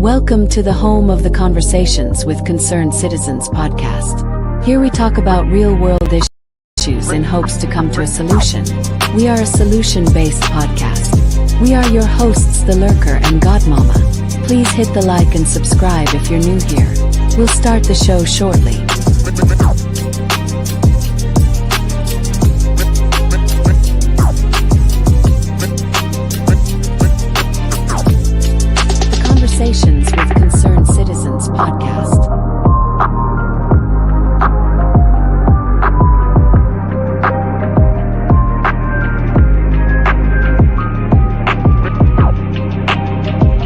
Welcome to the home of the Conversations with Concerned Citizens podcast. Here we talk about real-world issues in hopes to come to a solution. We are a solution-based podcast. We are your hosts, the Lurker and Godmomma. Please hit the like and subscribe if you're new here. We'll start the show shortly. Conversations with Concerned Citizens podcast.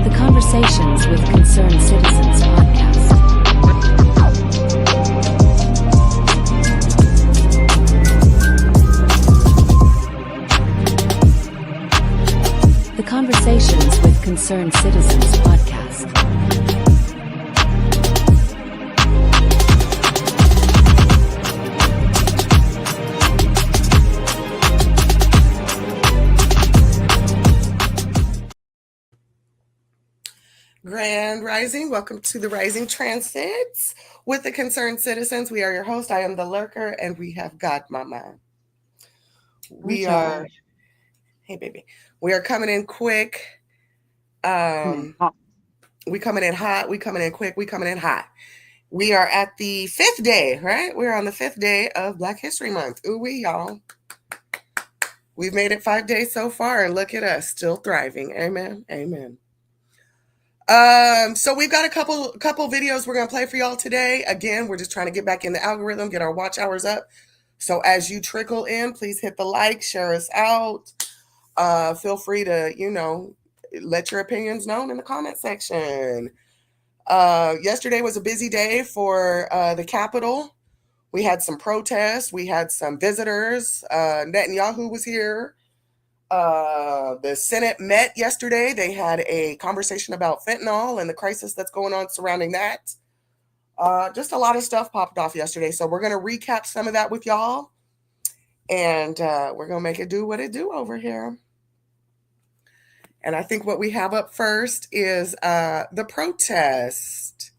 The Conversations with Concerned Citizens podcast. The Conversations with Concerned Citizens podcast. Grand Rising. Welcome to the Rising Transits with the Concerned Citizens. We are your host. I am the Lurker, and we have Godmomma. We are coming in quick. We coming in hot. We coming in quick. We coming in hot. We are at the 5th day, right? We're on the 5th day of Black History Month. Ooh-wee, y'all. We've made it 5 days so far, and look at us, still thriving. Amen. Amen. So we've got a couple videos we're going to play for y'all today. Again, we're just trying to get back in the algorithm, get our watch hours up. So as you trickle in, please hit the like, share us out. Feel free to, let your opinions known in the comment section. Yesterday was a busy day for the Capitol. We had some protests. We had some visitors. Netanyahu was here. The Senate met yesterday. They had a conversation about fentanyl and the crisis that's going on surrounding that. Just a lot of stuff popped off yesterday. So we're going to recap some of that with y'all. And we're going to make it do what it do over here. And I think what we have up first is the protest.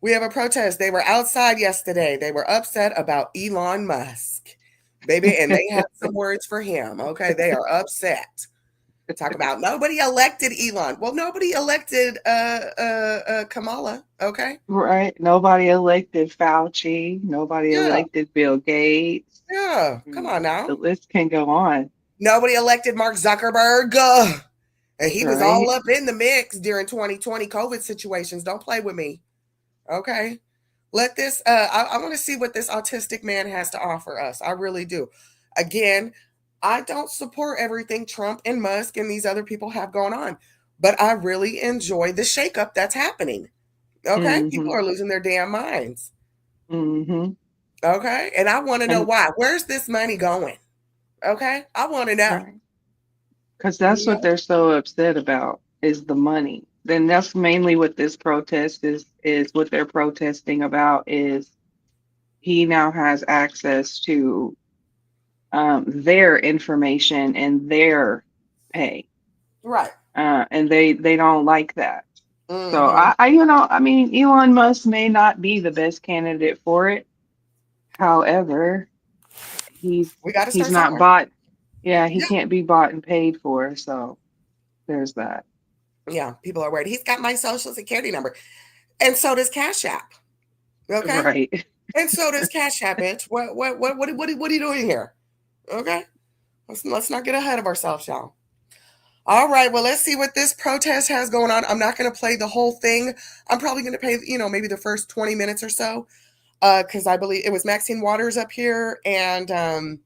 We have a protest. They were outside yesterday. They were upset about Elon Musk. Baby, and they have some words for him. Okay, they are upset. Talk about nobody elected Elon. Well, nobody elected Kamala. Okay, right. Nobody elected Fauci. Nobody elected Bill Gates. Yeah, come on now. The list can go on. Nobody elected Mark Zuckerberg. And he was all up in the mix during 2020 COVID situations. Don't play with me. Okay. Let this, I want to see what this autistic man has to offer us. I really do. Again, I don't support everything Trump and Musk and these other people have going on, but I really enjoy the shakeup that's happening. Okay. People are losing their damn minds. Okay. And I want to know why. Where's this money going? Okay. I want to know. Because that's what they're so upset about is the money. Then that's mainly what this protest is what they're protesting about is he now has access to their information and their pay. Right. And they don't like that. So Elon Musk may not be the best candidate for it. However, he's not bought. Yeah, he can't be bought and paid for. So there's that. Yeah, people are worried. He's got my social security number. And so does CashApp. Okay. Right. And so does CashApp, bitch. What are you doing here? Okay. Let's not get ahead of ourselves, y'all. All right. Well, let's see what this protest has going on. I'm not going to play the whole thing. I'm probably going to play, maybe the first 20 minutes or so. Because I believe it was Maxine Waters up here and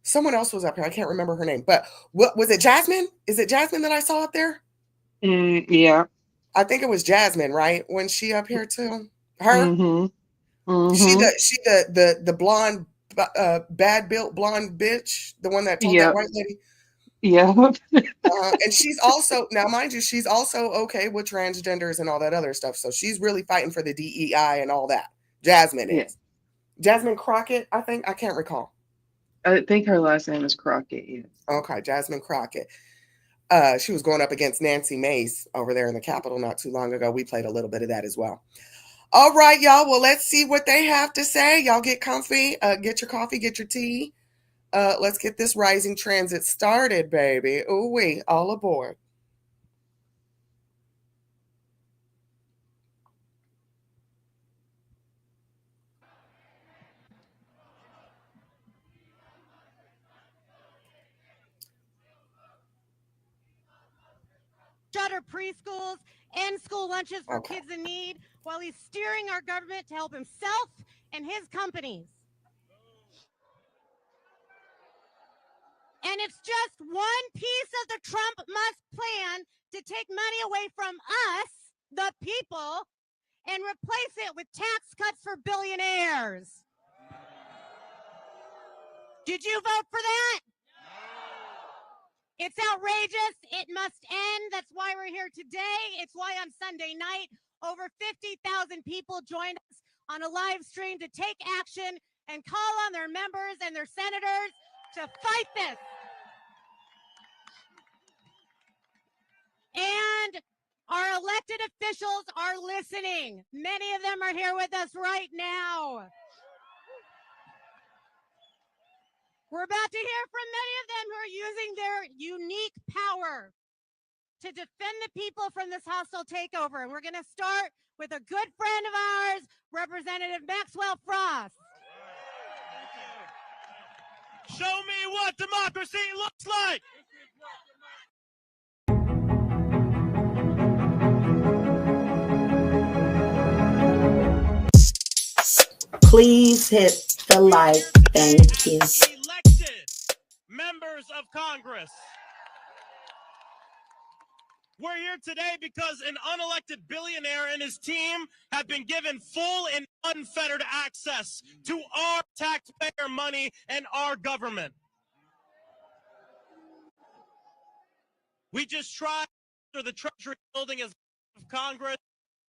someone else was up here. I can't remember her name. But what was it, Jasmine? Is it Jasmine that I saw up there? Yeah. I think it was Jasmine, right? When she up here too. Her? She the blonde bad built blonde bitch, the one that told that white lady. Yeah. And she's also, now mind you, she's also okay with transgenders and all that other stuff. So she's really fighting for the DEI and all that. Jasmine is. Jasmine Crockett, I think. I can't recall. I think her last name is Crockett. Yes. Okay, Jasmine Crockett. She was going up against Nancy Mace over there in the Capitol not too long ago. We played a little bit of that as well. All right, y'all. Well, let's see what they have to say. Y'all get comfy, get your coffee, get your tea. Let's get this rising transit started, baby. Ooh wee, all aboard. Shutter preschools, end school lunches for kids in need, while he's steering our government to help himself and his companies. And it's just one piece of the Trump Musk plan to take money away from us, the people, and replace it with tax cuts for billionaires. Did you vote for that? It's outrageous. It must end. That's why we're here today. It's why on Sunday night, over 50,000 people joined us on a live stream to take action and call on their members and their senators to fight this. And our elected officials are listening. Many of them are here with us right now. We're about to hear from many of them who are using their unique power to defend the people from this hostile takeover. And we're going to start with a good friend of ours, Representative Maxwell Frost. Show me what democracy looks like. Please hit the like. Thank you. Elected members of Congress. We're here today because an unelected billionaire and his team have been given full and unfettered access to our taxpayer money and our government. We just tried for the Treasury building as of Congress,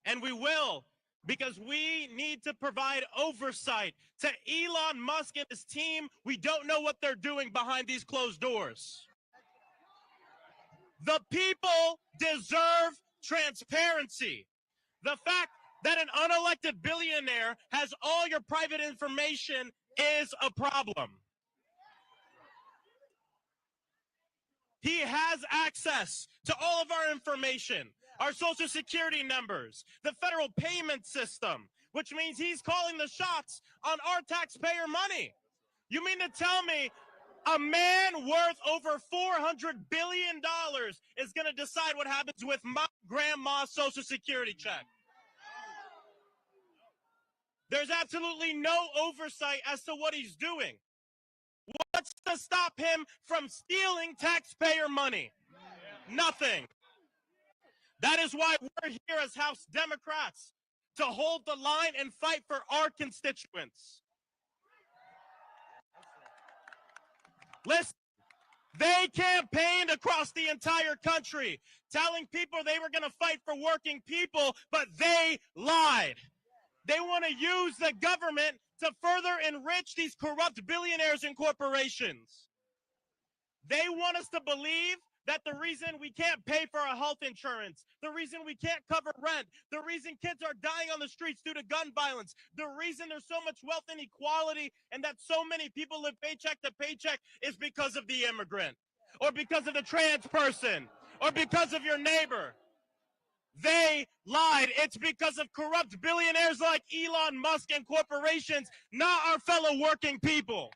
and we will, because we need to provide oversight to Elon Musk and his team. We don't know what they're doing behind these closed doors. The people deserve transparency. The fact that an unelected billionaire has all your private information is a problem. He has access to all of our information, our social security numbers, the federal payment system, which means he's calling the shots on our taxpayer money. You mean to tell me a man worth over $400 billion is going to decide what happens with my grandma's social security check? There's absolutely no oversight as to what he's doing. What's to stop him from stealing taxpayer money? Nothing. That is why we're here as House Democrats, to hold the line and fight for our constituents. Listen, they campaigned across the entire country, telling people they were going to fight for working people, but they lied. They want to use the government to further enrich these corrupt billionaires and corporations. They want us to believe that the reason we can't pay for our health insurance, the reason we can't cover rent, the reason kids are dying on the streets due to gun violence, the reason there's so much wealth inequality and that so many people live paycheck to paycheck is because of the immigrant, or because of the trans person, or because of your neighbor. They lied. It's because of corrupt billionaires like Elon Musk and corporations, not our fellow working people.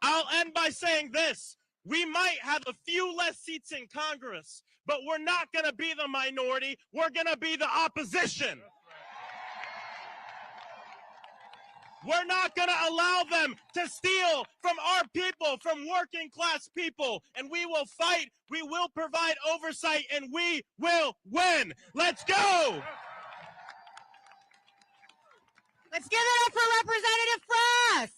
I'll end by saying this. We might have a few less seats in Congress, but we're not going to be the minority. We're going to be the opposition. We're not going to allow them to steal from our people, from working class people. And we will fight, we will provide oversight, and we will win. Let's go! Let's give it up for Representative Frost.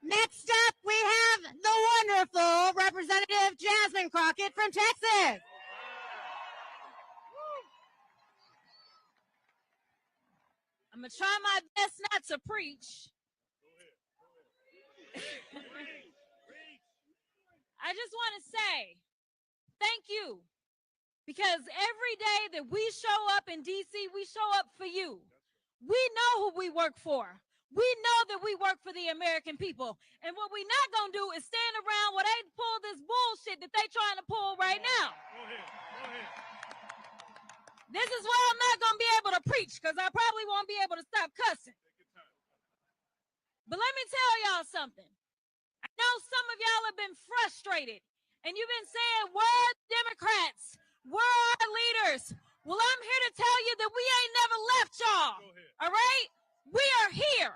Next up, we have the wonderful Representative Jasmine Crockett from Texas. I'm going to try my best not to preach. just want to say thank you, because every day that we show up in DC, we show up for you. We know who we work for. We know that we work for the American people. And what we're not going to do is stand around while they pull this bullshit that they trying to pull right now. Go ahead. This is why I'm not going to be able to preach, because I probably won't be able to stop cussing. But let me tell y'all something. I know some of y'all have been frustrated, and you've been saying, where are the Democrats? Where are our leaders? Well, I'm here to tell you that we ain't never left y'all. All right? We are here.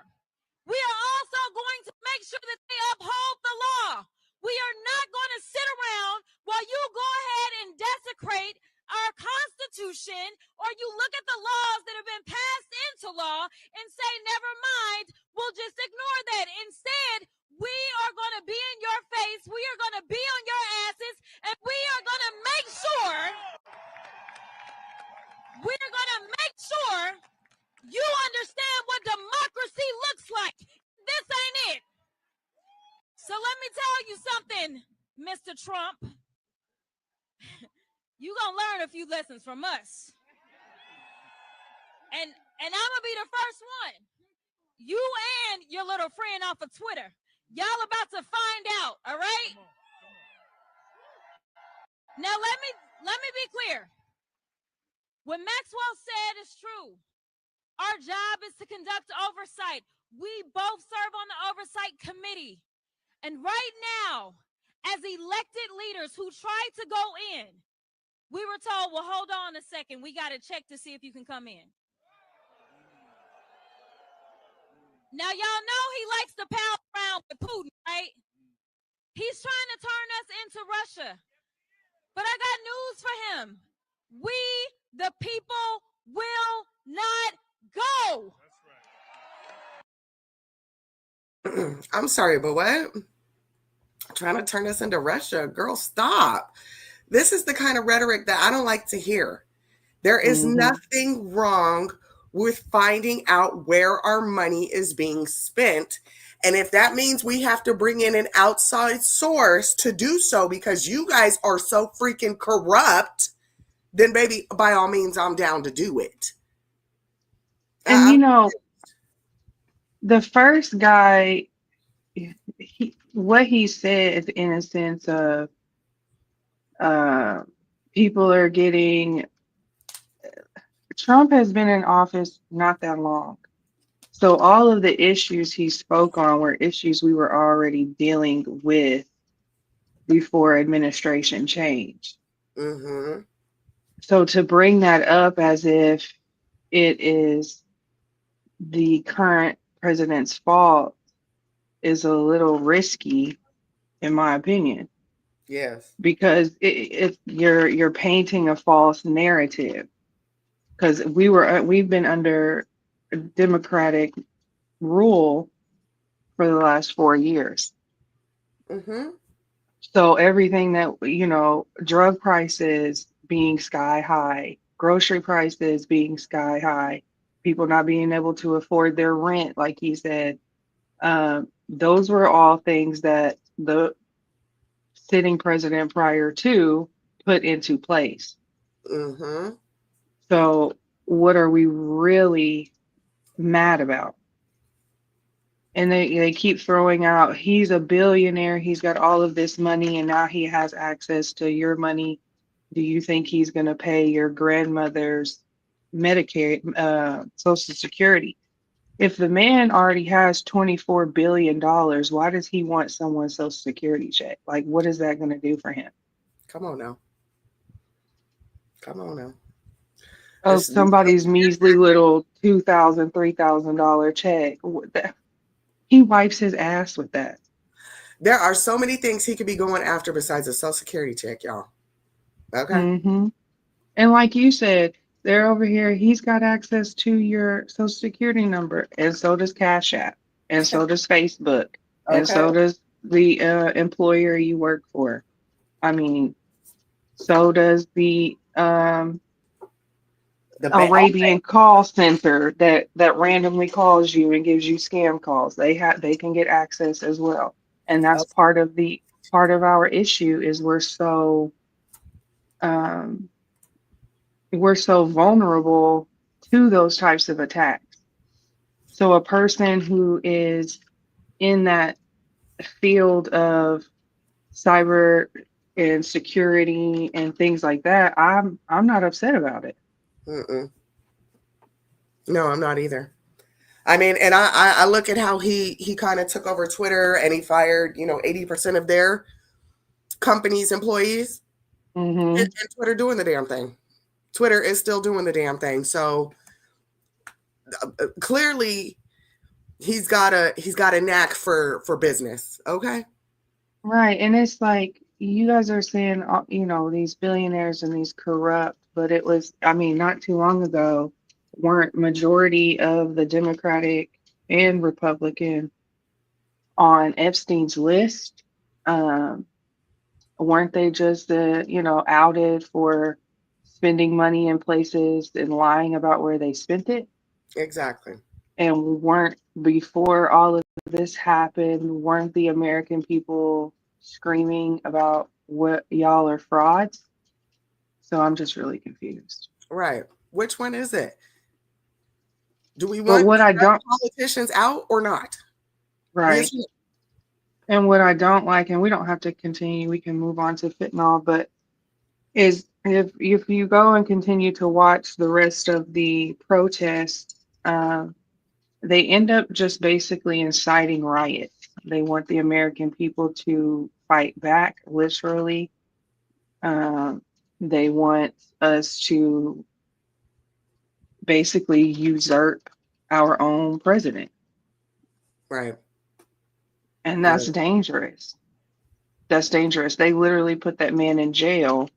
We are also going to make sure that they uphold the law. We are not going to sit around while you go ahead and desecrate our Constitution, or you look at the laws that have been passed into law and say, never mind, we'll just ignore that. Instead, we are going to be in your face. We are going to be on your asses, and we are going to make sure you understand what democracy looks like. This ain't it. So let me tell you something, Mr. Trump. You gonna learn a few lessons from us. And I'm gonna be the first one. You and your little friend off of Twitter. Y'all about to find out, all right? Now let me be clear. What Maxwell said is true. Our job is to conduct oversight. We both serve on the oversight committee. And right now, as elected leaders who try to go in, we were told, well, hold on a second. We got to check to see if you can come in. Now, y'all know he likes to pal around with Putin, right? He's trying to turn us into Russia. But I got news for him. We, the people, will not go. That's right. I'm sorry, but what? Trying to turn us into Russia? Girl, stop. This is the kind of rhetoric that I don't like to hear. There is nothing wrong with finding out where our money is being spent. And if that means we have to bring in an outside source to do so because you guys are so freaking corrupt, then baby, by all means, I'm down to do it. And the first guy, what he said in a sense of people are getting, Trump has been in office not that long. So all of the issues he spoke on were issues we were already dealing with before administration changed. Mm-hmm. So to bring that up as if it is the current president's fault is a little risky, in my opinion. Yes. Because you're painting a false narrative. Because we've been under Democratic rule for the last 4 years. Mm-hmm. So everything that, drug prices being sky high, grocery prices being sky high, people not being able to afford their rent, like he said, those were all things that the sitting president prior to put into place. Mm-hmm. So what are we really mad about? And they keep throwing out, he's a billionaire, he's got all of this money, and now he has access to your money. Do you think he's going to pay your grandmother's Medicare, Social Security? If the man already has $24 billion, why does he want someone's Social Security check? Like, what is that going to do for him? Come on now. Come on now. Oh, somebody's measly little $2,000, $3,000 check. He wipes his ass with that. There are so many things he could be going after besides a Social Security check, y'all. Okay. Mm-hmm. And like you said, they're over here. He's got access to your Social Security number, and so does CashApp, and so does Facebook, and Okay. so does the employer you work for. I mean, so does the Arabian call center that randomly calls you and gives you scam calls. They can get access as well, and that's part of the part of our issue is um, we're so vulnerable to those types of attacks. So a person who is in that field of cyber and security and things like that, I'm not upset about it. Mm-mm. No, I'm not either. I mean, and I look at how he kind of took over Twitter and he fired 80% of their company's employees, Mm-hmm. and Twitter doing the damn thing. Twitter is still doing the damn thing. So clearly he's got a knack for business. Okay. Right. And it's like you guys are saying, these billionaires and these corrupt, but it was, I mean, not too long ago, weren't majority of the Democratic and Republican on Epstein's list? Um, weren't they just, outed for spending money in places and lying about where they spent it? Exactly. And weren't, before all of this happened, weren't the American people screaming about what y'all are frauds? So I'm just really confused. Right. Which one is it? Do we But want what I don't, politicians out or not? right. And what I don't like, and we don't have to continue, we can move on to fentanyl, but is if you go and continue to watch the rest of the protests, they end up just basically inciting riots. They want the American people to fight back, literally. Um, they want us to basically usurp our own president. Right. And that's Right. dangerous. That's dangerous. They literally put that man in jail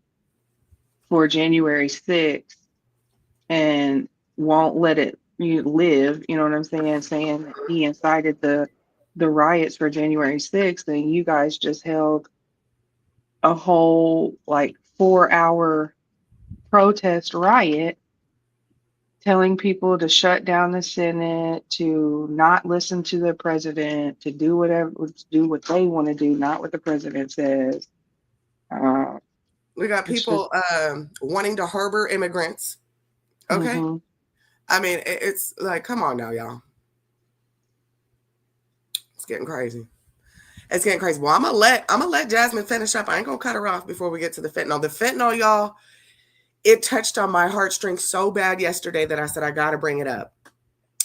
for January 6th and won't let it live, you know what I'm saying that he incited the riots for January 6th, and you guys just held a whole like 4-hour protest riot telling people to shut down the Senate, to not listen to the president, to do what they want to do, not what the president says. We got It's just people wanting to harbor immigrants. Okay. mhm. I mean, it's like, come on now, y'all. It's getting crazy. It's getting crazy. Well, I'm gonna let Jasmine finish up. I ain't gonna cut her off before we get to the fentanyl. The fentanyl, y'all, it touched on my heartstrings so bad yesterday that I said I gotta bring it up.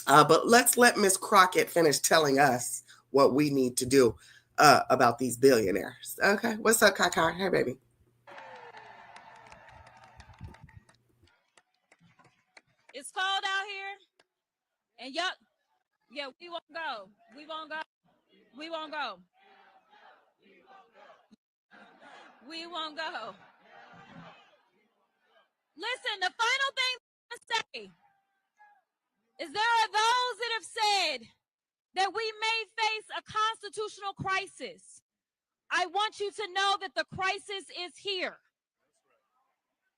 But let's let Miss Crockett finish telling us what we need to do about these billionaires. Okay. What's up, Kaka? Hey, baby. It's cold out here, and yup, yeah, we won't go. We won't go. We won't go. We won't go. Listen, the final thing I say is there are those that have said that we may face a constitutional crisis. I want you to know that the crisis is here.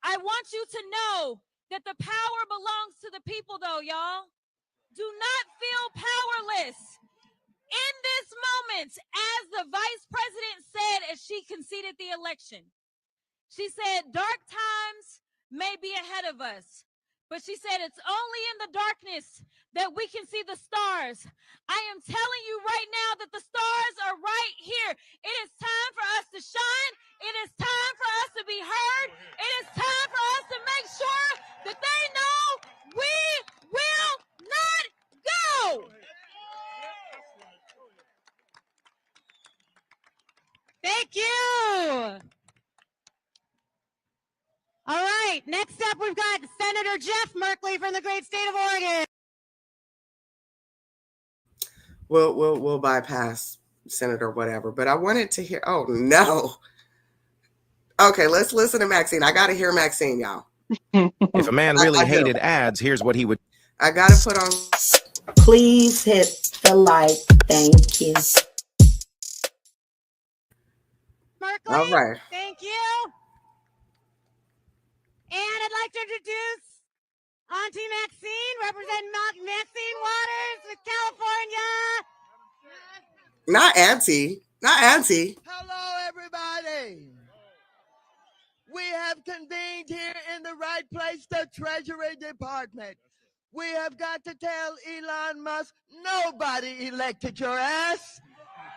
I want you to know that the power belongs to the people, though, y'all. Do not feel powerless. In this moment, as the vice president said as she conceded the election, she said, dark times may be ahead of us, but she said it's only in the darkness that we can see the stars. I am telling you right now that the stars are right here. It is time for us to shine. It is time for us to be heard. It is time for us to make sure that they know we will not go. Thank you. All right, next up we've got Senator Jeff Merkley from the great state of Oregon. We'll bypass Senator whatever, but I wanted to hear. Oh no. Okay, let's listen to Maxine. I gotta hear Maxine, y'all. If a man really I do. hated ads, here's what he would. I gotta put on. Please hit the like. Thank you. Merkley, All right. thank you. And I'd like to introduce Auntie Maxine, representing Maxine Waters with California. Not Auntie. Not Auntie. Hello, way. We have convened here in the right place, the Treasury Department. We have got to tell Elon Musk, nobody elected your ass.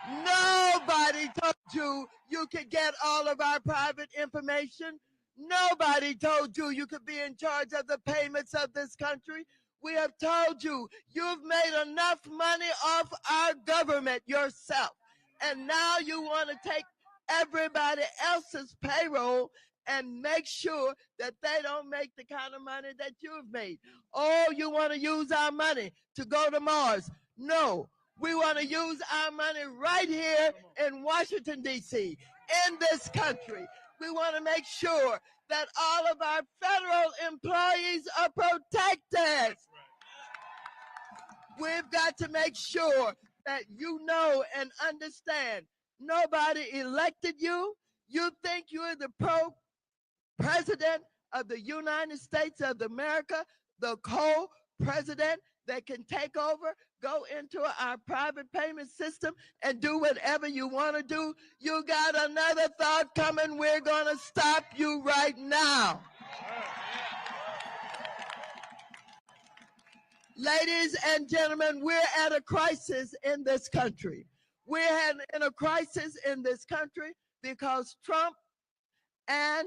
Nobody told you you could get all of our private information. Nobody told you you could be in charge of the payments of this country. We have told you you've made enough money off our government yourself. And now you want to take everybody else's payroll and make sure that they don't make the kind of money that you've made. Oh, you want to use our money to go to Mars? No, we want to use our money right here in Washington, D.C., in this country. We want to make sure that all of our federal employees are protected. We've got to make sure that you know and understand nobody elected you. You think you're the president of the United States of America, the co-president that can take over, go into our private payment system and do whatever you want to do. You got another thought coming. We're going to stop you right now. Ladies and gentlemen, we're at a crisis in this country. We're in a crisis in this country because Trump and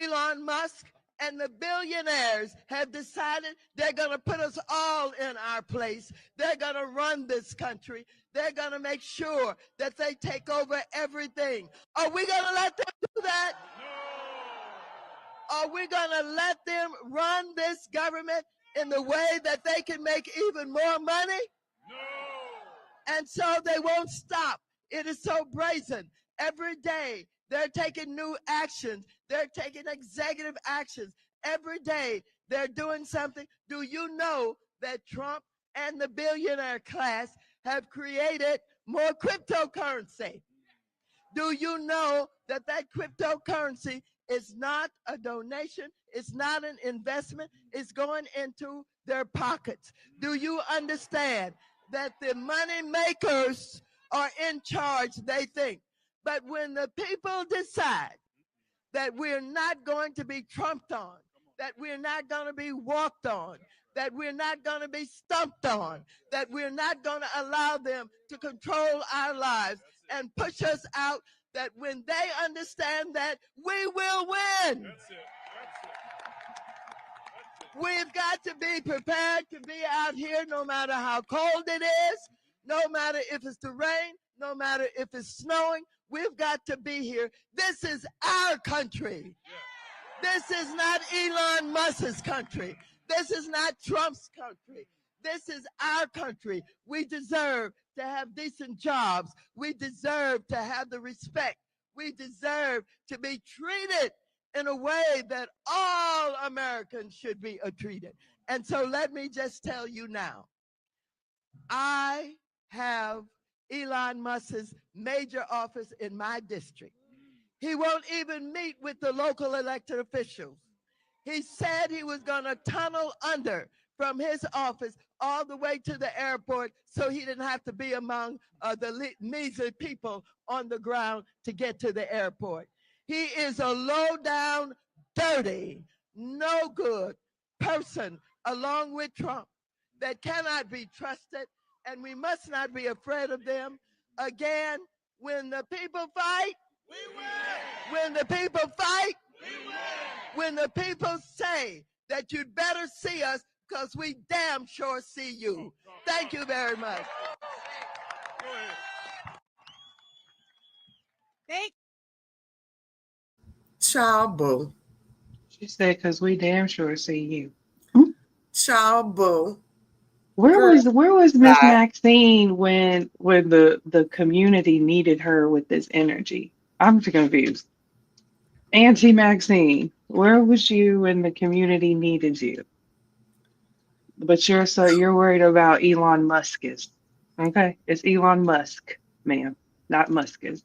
Elon Musk and the billionaires have decided they're going to put us all in our place. They're going to run this country. They're going to make sure that they take over everything. Are we going to let them do that? Are we going to let them run this government in the way that they can make even more money? No. And so they won't stop. It is so brazen. Every day they're taking new actions. They're taking executive actions. Every day they're doing something. Do you know that Trump and the billionaire class have created more cryptocurrency? Do you know that that cryptocurrency is not a donation? It's not an investment. It's going into their pockets. Do you understand that the money makers are in charge, they think? But when the people decide that we're not going to be trumped on, that we're not going to be walked on, that we're not going to be stumped on, that we're not going to allow them to control our lives and push us out, that when they understand that, we will win. We've got to be prepared to be out here no matter how cold it is, no matter if it's the rain, no matter if it's snowing. We've got to be here. This is our country. This is not Elon Musk's country. This is not Trump's country. This is our country. We deserve to have decent jobs. We deserve to have the respect. We deserve to be treated in a way that all Americans should be treated. And so let me just tell you now, I have Elon Musk's major office in my district. He won't even meet with the local elected officials. He said he was going to tunnel under from his office all the way to the airport so he didn't have to be among the measly people on the ground to get to the airport. He is a low down, dirty, no good person along with Trump that cannot be trusted, and we must not be afraid of them. Again, when the people fight, we win. When the people fight, we win. When the people say that you'd better see us because we damn sure see you. Thank you very much. Thank Child boo. She said, because we damn sure see you. Child boo. Where was Miss Bye. Maxine when the community needed her with this energy? I'm confused. Auntie Maxine, where was you when the community needed you? But you're worried about Elon Musk's. Okay, it's Elon Musk, ma'am, not Musk's.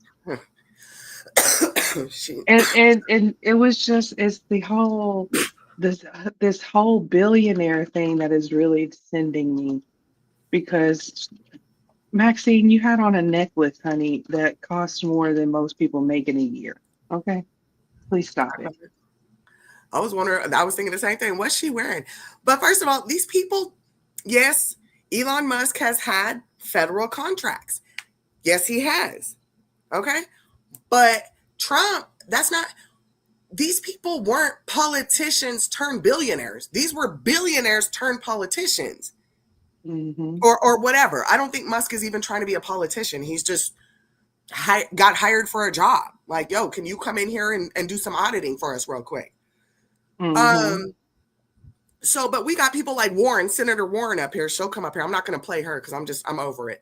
And it was just it's the whole this whole billionaire thing that is really sending me, because Maxine, you had on a necklace, honey, that costs more than most people make in a year. Okay? Please stop it. I was wondering, I was thinking the same thing. What's she wearing? But first of all, these people, yes, Elon Musk has had federal contracts. Yes, he has. Okay. But Trump, that's not, these people weren't politicians turned billionaires. These were billionaires turned politicians Mm-hmm. or whatever. I don't think Musk is even trying to be a politician. He's just got hired for a job. Like, yo, can you come in here and do some auditing for us real quick? Mm-hmm. So, but we got people like Warren, Senator Warren up here. She'll come up here. I'm not going to play her because I'm over it.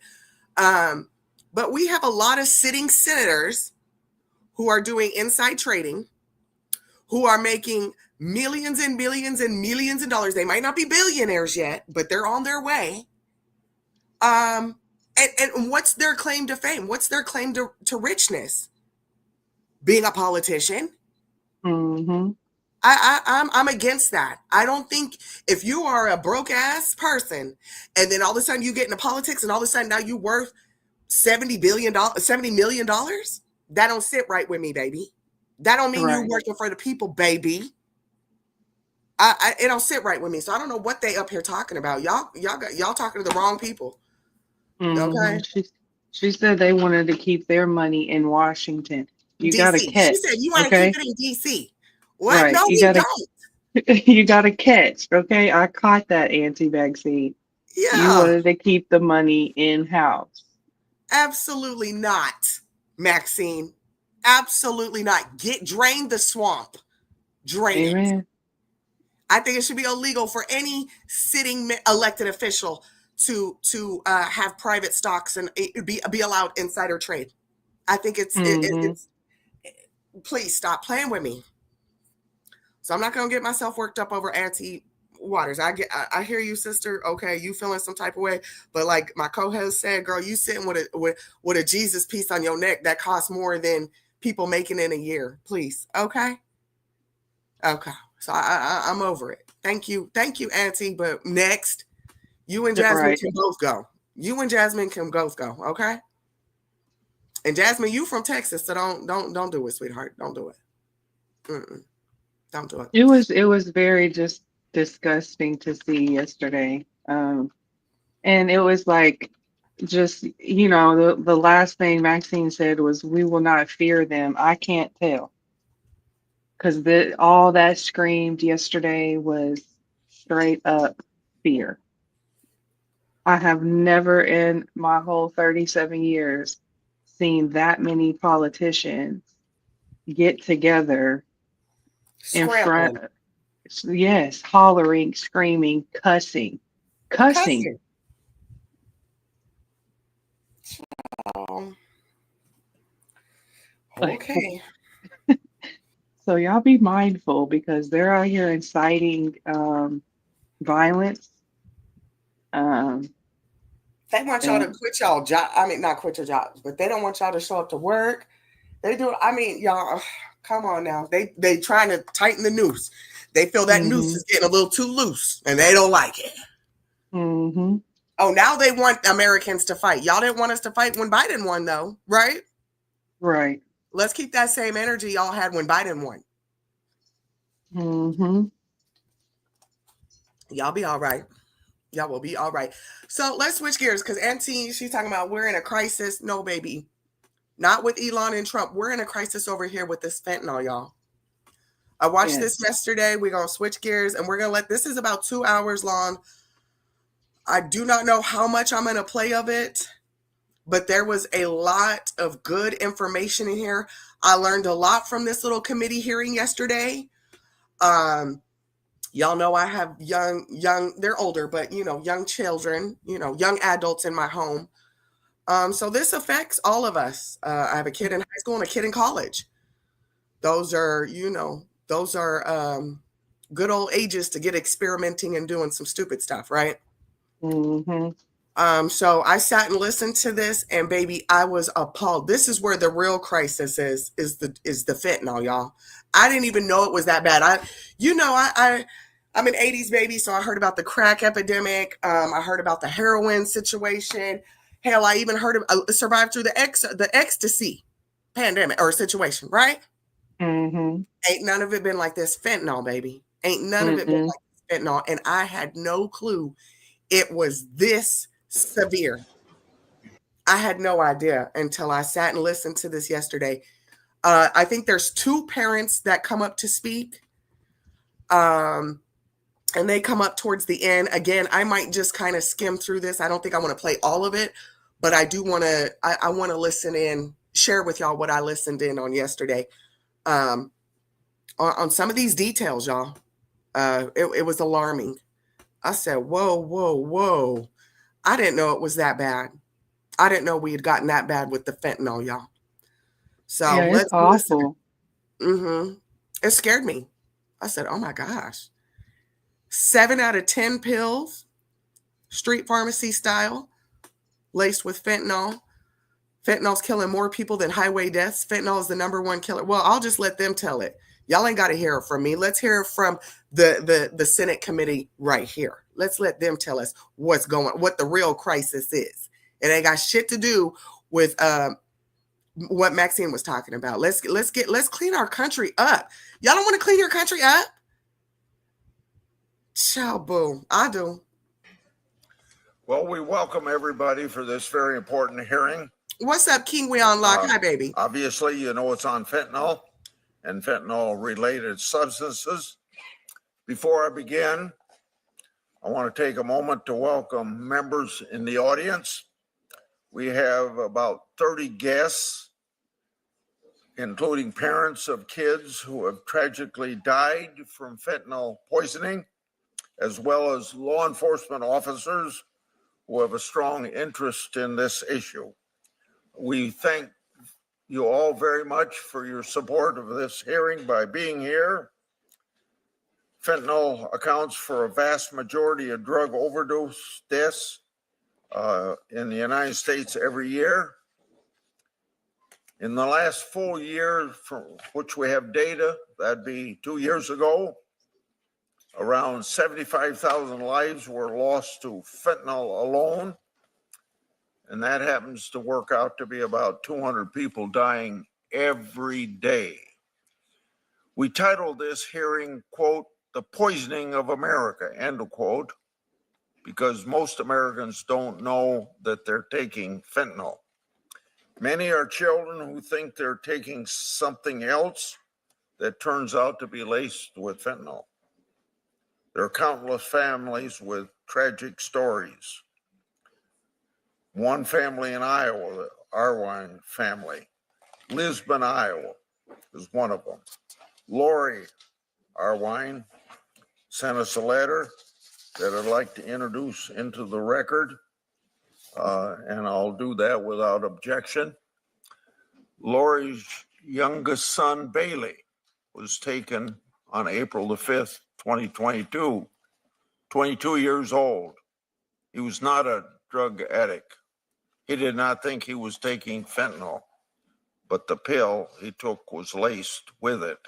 But we have a lot of sitting senators who are doing inside trading, who are making millions and millions and millions of dollars. They might not be billionaires yet, but they're on their way. And what's their claim to fame? What's their claim to richness? Being a politician. Mm-hmm. I'm against that. I don't think if you are a broke ass person and then all of a sudden you get into politics and all of a sudden now you worth $70 million, that don't sit right with me, baby. That don't mean you're working for the people, baby. It don't sit right with me. So I don't know what they up here talking about. Y'all talking to the wrong people. Mm-hmm. Okay. She said they wanted to keep their money in Washington. You got to DC. catch. She said you want to keep it in DC. What? Right. No, we don't. You got to catch. Okay. I caught that anti-vaccine. Yeah. You wanted to keep the money in-house. Absolutely not, Maxine. Absolutely not. Drain the swamp. Drain it. I think it should be illegal for any sitting elected official to have private stocks and be allowed insider trade. I think it's please stop playing with me. So I'm not going to get myself worked up over anti-waters. I hear you, sister. Okay, you feeling some type of way, but like my co-host said, girl, you sitting with a Jesus piece on your neck that costs more than people making in a year. Please, okay. So I'm over it. Thank you, Auntie. But next, you and Jasmine can both go. You and Jasmine can both go. Okay. And Jasmine, you from Texas, so don't do it, sweetheart. Don't do it. Don't do it. It was very just disgusting to see yesterday. And it was like just the last thing Maxine said was, "We will not fear them." I can't tell, because all that screamed yesterday was straight up fear. I have never in my whole 37 years seen that many politicians get together in front. Yes, hollering, screaming, cussing. Oh. Okay. So y'all be mindful, because they're out here inciting violence. They want y'all to quit y'all job. I mean, not quit your jobs, but they don't want y'all to show up to work. They do. I mean, y'all, come on now. They trying to tighten the noose. They feel that noose is getting a little too loose, and they don't like it. Mm-hmm. Oh, now they want Americans to fight. Y'all didn't want us to fight when Biden won, though, right? Right. Let's keep that same energy y'all had when Biden won. Mm-hmm. Y'all be all right. Y'all will be all right. So let's switch gears, because Auntie, she's talking about we're in a crisis. No, baby. Not with Elon and Trump. We're in a crisis over here with this fentanyl, y'all. I watched this yesterday. We're going to switch gears, and we're going to this is about 2 hours long. I do not know how much I'm going to play of it, but there was a lot of good information in here. I learned a lot from this little committee hearing yesterday. Y'all know I have young, they're older, but young children, young adults in my home. So this affects all of us. I have a kid in high school and a kid in college. Those are good old ages to get experimenting and doing some stupid stuff, right? Mm-hmm. So I sat and listened to this, and baby, I was appalled. This is where the real crisis is the fentanyl, y'all. I didn't even know it was that bad. I'm an 80s baby, so I heard about the crack epidemic. I heard about the heroin situation. Hell, I even heard of survived through the ecstasy pandemic or situation, right? Mm-hmm. Ain't none of it been like this fentanyl, baby. Ain't none of it been like this fentanyl. And I had no clue it was this severe. I had no idea until I sat and listened to this yesterday. I think there's 2 parents that come up to speak. And they come up towards the end. Again, I might just kind of skim through this. I don't think I want to play all of it, but I do want to, I want to listen in, share with y'all what I listened in on yesterday. On some of these details, y'all. It was alarming. I said, whoa, whoa, whoa. I didn't know it was that bad. I didn't know we had gotten that bad with the fentanyl, y'all. So Yeah, it's let's awful. listen. It scared me. I said, oh my gosh. 7 out of 10 pills, street pharmacy style, laced with fentanyl. Fentanyl's killing more people than highway deaths. Fentanyl is the #1 killer. Well, I'll just let them tell it. Y'all ain't got to hear it from me. Let's hear it from the Senate committee right here. Let's let them tell us what the real crisis is. It ain't got shit to do with what Maxine was talking about. Let's clean our country up. Y'all don't want to clean your country up? Ciao, boo. I do. Well, we welcome everybody for this very important hearing. What's up, King We Unlock? Hi, baby. Obviously, you know it's on fentanyl and fentanyl-related substances. Before I begin, I want to take a moment to welcome members in the audience. We have about 30 guests, including parents of kids who have tragically died from fentanyl poisoning, as well as law enforcement officers who have a strong interest in this issue. We thank you all very much for your support of this hearing by being here. Fentanyl accounts for a vast majority of drug overdose deaths in the United States every year. In the last full year for which we have data, that'd be 2 years ago, around 75,000 lives were lost to fentanyl alone. And that happens to work out to be about 200 people dying every day. We titled this hearing, quote, "The Poisoning of America," end of quote, because most Americans don't know that they're taking fentanyl. Many are children who think they're taking something else that turns out to be laced with fentanyl. There are countless families with tragic stories. One family in Iowa, the Arwine family, Lisbon, Iowa, is one of them. Lori Arwine sent us a letter that I'd like to introduce into the record, and I'll do that without objection. Lori's youngest son, Bailey, was taken on April the 5th, 2022, 22 years old. He was not a drug addict. He did not think he was taking fentanyl, but the pill he took was laced with it.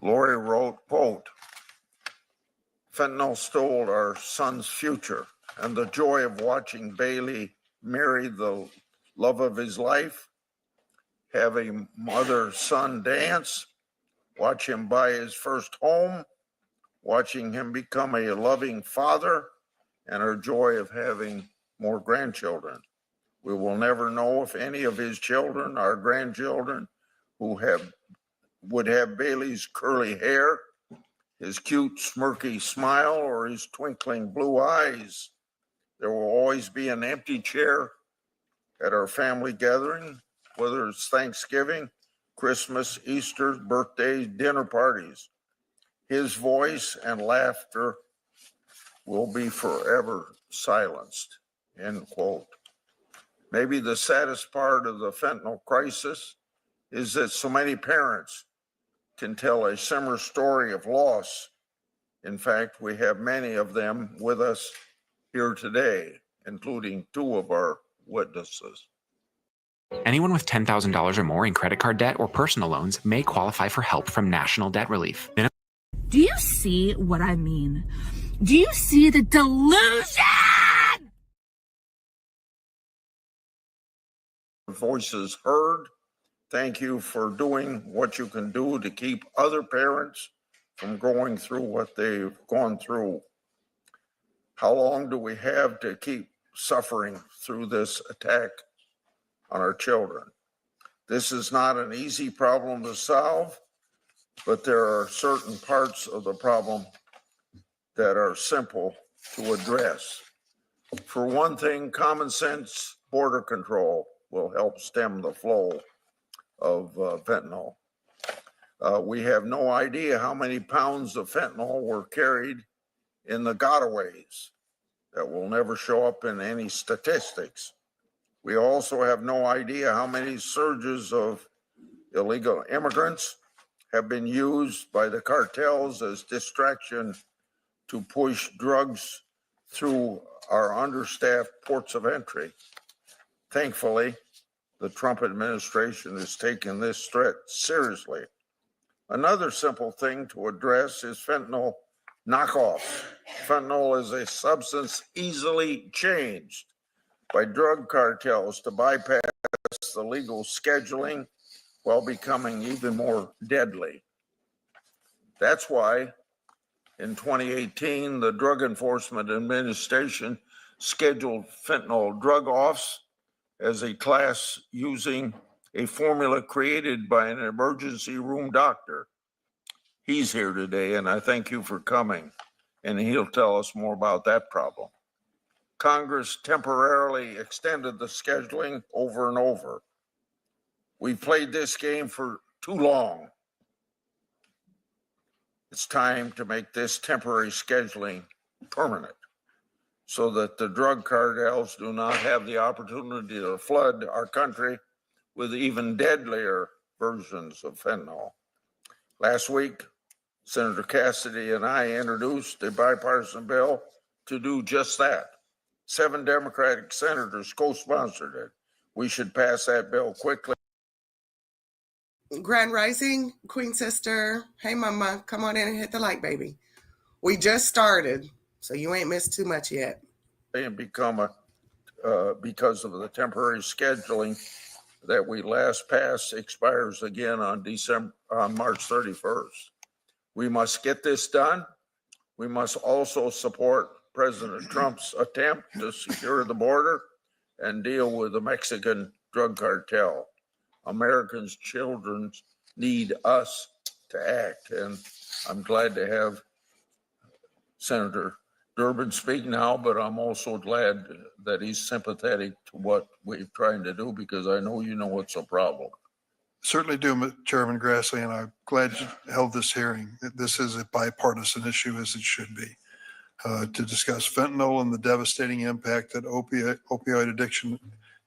Lori wrote, quote, "Fentanyl stole our son's future and the joy of watching Bailey marry the love of his life, have a mother-son dance, watch him buy his first home, watching him become a loving father, and our joy of having more grandchildren. We will never know if any of his children are grandchildren who would have Bailey's curly hair, his cute smirky smile, or his twinkling blue eyes. There will always be an empty chair at our family gathering, whether it's Thanksgiving, Christmas, Easter, birthdays, dinner parties. His voice and laughter will be forever silenced," end quote. Maybe the saddest part of the fentanyl crisis is that so many parents can tell a similar story of loss. In fact, we have many of them with us here today, including 2 of our witnesses. Anyone with $10,000 or more in credit card debt or personal loans may qualify for help from National Debt Relief. Do you see what I mean? Do you see the delusion? voices heard. Thank you for doing what you can do to keep other parents from going through what they've gone through. How long do we have to keep suffering through this attack on our children? This is not an easy problem to solve, but there are certain parts of the problem that are simple to address. For one thing, common sense border control will help stem the flow of fentanyl. We have no idea how many pounds of fentanyl were carried in the gotaways. That will never show up in any statistics. We also have no idea how many surges of illegal immigrants have been used by the cartels as distraction to push drugs through our understaffed ports of entry. Thankfully, the Trump administration is taking this threat seriously. Another simple thing to address is fentanyl knockoffs. Fentanyl is a substance easily changed by drug cartels to bypass the legal scheduling while becoming even more deadly. That's why in 2018, the Drug Enforcement Administration scheduled fentanyl drug offs as a class using a formula created by an emergency room doctor. He's here today, and I thank you for coming, and he'll tell us more about that problem. Congress temporarily extended the scheduling over and over. We've played this game for too long. It's time to make this temporary scheduling permanent so that the drug cartels do not have the opportunity to flood our country with even deadlier versions of fentanyl. Last week, Senator Cassidy and I introduced a bipartisan bill to do just that. 7 Democratic senators co-sponsored it. We should pass that bill quickly. Grand Rising, Queen Sister. Hey, Mama, come on in and hit the like, baby. We just started, so you ain't missed too much yet. And become because of the temporary scheduling that we last passed expires again on March 31st. We must get this done. We must also support President Trump's attempt to secure the border and deal with the Mexican drug cartel. Americans' children need us to act, and I'm glad to have Senator Durbin speak now, but I'm also glad that he's sympathetic to what we're trying to do, because I know you know it's a problem. Certainly do, Chairman Grassley, and I'm glad you held this hearing. This is a bipartisan issue, as it should be, to discuss fentanyl and the devastating impact that opioid addiction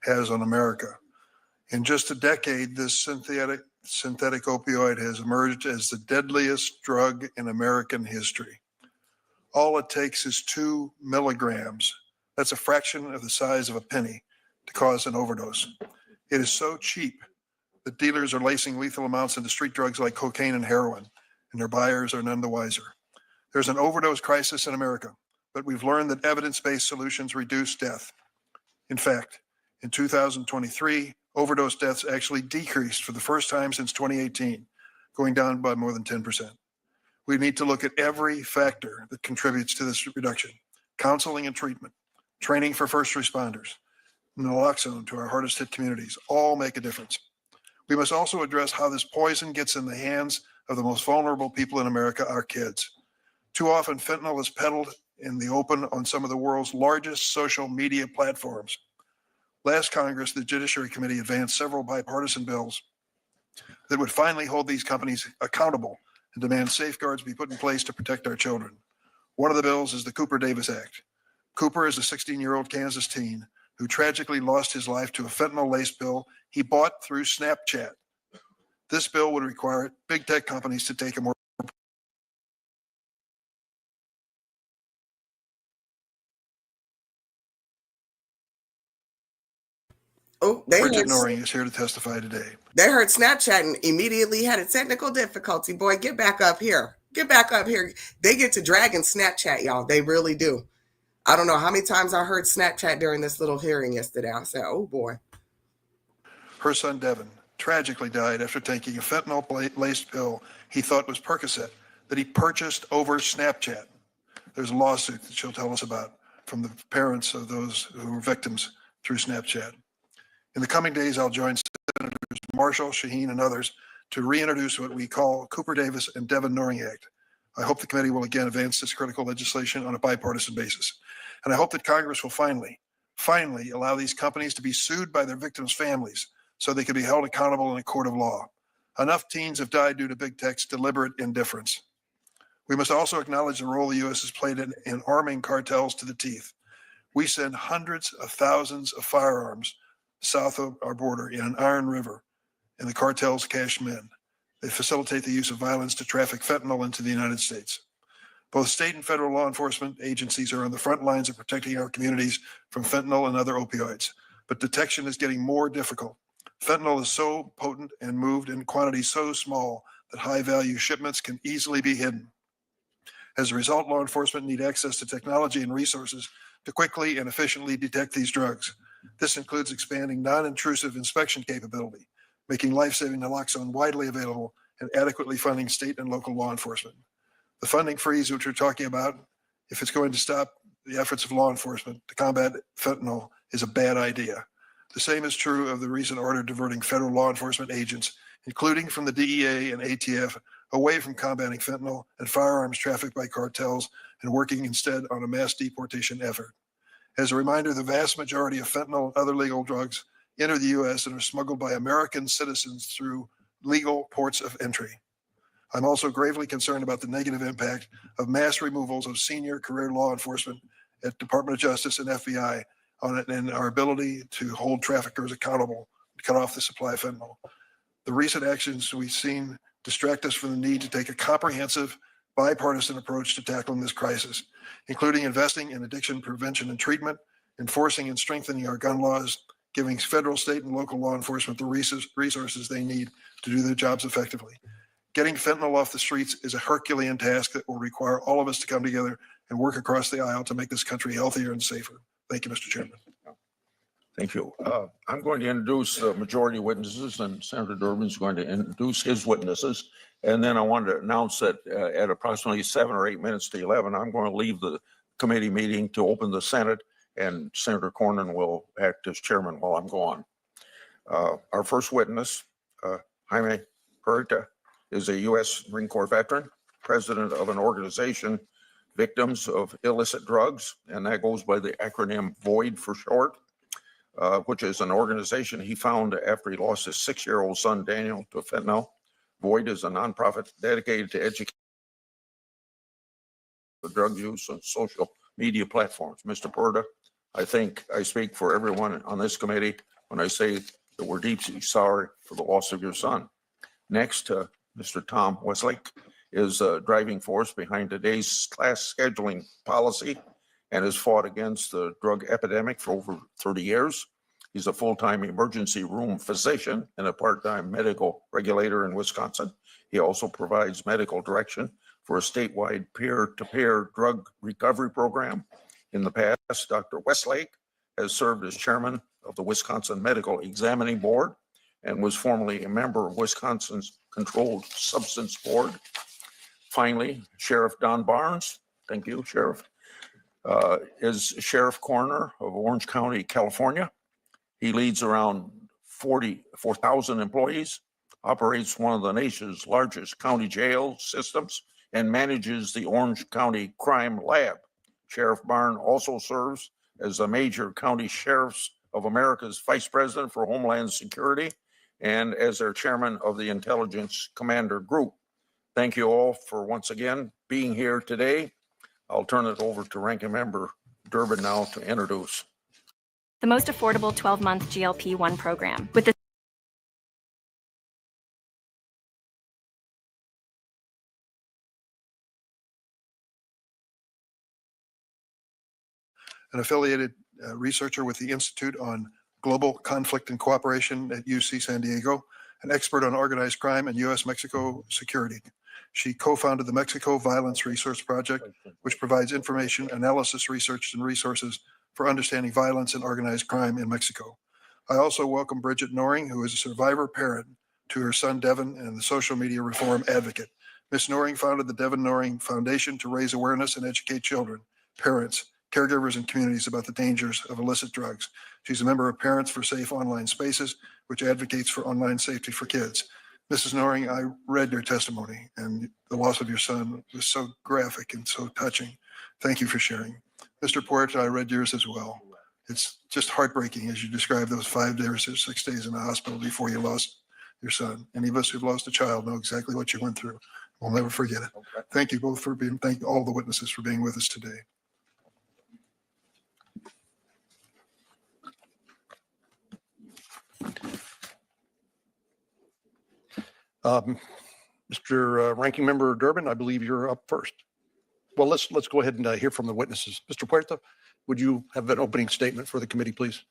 has on America. In just a decade, this synthetic opioid has emerged as the deadliest drug in American history. All it takes is 2 milligrams. That's a fraction of the size of a penny to cause an overdose. It is so cheap that dealers are lacing lethal amounts into street drugs like cocaine and heroin, and their buyers are none the wiser. There's an overdose crisis in America, but we've learned that evidence-based solutions reduce death. In fact, in 2023, overdose deaths actually decreased for the first time since 2018, going down by more than 10%. We need to look at every factor that contributes to this reduction: counseling and treatment, training for first responders, naloxone to our hardest hit communities, all make a difference. We must also address how this poison gets in the hands of the most vulnerable people in America, our kids. Too often, fentanyl is peddled in the open on some of the world's largest social media platforms. Last Congress, the Judiciary Committee advanced several bipartisan bills that would finally hold these companies accountable and demand safeguards be put in place to protect our children. One of the bills is the Cooper Davis Act. Cooper is a 16-year-old Kansas teen who tragically lost his life to a fentanyl-laced pill he bought through Snapchat. This bill would require big tech companies to take a more Bridget Norring is here to testify today. They heard Snapchat and immediately had a technical difficulty. Boy, get back up here. Get back up here. They get to dragging Snapchat, y'all. They really do. I don't know how many times I heard Snapchat during this little hearing yesterday. I said, oh boy. Her son, Devin, tragically died after taking a fentanyl-laced pill he thought was Percocet that he purchased over Snapchat. There's a lawsuit that she'll tell us about from the parents of those who were victims through Snapchat. In the coming days, I'll join Senators Marshall, Shaheen, and others to reintroduce what we call Cooper Davis and Devin Norring Act. I hope the committee will again advance this critical legislation on a bipartisan basis. And I hope that Congress will finally allow these companies to be sued by their victims' families so they can be held accountable in a court of law. Enough teens have died due to big tech's deliberate indifference. We must also acknowledge the role the U.S. has played in arming cartels to the teeth. We send hundreds of thousands of firearms south of our border in an iron river, and the cartels cash men. They facilitate the use of violence to traffic fentanyl into the United States. Both state and federal law enforcement agencies are on the front lines of protecting our communities from fentanyl and other opioids, but detection is getting more difficult. Fentanyl is so potent and moved in quantities so small that high-value shipments can easily be hidden. As a result, law enforcement need access to technology and resources to quickly and efficiently detect these drugs. This includes expanding non-intrusive inspection capability, making life-saving naloxone widely available, and adequately funding state and local law enforcement. The funding freeze, which we're talking about, if it's going to stop the efforts of law enforcement to combat fentanyl, is a bad idea. The same is true of the recent order diverting federal law enforcement agents, including from the DEA and ATF, away from combating fentanyl and firearms trafficked by cartels and working instead on a mass deportation effort. As a reminder, the vast majority of fentanyl and other legal drugs enter the U.S. and are smuggled by American citizens through legal ports of entry. I'm also gravely concerned about the negative impact of mass removals of senior career law enforcement at Department of Justice and FBI on it and our ability to hold traffickers accountable to cut off the supply of fentanyl. The recent actions we've seen distract us from the need to take a comprehensive, bipartisan approach to tackling this crisis, including investing in addiction prevention and treatment, enforcing and strengthening our gun laws, giving federal, state, and local law enforcement the resources they need to do their jobs effectively. Getting fentanyl off the streets is a Herculean task that will require all of us to come together and work across the aisle to make this country healthier and safer. Thank you, Mr. Chairman. Thank you. I'm going to introduce the majority witnesses, and Senator Durbin is going to introduce his witnesses. And then I wanted to announce that at approximately 7 or 8 minutes to 11, I'm going to leave the committee meeting to open the Senate, and Senator Cornyn will act as chairman while I'm gone. Our first witness, Jaime Perita, is a U.S. Marine Corps veteran, president of an organization, Victims of Illicit Drugs, and that goes by the acronym VOID for short, which is an organization he found after he lost his 6-year-old son, Daniel, to fentanyl. VOID is a nonprofit dedicated to educating drug use on social media platforms. Mr. Perita, I think I speak for everyone on this committee when I say that we're deeply sorry for the loss of your son. Next, Mr. Tom Westlake is a driving force behind today's class scheduling policy and has fought against the drug epidemic for over 30 years. He's a full-time emergency room physician and a part-time medical regulator in Wisconsin. He also provides medical direction for a statewide peer-to-peer drug recovery program. In the past, Dr. Westlake has served as chairman of the Wisconsin Medical Examining Board and was formerly a member of Wisconsin's Controlled Substance Board. Finally, Sheriff Don Barnes, thank you, Sheriff, is Sheriff Coroner of Orange County, California. He leads around 44,000 employees, operates one of the nation's largest county jail systems, and manages the Orange County Crime Lab. Sheriff Barnes also serves as the Major County Sheriffs of America's Vice President for Homeland Security and as their chairman of the Intelligence Commander Group. Thank you all for once again being here today. I'll turn it over to Ranking Member Durbin now to introduce. The most affordable 12-month GLP-1 program. With the An affiliated researcher with the Institute on Global Conflict and Cooperation at UC San Diego, an expert on organized crime and U.S.-Mexico security. She co-founded the Mexico Violence Research Project, which provides information, analysis, research, and resources for understanding violence and organized crime in Mexico. I also welcome Bridget Noring, who is a survivor parent to her son Devin and the social media reform advocate. Ms. Noring founded the Devin Noring Foundation to raise awareness and educate children, parents, caregivers, and communities about the dangers of illicit drugs. She's a member of Parents for Safe Online Spaces, which advocates for online safety for kids. Mrs. Noring, I read your testimony, and the loss of your son was so graphic and so touching. Thank you for sharing. Mr. Puerta, I read yours as well. It's just heartbreaking as you describe those 5 days or 6 days in the hospital before you lost your son. Any of us who've lost a child know exactly what you went through. We'll never forget it. Thank you both for being, thank all the witnesses for being with us today. Mr. Ranking Member Durbin, I believe you're up first. Well, let's go ahead and hear from the witnesses. Mr. Puerta, would you have an opening statement for the committee, please?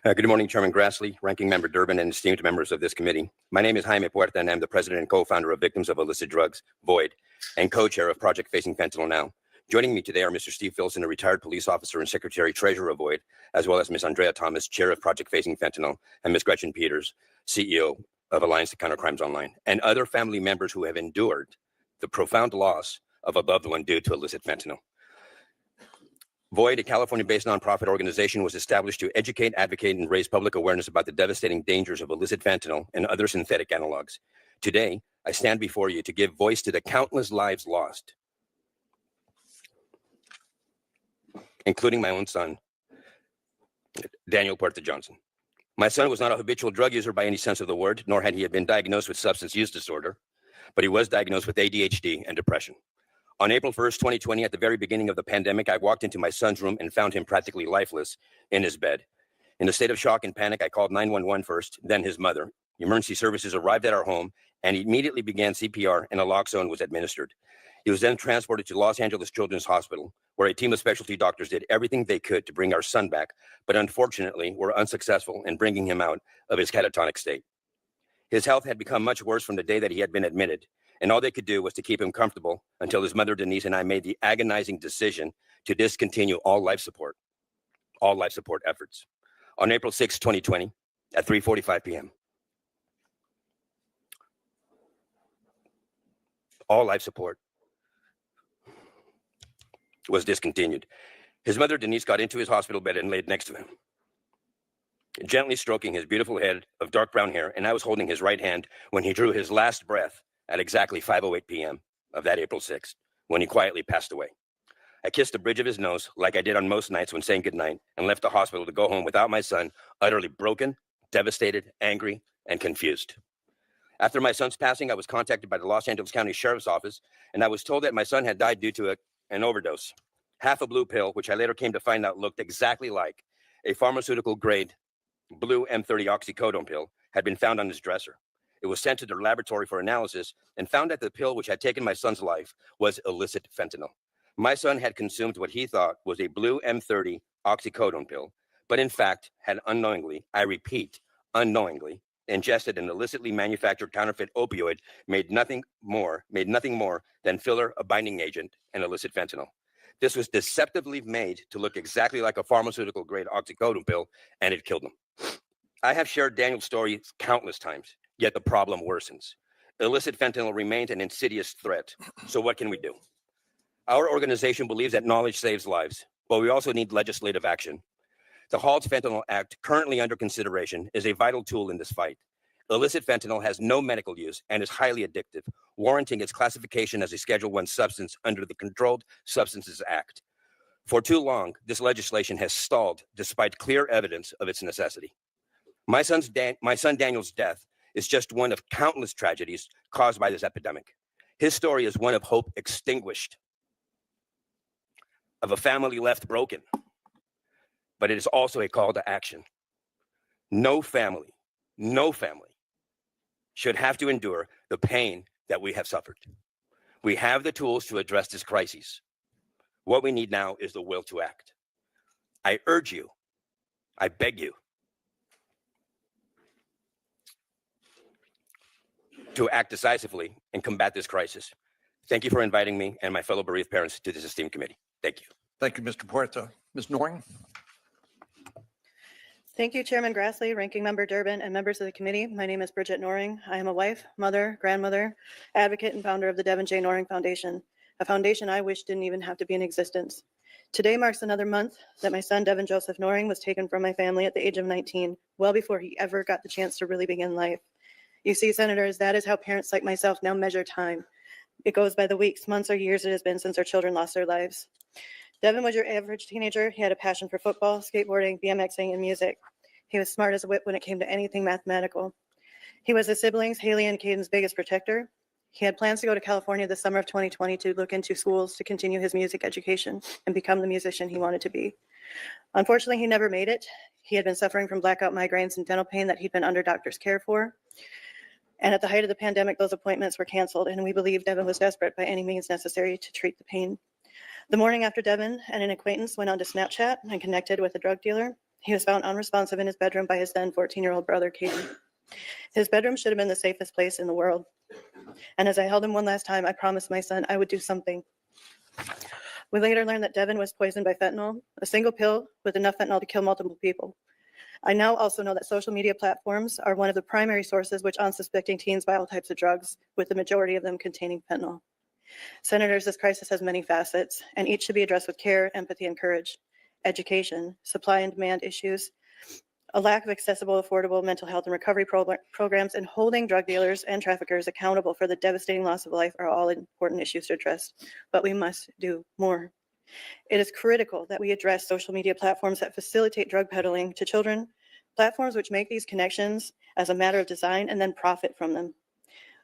Good morning, Chairman Grassley, Ranking Member Durbin, and esteemed members of this committee. My name is Jaime Puerta, and I'm the president and co-founder of Victims of Illicit Drugs, VOID, and co-chair of Project Facing Fentanyl Now. Joining me today are Mr. Steve Filson, a retired police officer and secretary-treasurer of VOID, as well as Ms. Andrea Thomas, chair of Project Facing Fentanyl, and Ms. Gretchen Peters, CEO of Alliance to Counter Crimes Online, and other family members who have endured the profound loss of a loved one due to illicit fentanyl. VOID, a California-based nonprofit organization, was established to educate, advocate, and raise public awareness about the devastating dangers of illicit fentanyl and other synthetic analogs. Today, I stand before you to give voice to the countless lives lost, including my own son, Daniel Puerta Johnson. My son was not a habitual drug user by any sense of the word, nor had he been diagnosed with substance use disorder, but he was diagnosed with ADHD and depression. On April 1st, 2020, at the very beginning of the pandemic, I walked into my son's room and found him practically lifeless in his bed. In a state of shock and panic, I called 911 first, then his mother. Emergency services arrived at our home and immediately began CPR, and naloxone was administered. He was then transported to Los Angeles Children's Hospital, where a team of specialty doctors did everything they could to bring our son back, but unfortunately were unsuccessful in bringing him out of his catatonic state. His health had become much worse from the day that he had been admitted, and all they could do was to keep him comfortable until his mother, Denise, and I made the agonizing decision to discontinue all life support efforts. On April 6, 2020, at 3:45 p.m., all life support was discontinued. His mother, Denise, got into his hospital bed and laid next to him, gently stroking his beautiful head of dark brown hair, and I was holding his right hand when he drew his last breath at exactly 5:08 p.m. of that April 6th, when he quietly passed away. I kissed the bridge of his nose, like I did on most nights when saying goodnight, and left the hospital to go home without my son, utterly broken, devastated, angry, and confused. After my son's passing, I was contacted by the Los Angeles County Sheriff's Office, and I was told that my son had died due to an overdose. Half a blue pill, which I later came to find out looked exactly like a pharmaceutical-grade blue M30 oxycodone pill, had been found on his dresser. It was sent to the laboratory for analysis and found that the pill which had taken my son's life was illicit fentanyl. My son had consumed what he thought was a blue M30 oxycodone pill, but in fact had unknowingly, I repeat, unknowingly, ingested an illicitly manufactured counterfeit opioid made nothing more than filler, a binding agent, and illicit fentanyl. This was deceptively made to look exactly like a pharmaceutical-grade oxycodone pill, and it killed him. I have shared Daniel's story countless times, yet the problem worsens. Illicit fentanyl remains an insidious threat. So what can we do? Our organization believes that knowledge saves lives, but we also need legislative action. The Halt Fentanyl Act, currently under consideration, is a vital tool in this fight. Illicit fentanyl has no medical use and is highly addictive, warranting its classification as a Schedule I substance under the Controlled Substances Act. For too long, this legislation has stalled despite clear evidence of its necessity. My son Daniel's death is just one of countless tragedies caused by this epidemic. His story is one of hope extinguished, of a family left broken, but it is also a call to action. No family should have to endure the pain that we have suffered. We have the tools to address this crisis. What we need now is the will to act. I urge you, I beg you, to act decisively and combat this crisis. Thank you for inviting me and my fellow bereaved parents to this esteemed committee. Thank you. Thank you, Mr. Puerta. Ms. Noring? Thank you, Chairman Grassley, Ranking Member Durbin, and members of the committee. My name is Bridget Noring. I am a wife, mother, grandmother, advocate, and founder of the Devin J. Noring Foundation, a foundation I wish didn't even have to be in existence. Today marks another month that my son, Devin Joseph Noring, was taken from my family at the age of 19, well before he ever got the chance to really begin life. You see, Senators, that is how parents like myself now measure time. It goes by the weeks, months, or years it has been since our children lost their lives. Devin was your average teenager. He had a passion for football, skateboarding, BMXing, and music. He was smart as a whip when it came to anything mathematical. He was his siblings, Haley and Caden's biggest protector. He had plans to go to California the summer of 2020 to look into schools to continue his music education and become the musician he wanted to be. Unfortunately, he never made it. He had been suffering from blackout migraines and dental pain that he'd been under doctor's care for. And at the height of the pandemic, those appointments were canceled, and we believe Devin was desperate by any means necessary to treat the pain. The morning after Devin and an acquaintance went onto Snapchat and connected with a drug dealer, he was found unresponsive in his bedroom by his then 14-year-old brother, Caden. His bedroom should have been the safest place in the world. And as I held him one last time, I promised my son I would do something. We later learned that Devin was poisoned by fentanyl, a single pill with enough fentanyl to kill multiple people. I now also know that social media platforms are one of the primary sources which unsuspecting teens buy all types of drugs, with the majority of them containing fentanyl. Senators, this crisis has many facets, and each should be addressed with care, empathy, and courage. Education, supply and demand issues, a lack of accessible, affordable mental health and recovery programs, and holding drug dealers and traffickers accountable for the devastating loss of life are all important issues to address, but we must do more. It is critical that we address social media platforms that facilitate drug peddling to children, platforms which make these connections as a matter of design and then profit from them.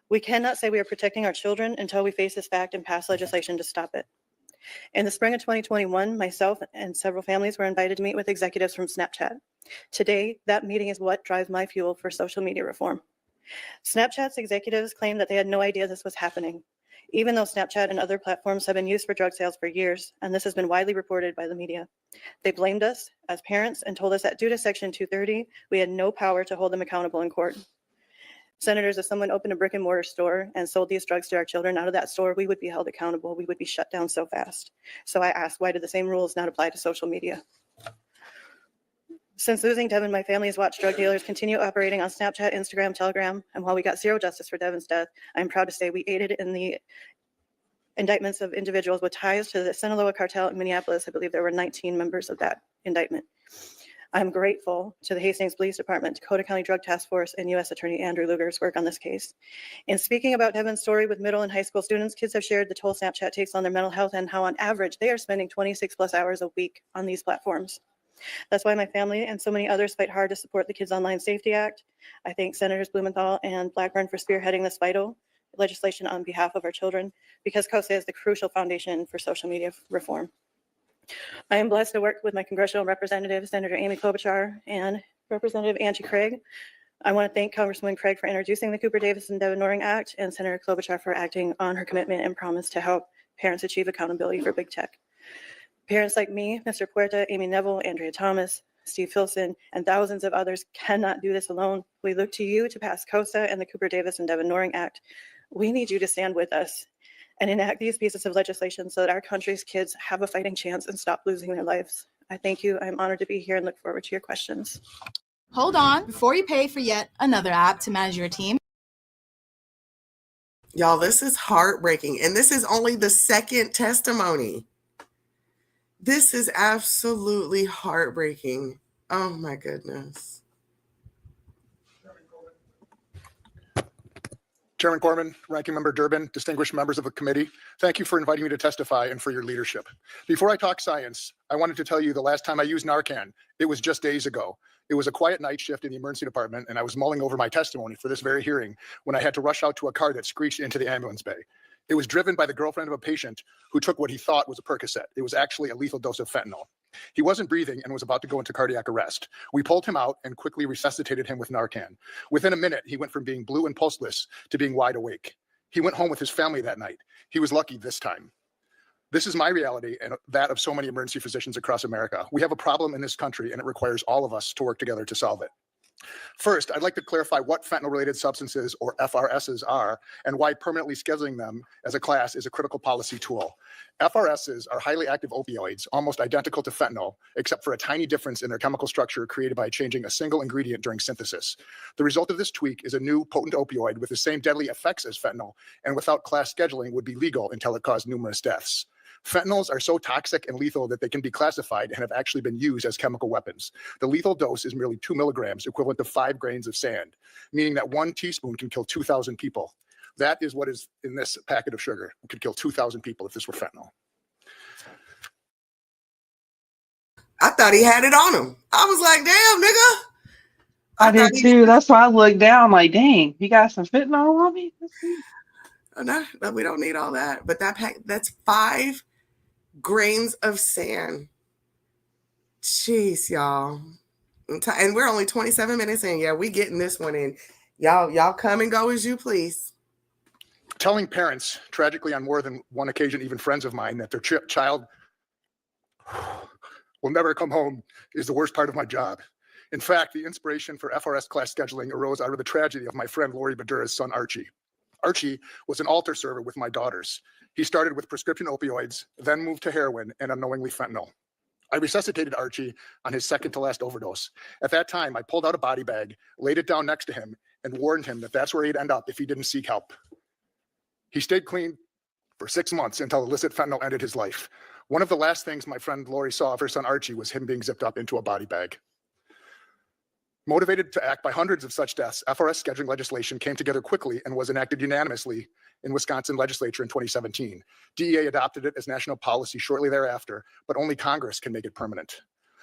We cannot say we are protecting our children until we face this fact and pass legislation to stop it. In the spring of 2021, myself and several families were invited to meet with executives from Snapchat. Today, that meeting is what drives my fuel for social media reform. Snapchat's executives claimed that they had no idea this was happening, even though Snapchat and other platforms have been used for drug sales for years, and this has been widely reported by the media. They blamed us as parents and told us that due to Section 230, we had no power to hold them accountable in court. Senators, if someone opened a brick and mortar store and sold these drugs to our children out of that store, we would be held accountable. We would be shut down so fast. So I asked, why do the same rules not apply to social media? Since losing Devin, my family has watched drug dealers continue operating on Snapchat, Instagram, Telegram, and while we got zero justice for Devin's death, I'm proud to say we aided in the indictments of individuals with ties to the Sinaloa cartel in Minneapolis. I believe there were 19 members of that indictment. I'm grateful to the Hastings Police Department, Dakota County Drug Task Force, and U.S. Attorney Andrew Lurker's work on this case. In speaking about Devin's story with middle and high school students, kids have shared the toll Snapchat takes on their mental health and how on average they are spending 26 plus hours a week on these platforms. That's why my family and so many others fight hard to support the Kids Online Safety Act. I thank Senators Blumenthal and Blackburn for spearheading this vital legislation on behalf of our children, because COSA is the crucial foundation for social media reform. I am blessed to work with my congressional representatives, Senator Amy Klobuchar and Representative Angie Craig. I want to thank Congresswoman Craig for introducing the Cooper Davis and Devin Noring Act, and Senator Klobuchar for acting on her commitment and promise to help parents achieve accountability for big tech. Parents like me, Mr. Puerta, Amy Neville, Andrea Thomas, Steve Filson, and thousands of others cannot do this alone. We look to you to pass COSA and the Cooper Davis and Devin Noring Act. We need you to stand with us and enact these pieces of legislation so that our country's kids have a fighting chance and stop losing their lives. I thank you. I'm honored to be here and look forward to your questions. Hold on before you pay for yet another app to manage your team. Y'all, this is heartbreaking. And this is only the second testimony. This is absolutely heartbreaking. Oh my goodness. Chairman Corman, Ranking Member Durbin, distinguished members of the committee, thank you for inviting me to testify and for your leadership. Before I talk science, I wanted to tell you the last time I used Narcan, it was just days ago. It was a quiet night shift in the emergency department, and I was mulling over my testimony for this very hearing when I had to rush out to a car that screeched into the ambulance bay. It was driven by the girlfriend of a patient who took what he thought was a Percocet. It was actually a lethal dose of fentanyl. He wasn't breathing and was about to go into cardiac arrest. We pulled him out and quickly resuscitated him with Narcan. Within a minute, he went from being blue and pulseless to being wide awake. He went home with his family that night. He was lucky this time. This is my reality and that of so many emergency physicians across America. We have a problem in this country and it requires all of us to work together to solve it. First, I'd like to clarify what fentanyl-related substances, or FRSs, are and why permanently scheduling them as a class is a critical policy tool. FRSs are highly active opioids, almost identical to fentanyl, except for a tiny difference in their chemical structure created by changing a single ingredient during synthesis. The result of this tweak is a new potent opioid with the same deadly effects as fentanyl, and without class scheduling would be legal until it caused numerous deaths. Fentanyls are so toxic and lethal that they can be classified and have actually been used as chemical weapons. The lethal dose is merely 2 milligrams, equivalent to 5 grains of sand, meaning that 1 teaspoon can kill 2,000 people. That is what is in this packet of sugar. It could kill 2,000 people if this were fentanyl. I thought he had it on him. I was like, damn, nigga. I did too. That's why I looked down like, dang, you got some fentanyl on me? No, we don't need all that. But that's 5 grains of sand. Jeez, y'all. And we're only 27 minutes in. Yeah, we getting this one in. Y'all come and go as you please. Telling parents, tragically on more than one occasion, even friends of mine, that their child will never come home is the worst part of my job. In fact, the inspiration for FRS class scheduling arose out of the tragedy of my friend Lori Badura's son, Archie. Archie was an altar server with my daughters. He started with prescription opioids, then moved to heroin and unknowingly fentanyl. I resuscitated Archie on his second to last overdose. At that time, I pulled out a body bag, laid it down next to him, and warned him that that's where he'd end up if he didn't seek help. He stayed clean for 6 months until illicit fentanyl ended his life. One of the last things my friend Lori saw of her son Archie was him being zipped up into a body bag. Motivated to act by hundreds of such deaths, FRS scheduling legislation came together quickly and was enacted unanimously in Wisconsin legislature in 2017. DEA adopted it as national policy shortly thereafter, but only Congress can make it permanent.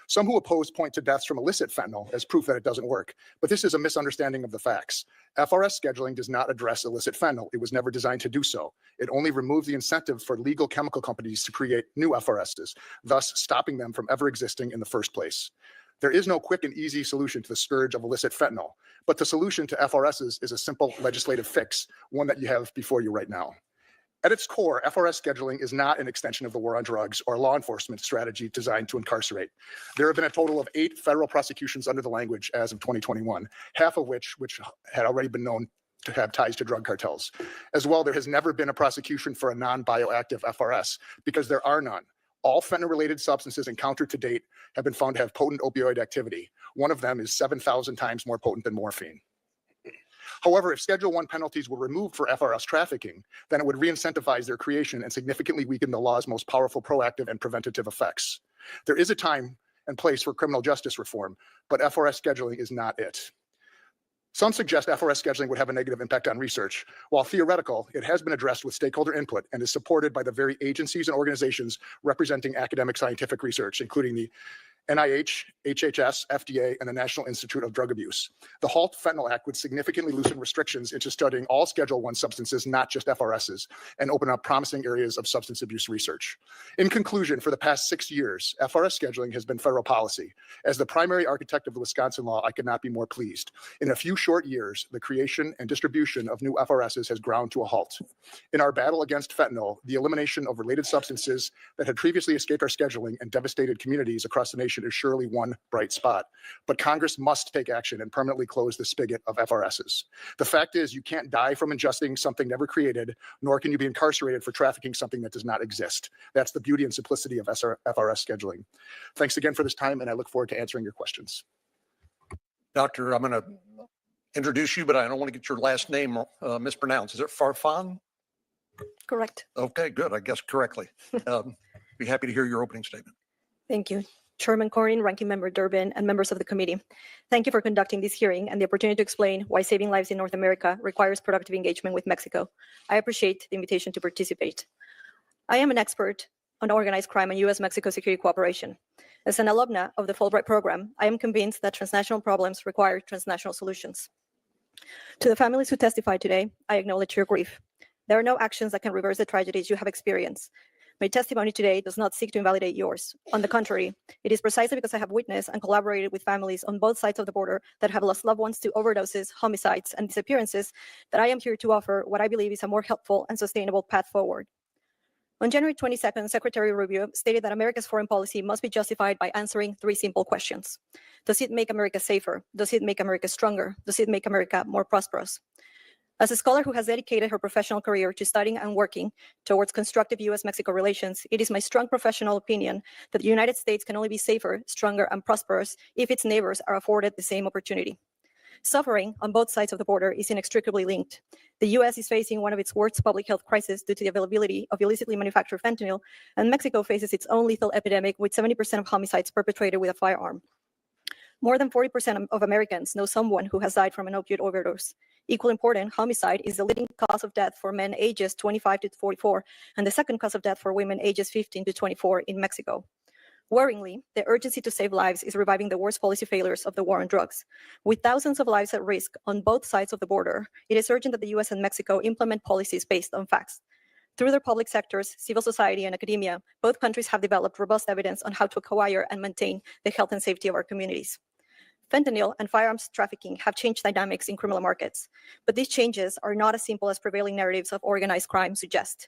Some who oppose point to deaths from illicit fentanyl as proof that it doesn't work, but this is a misunderstanding of the facts. FRS scheduling does not address illicit fentanyl. It was never designed to do so. It only removed the incentive for legal chemical companies to create new FRSs, thus stopping them from ever existing in the first place. There is no quick and easy solution to the scourge of illicit fentanyl, but the solution to FRSs is a simple legislative fix, one that you have before you right now. At its core, FRS scheduling is not an extension of the war on drugs or law enforcement strategy designed to incarcerate. There have been a total of 8 federal prosecutions under the language as of 2021, half of which had already been known to have ties to drug cartels. As well, there has never been a prosecution for a non-bioactive FRS because there are none. All fentanyl-related substances encountered to date have been found to have potent opioid activity. One of them is 7,000 times more potent than morphine. However, if Schedule I penalties were removed for FRS trafficking, then it would re-incentivize their creation and significantly weaken the law's most powerful proactive and preventative effects. There is a time and place for criminal justice reform, but FRS scheduling is not it. Some suggest FRS scheduling would have a negative impact on research. While theoretical, it has been addressed with stakeholder input and is supported by the very agencies and organizations representing academic scientific research, including the NIH, HHS, FDA, and the National Institute of Drug Abuse. The HALT Fentanyl Act would significantly loosen restrictions into studying all Schedule I substances, not just FRSs, and open up promising areas of substance abuse research. In conclusion, for the past 6 years, FRS scheduling has been federal policy. As the primary architect of the Wisconsin law, I could not be more pleased. In a few short years, the creation and distribution of new FRSs has ground to a halt. In our battle against fentanyl, the elimination of related substances that had previously escaped our scheduling and devastated communities across the nation is surely one bright spot. But Congress must take action and permanently close the spigot of FRSs. The fact is, you can't die from ingesting something never created, nor can you be incarcerated for trafficking something that does not exist. That's the beauty and simplicity of FRS scheduling. Thanks again for this time, and I look forward to answering your questions. Doctor, I'm going to introduce you, but I don't want to get your last name mispronounced. Is it Farfan? Correct. Okay, good. I guessed correctly. Be happy to hear your opening statement. Thank you. Chairman Cornyn, Ranking Member Durbin, and members of the committee. Thank you for conducting this hearing and the opportunity to explain why saving lives in North America requires productive engagement with Mexico. I appreciate the invitation to participate. I am an expert on organized crime and U.S.-Mexico security cooperation. As an alumna of the Fulbright program, I am convinced that transnational problems require transnational solutions. To the families who testified today, I acknowledge your grief. There are no actions that can reverse the tragedies you have experienced. My testimony today does not seek to invalidate yours. On the contrary, it is precisely because I have witnessed and collaborated with families on both sides of the border that have lost loved ones to overdoses, homicides, and disappearances that I am here to offer what I believe is a more helpful and sustainable path forward. On January 22nd, Secretary Rubio stated that America's foreign policy must be justified by answering 3 simple questions. Does it make America safer? Does it make America stronger? Does it make America more prosperous? As a scholar who has dedicated her professional career to studying and working towards constructive U.S.-Mexico relations, it is my strong professional opinion that the United States can only be safer, stronger, and prosperous if its neighbors are afforded the same opportunity. Suffering on both sides of the border is inextricably linked. The U.S. is facing one of its worst public health crises due to the availability of illicitly manufactured fentanyl, and Mexico faces its own lethal epidemic with 70% of homicides perpetrated with a firearm. More than 40% of Americans know someone who has died from an opioid overdose. Equally important, homicide is the leading cause of death for men ages 25 to 44, and the second cause of death for women ages 15 to 24 in Mexico. Worryingly, the urgency to save lives is reviving the worst policy failures of the war on drugs. With thousands of lives at risk on both sides of the border, it is urgent that the U.S. and Mexico implement policies based on facts. Through their public sectors, civil society, and academia, both countries have developed robust evidence on how to acquire and maintain the health and safety of our communities. Fentanyl and firearms trafficking have changed dynamics in criminal markets, but these changes are not as simple as prevailing narratives of organized crime suggest.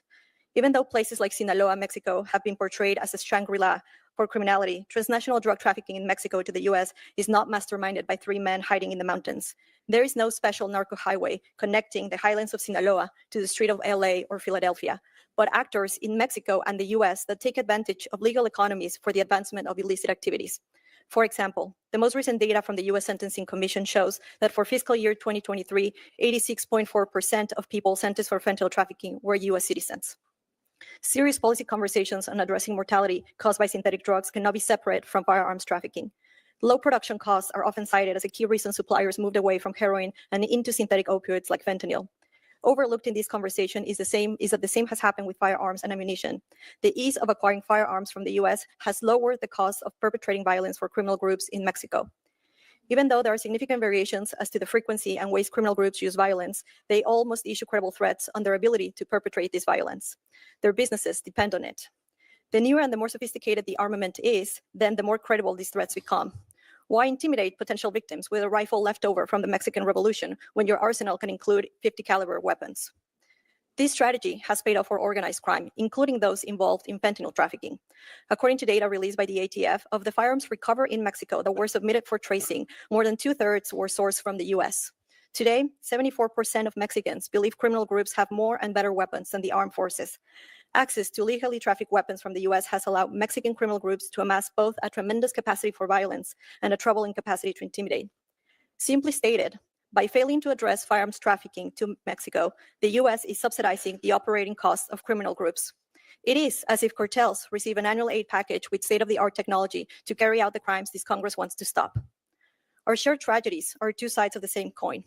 Even though places like Sinaloa, Mexico, have been portrayed as a Shangri-La for criminality, transnational drug trafficking in Mexico to the U.S. is not masterminded by 3 men hiding in the mountains. There is no special narco highway connecting the highlands of Sinaloa to the street of LA or Philadelphia, but actors in Mexico and the U.S. that take advantage of legal economies for the advancement of illicit activities. For example, the most recent data from the U.S. Sentencing Commission shows that for fiscal year 2023, 86.4% of people sentenced for fentanyl trafficking were U.S. citizens. Serious policy conversations on addressing mortality caused by synthetic drugs cannot be separate from firearms trafficking. Low production costs are often cited as a key reason suppliers moved away from heroin and into synthetic opioids like fentanyl. Overlooked in this conversation is that the same has happened with firearms and ammunition. The ease of acquiring firearms from the U.S. has lowered the cost of perpetrating violence for criminal groups in Mexico. Even though there are significant variations as to the frequency and ways criminal groups use violence, they all must issue credible threats on their ability to perpetrate this violence. Their businesses depend on it. The newer and the more sophisticated the armament is, then the more credible these threats become. Why intimidate potential victims with a rifle left over from the Mexican Revolution when your arsenal can include 50 caliber weapons? This strategy has paid off for organized crime, including those involved in fentanyl trafficking. According to data released by the ATF, of the firearms recovered in Mexico that were submitted for tracing, more than 2/3 were sourced from the US. Today, 74% of Mexicans believe criminal groups have more and better weapons than the armed forces. Access to legally trafficked weapons from the US has allowed Mexican criminal groups to amass both a tremendous capacity for violence and a troubling capacity to intimidate. Simply stated, by failing to address firearms trafficking to Mexico, the US is subsidizing the operating costs of criminal groups. It is as if cartels receive an annual aid package with state-of-the-art technology to carry out the crimes this Congress wants to stop. Our shared tragedies are 2 sides of the same coin.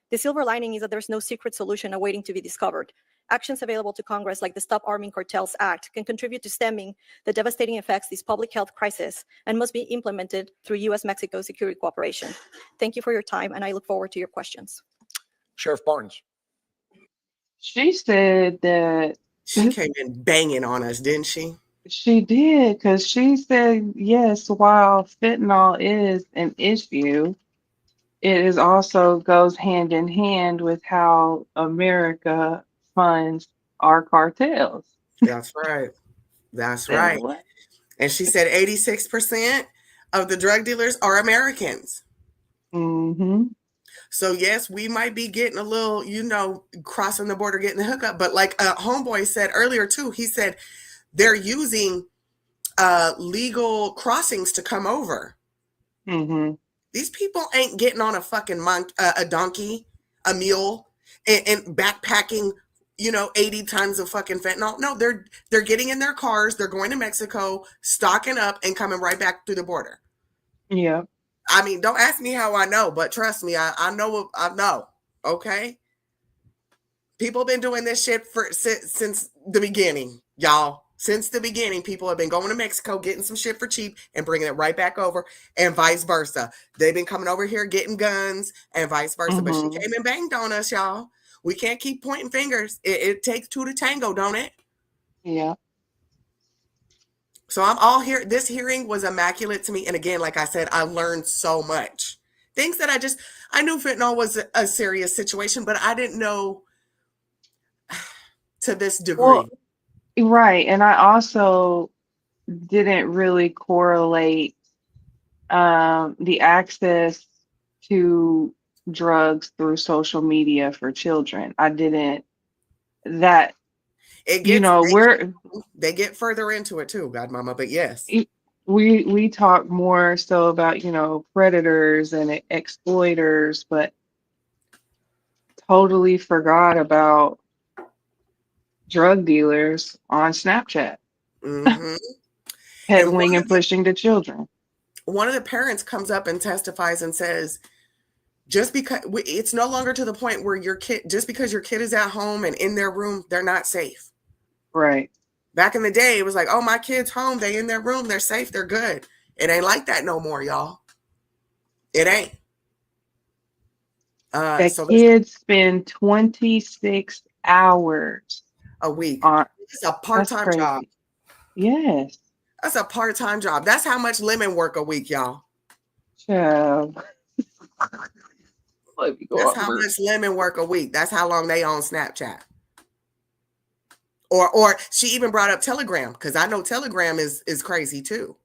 The silver lining is that there's no secret solution awaiting to be discovered. Actions available to Congress, like the Stop Arming Cartels Act, can contribute to stemming the devastating effects of this public health crisis and must be implemented through U.S.-Mexico security cooperation. Thank you for your time, and I look forward to your questions. Sheriff Barnes. She said that She came in banging on us, didn't she? she did, because she said, yes, while fentanyl is an issue, it is also goes hand in hand with how America funds our cartels. That's right. That's right. What? And she said 86% of the drug dealers are Americans. Mm-hmm. So yes, we might be getting a little, crossing the border, getting the hookup. But like Homeboy said earlier too, he said they're using legal crossings to come over. Mm-hmm. These people ain't getting on a fucking a donkey, a mule, and backpacking, 80 tons of fucking fentanyl. No, they're getting in their cars. They're going to Mexico, stocking up, and coming right back through the border. Yeah. I mean, don't ask me how I know, but trust me, I know. I know. Okay. People have been doing this shit since the beginning, y'all. Since the beginning, people have been going to Mexico, getting some shit for cheap and bringing it right back over, and vice versa. They've been coming over here getting guns and vice versa. Mm-hmm. But she came and banged on us, y'all. We can't keep pointing fingers. It takes 2 to tango, don't it? Yeah. So I'm all here. This hearing was immaculate to me. And again, like I said, I learned so much. Things that I knew fentanyl was a serious situation, but I didn't know to this degree. Well, Right. And I also didn't really correlate the access to drugs through social media for children. I didn't that It you gets know, they get further into it too, Godmama. But yes. we talk more so about, predators and exploiters, but totally forgot about drug dealers on Snapchat Hmm. And peddling and pushing to children. one of the parents comes up and testifies and says, just because it's no longer to the point where your kid, just because your kid is at home and in their room, they're not safe. Right. Back in the day, it was like, oh, my kid's home, they in their room, they're safe, they're good. It ain't like that no more, y'all. It ain't. That So kids spend 26 hours a week. on. It's a That's part-time job. crazy. Yes. That's a part-time job. That's how much lemon work a week, y'all. Child. Let me go That's on how work. much lemon work a week. That's how long they on Snapchat. Or she even brought up Telegram, because I know Telegram is crazy too.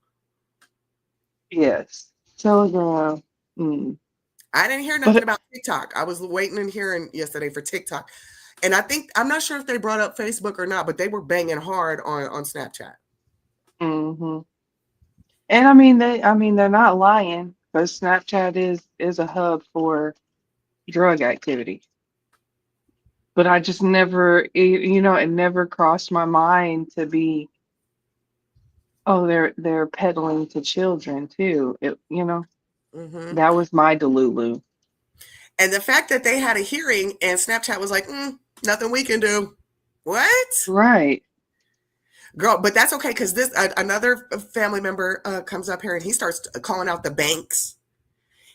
Yes. Telegram. I didn't hear nothing about TikTok. I was waiting and hearing yesterday for TikTok. And I'm not sure if they brought up Facebook or not, but they were banging hard on Snapchat. Mm-hmm. And they're not lying, because Snapchat is a hub for drug activity. But I just never, it never crossed my mind to be, oh, they're peddling to children too. Mm-hmm. That was my delulu. And the fact that they had a hearing and Snapchat was like, nothing we can do. What? Right. Girl, but that's okay, because this another family member comes up here and he starts calling out the banks.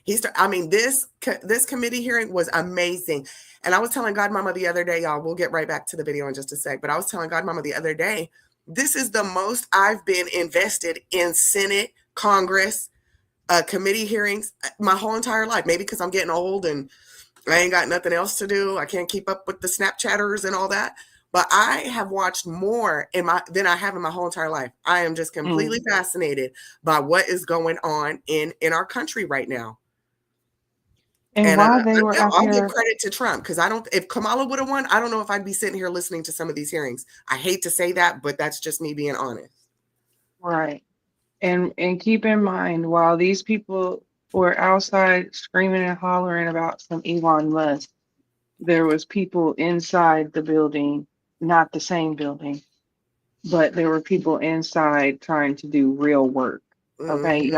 This committee hearing was amazing. And I was telling Godmomma the other day, y'all, we'll get right back to the video in just a sec, but I was telling Godmomma the other day, this is the most I've been invested in Senate, Congress, committee hearings my whole entire life. Maybe because I'm getting old and I ain't got nothing else to do. I can't keep up with the Snapchatters and all that. But I have watched more than I have in my whole entire life. I am just completely fascinated by what is going on in our country right now. And while they were up I'll give here, credit to Trump, because if Kamala would have won, I don't know if I'd be sitting here listening to some of these hearings. I hate to say that, but that's just me being honest. right. And keep in mind, while these people were outside screaming and hollering about some Elon Musk, there was people inside the building, not the same building, but there were people inside trying to do real work. Okay,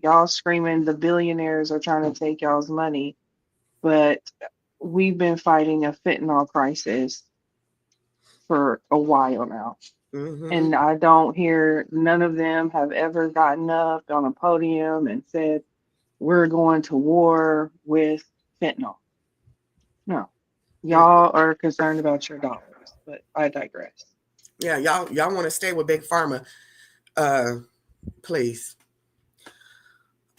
y'all screaming the billionaires are trying to take y'all's money, but we've been fighting a fentanyl crisis for a while now. And I don't hear, none of them have ever gotten up on a podium and said, we're going to war with fentanyl. No, y'all are concerned about your dollars, but I digress. Yeah, y'all want to stay with Big Pharma, please.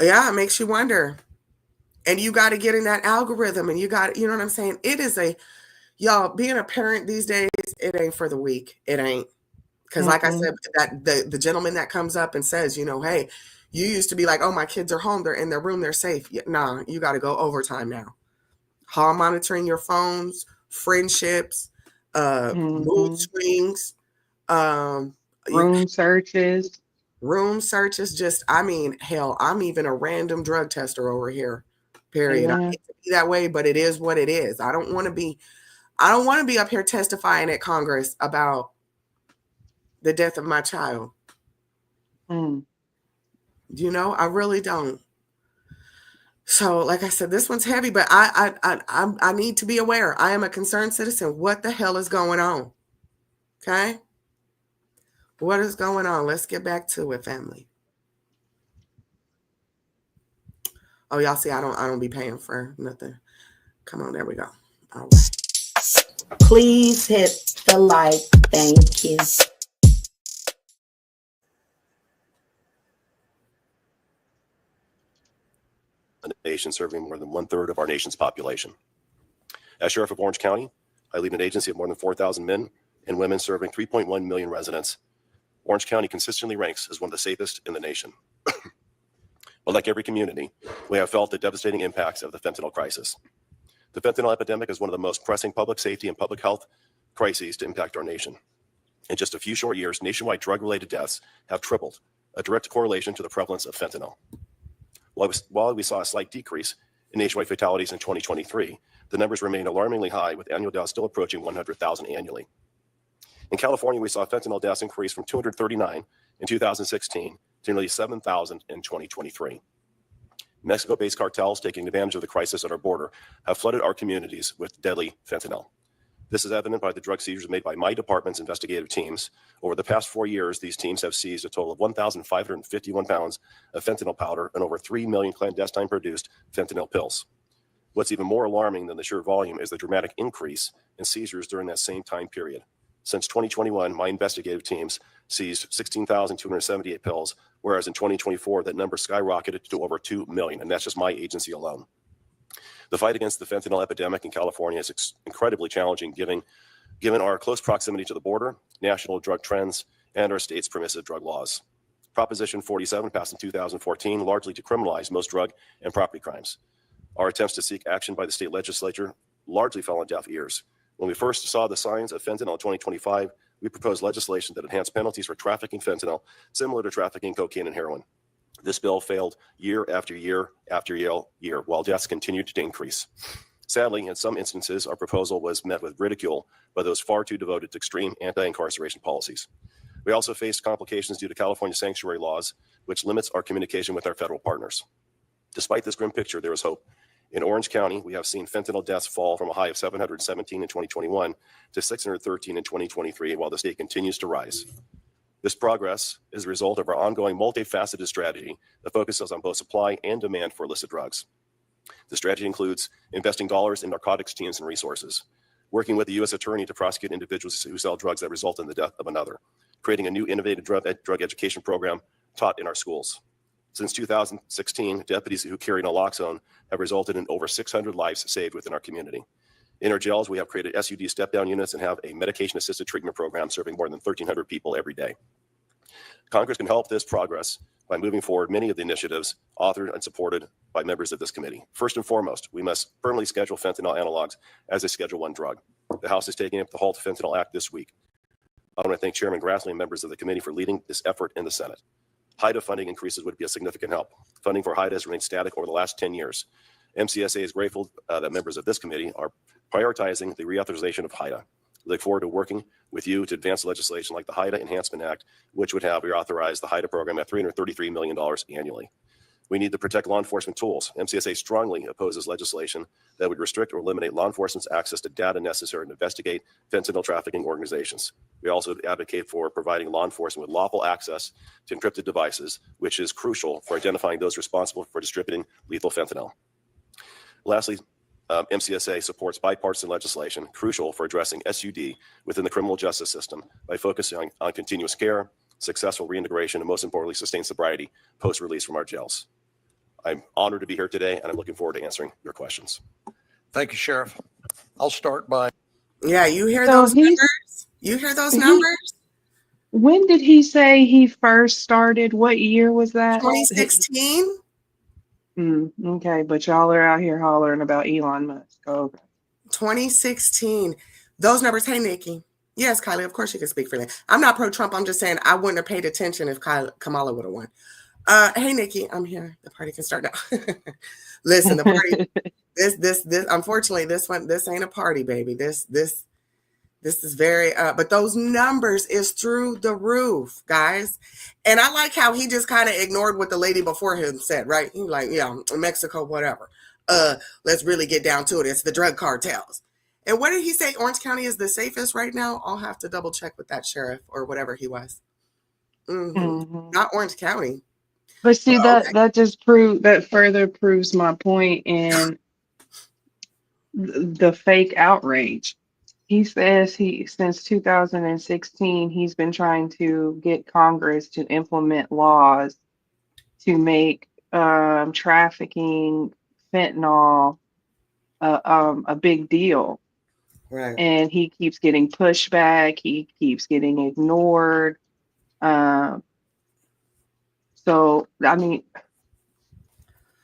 Yeah, it makes you wonder. And you got to get in that algorithm, and you know what I'm saying? It is y'all, being a parent these days, it ain't for the weak. It ain't. Because like I said, that the gentleman that comes up and says, hey, you used to be like, oh, my kids are home, they're in their room, they're safe. Nah, you got to go overtime now. Hall monitoring your phones, friendships, mood swings, room searches. Just, hell, I'm even a random drug tester over here. Period. Yeah. I hate to be that way, but it is what it is. I don't want to be up here testifying at Congress about the death of my child. I really don't. So, like I said, this one's heavy, but I need to be aware. I am a concerned citizen. What the hell is going on? Okay? What is going on? Let's get back to it, family. Oh, y'all see, I don't be paying for nothing. Come on, there we go. All right. Please hit the like. Thank you. A nation serving more than 1/3 of our nation's population. As Sheriff of Orange County, I lead an agency of more than 4,000 men and women serving 3.1 million residents, Orange County consistently ranks as one of the safest in the nation. But like every community, we have felt the devastating impacts of the fentanyl crisis. The fentanyl epidemic is one of the most pressing public safety and public health crises to impact our nation. In just a few short years, nationwide drug-related deaths have tripled, a direct correlation to the prevalence of fentanyl. While we saw a slight decrease in nationwide fatalities in 2023, the numbers remain alarmingly high, with annual deaths still approaching 100,000 annually. In California, we saw fentanyl deaths increase from 239 in 2016 to nearly 7,000 in 2023. Mexico-based cartels taking advantage of the crisis at our border have flooded our communities with deadly fentanyl. This is evident by the drug seizures made by my department's investigative teams. Over the past 4 years, these teams have seized a total of 1,551 pounds of fentanyl powder and over 3 million clandestine produced fentanyl pills. What's even more alarming than the sheer volume is the dramatic increase in seizures during that same time period. Since 2021, my investigative teams seized 16,278 pills, whereas in 2024, that number skyrocketed to over 2 million, and that's just my agency alone. The fight against the fentanyl epidemic in California is incredibly challenging, given our close proximity to the border, national drug trends, and our state's permissive drug laws. Proposition 47, passed in 2014, largely decriminalized most drug and property crimes. Our attempts to seek action by the state legislature largely fell on deaf ears. When we first saw the signs of fentanyl in 2025, we proposed legislation that enhanced penalties for trafficking fentanyl, similar to trafficking cocaine and heroin. This bill failed year after year after year, while deaths continued to increase. Sadly, in some instances, our proposal was met with ridicule by those far too devoted to extreme anti-incarceration policies. We also faced complications due to California sanctuary laws, which limits our communication with our federal partners. Despite this grim picture, there is hope. In Orange County, we have seen fentanyl deaths fall from a high of 717 in 2021 to 613 in 2023, while the state continues to rise. This progress is a result of our ongoing multifaceted strategy that focuses on both supply and demand for illicit drugs. The strategy includes investing dollars in narcotics teams and resources, working with the U.S. Attorney to prosecute individuals who sell drugs that result in the death of another, creating a new innovative drug education program taught in our schools. Since 2016, deputies who carry naloxone have resulted in over 600 lives saved within our community. In our jails, we have created SUD step-down units and have a medication-assisted treatment program serving more than 1,300 people every day. Congress can help this progress by moving forward many of the initiatives authored and supported by members of this committee. First and foremost, we must firmly schedule fentanyl analogs as a Schedule I drug. The House is taking up the Halt Fentanyl Act this week. I want to thank Chairman Grassley and members of the committee for leading this effort in the Senate. HIDA funding increases would be a significant help. Funding for HIDA has remained static over the last 10 years. MCSA is grateful that members of this committee are prioritizing the reauthorization of HIDA. We look forward to working with you to advance legislation like the HIDA Enhancement Act, which would have reauthorized the HIDA program at $333 million annually. We need to protect law enforcement tools. MCSA strongly opposes legislation that would restrict or eliminate law enforcement's access to data necessary to investigate fentanyl trafficking organizations. We also advocate for providing law enforcement with lawful access to encrypted devices, which is crucial for identifying those responsible for distributing lethal fentanyl. Lastly, MCSA supports bipartisan legislation crucial for addressing SUD within the criminal justice system by focusing on continuous care, successful reintegration, and most importantly, sustained sobriety post-release from our jails. I'm honored to be here today, and I'm looking forward to answering your questions. Thank you, Sheriff. I'll start by. Yeah, you hear those numbers? You hear those numbers? When did he say he first started? What year was that? 2016. Okay, but y'all are out here hollering about Elon Musk. Okay. 2016. Those numbers. Hey, Nikki. Yes, Kylie, of course you can speak for that. I'm not pro-Trump. I'm just saying I wouldn't have paid attention if Kamala would have won. Hey, Nikki, I'm here. The party can start now. Listen, the party, this, unfortunately, this ain't a party, baby. This is very, but those numbers is through the roof, guys. And I like how he just kind of ignored what the lady before him said, right? He like, yeah, Mexico, whatever. Let's really get down to it. It's the drug cartels. And what did he say? Orange County is the safest right now? I'll have to double check with that sheriff or whatever he was. Not Orange County. But see, that just further proves my point in the fake outrage. He says since 2016, he's been trying to get Congress to implement laws to make trafficking fentanyl a big deal. Right. And he keeps getting pushed back. He keeps getting ignored. So, I mean,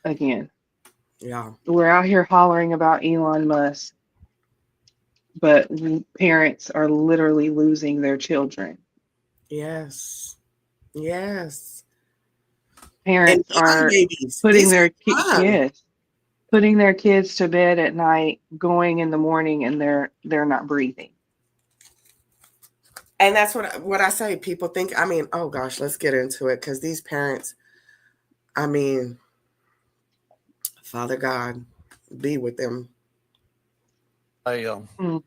again, Yeah. we're out here hollering about Elon Musk, but parents are literally losing their children. Yes. Yes. And Parents young are babies. putting These their are young. putting their kids to bed at night, going in the morning, and they're not breathing. And that's what I say. People think, I mean, oh gosh, let's get into it. Because these parents, I mean, Father God, be with them. Round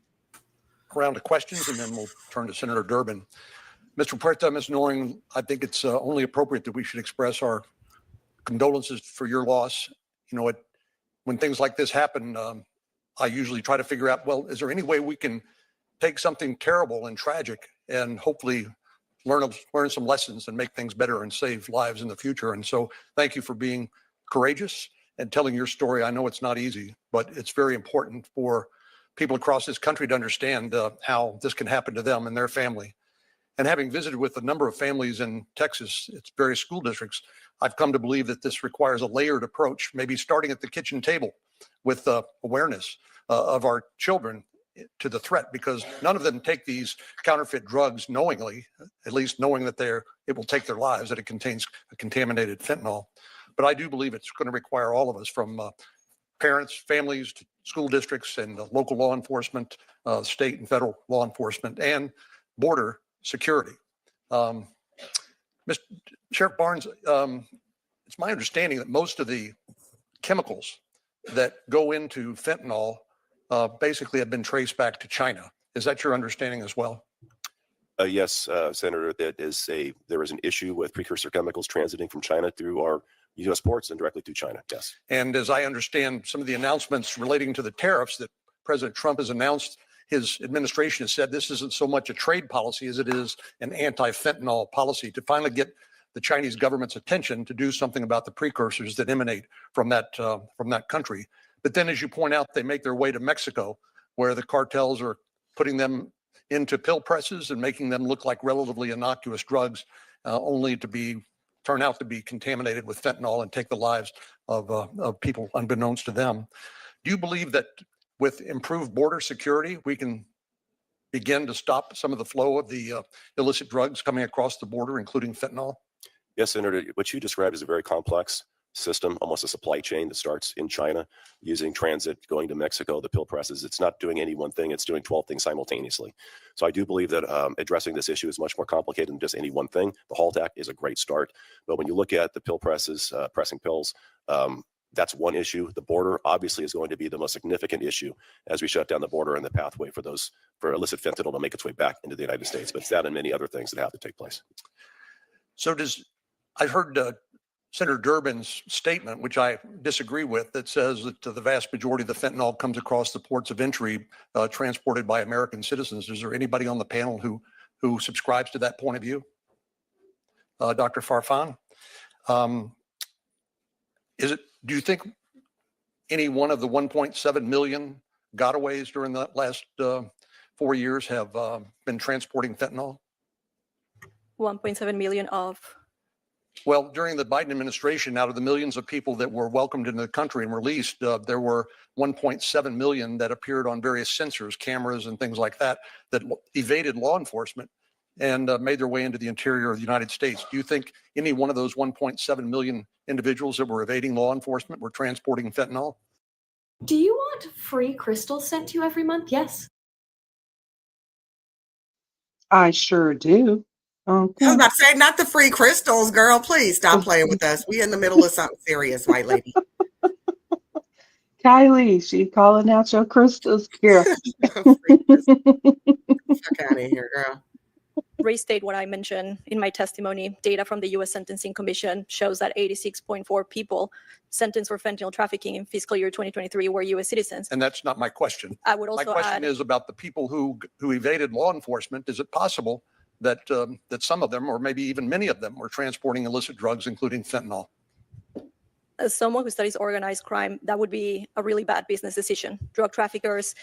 of questions, and then we'll turn to Senator Durbin. Mr. Puerta, Ms. Noring, I think it's only appropriate that we should express our condolences for your loss. You know, when things like this happen, I usually try to figure out, well, is there any way we can take something terrible and tragic and hopefully learn some lessons and make things better and save lives in the future? And so thank you for being courageous and telling your story. I know it's not easy, but it's very important for people across this country to understand how this can happen to them and their family. And having visited with a number of families in Texas, its various school districts, I've come to believe that this requires a layered approach, maybe starting at the kitchen table with awareness of our children to the threat, because none of them take these counterfeit drugs knowingly, at least knowing that it will take their lives, that it contains a contaminated fentanyl. But I do believe it's going to require all of us, from parents, families, to school districts, and local law enforcement, state and federal law enforcement, and border security. Mr. Sheriff Barnes, it's my understanding that most of the chemicals that go into fentanyl basically have been traced back to China. Is that your understanding as well? Yes, Senator, there is an issue with precursor chemicals transiting from China through our U.S. ports and directly to China. Yes. And as I understand some of the announcements relating to the tariffs that President Trump has announced, his administration has said this isn't so much a trade policy as it is an anti-fentanyl policy to finally get the Chinese government's attention to do something about the precursors that emanate from that country. But then, as you point out, they make their way to Mexico, where the cartels are putting them into pill presses and making them look like relatively innocuous drugs, only to turn out to be contaminated with fentanyl and take the lives of people unbeknownst to them. Do you believe that with improved border security, we can begin to stop some of the flow of the illicit drugs coming across the border, including fentanyl? Yes, Senator, what you described is a very complex system, almost a supply chain that starts in China, using transit, going to Mexico, the pill presses. It's not doing any one thing, it's doing 12 things simultaneously. So I do believe that addressing this issue is much more complicated than just any one thing. The HALT Act is a great start, but when you look at the pill presses, pressing pills, that's one issue. The border obviously is going to be the most significant issue as we shut down the border and the pathway for illicit fentanyl to make its way back into the United States. But it's that and many other things that have to take place. So I've heard Senator Durbin's statement, which I disagree with, that says that the vast majority of the fentanyl comes across the ports of entry transported by American citizens. Is there anybody on the panel who subscribes to that point of view? Dr. Farfan? Do you think any one of the 1.7 million gotaways during the last 4 years have been transporting fentanyl? 1.7 million of. Well, during the Biden administration, out of the millions of people that were welcomed into the country and released, there were 1.7 million that appeared on various sensors, cameras, and things like that evaded law enforcement and made their way into the interior of the United States. Do you think any one of those 1.7 million individuals that were evading law enforcement were transporting fentanyl? Do you want free crystals sent to you every month? Yes. I sure do. Okay. I was about to say, not the free crystals, girl. Please stop playing with us. We in the middle of something serious, white lady. Kylie, she calling out your crystals, girl. Free crystals. Fuck out of here, girl. Restate what I mentioned in my testimony. Data from the U.S. Sentencing Commission shows that 86.4 people sentenced for fentanyl trafficking in fiscal year 2023 were U.S. citizens. And that's not my question. I would also my question is about the people who evaded law enforcement. Is it possible that some of them, or maybe even many of them, were transporting illicit drugs, including fentanyl? As someone who studies organized crime, that would be a really bad business decision. Drug traffickers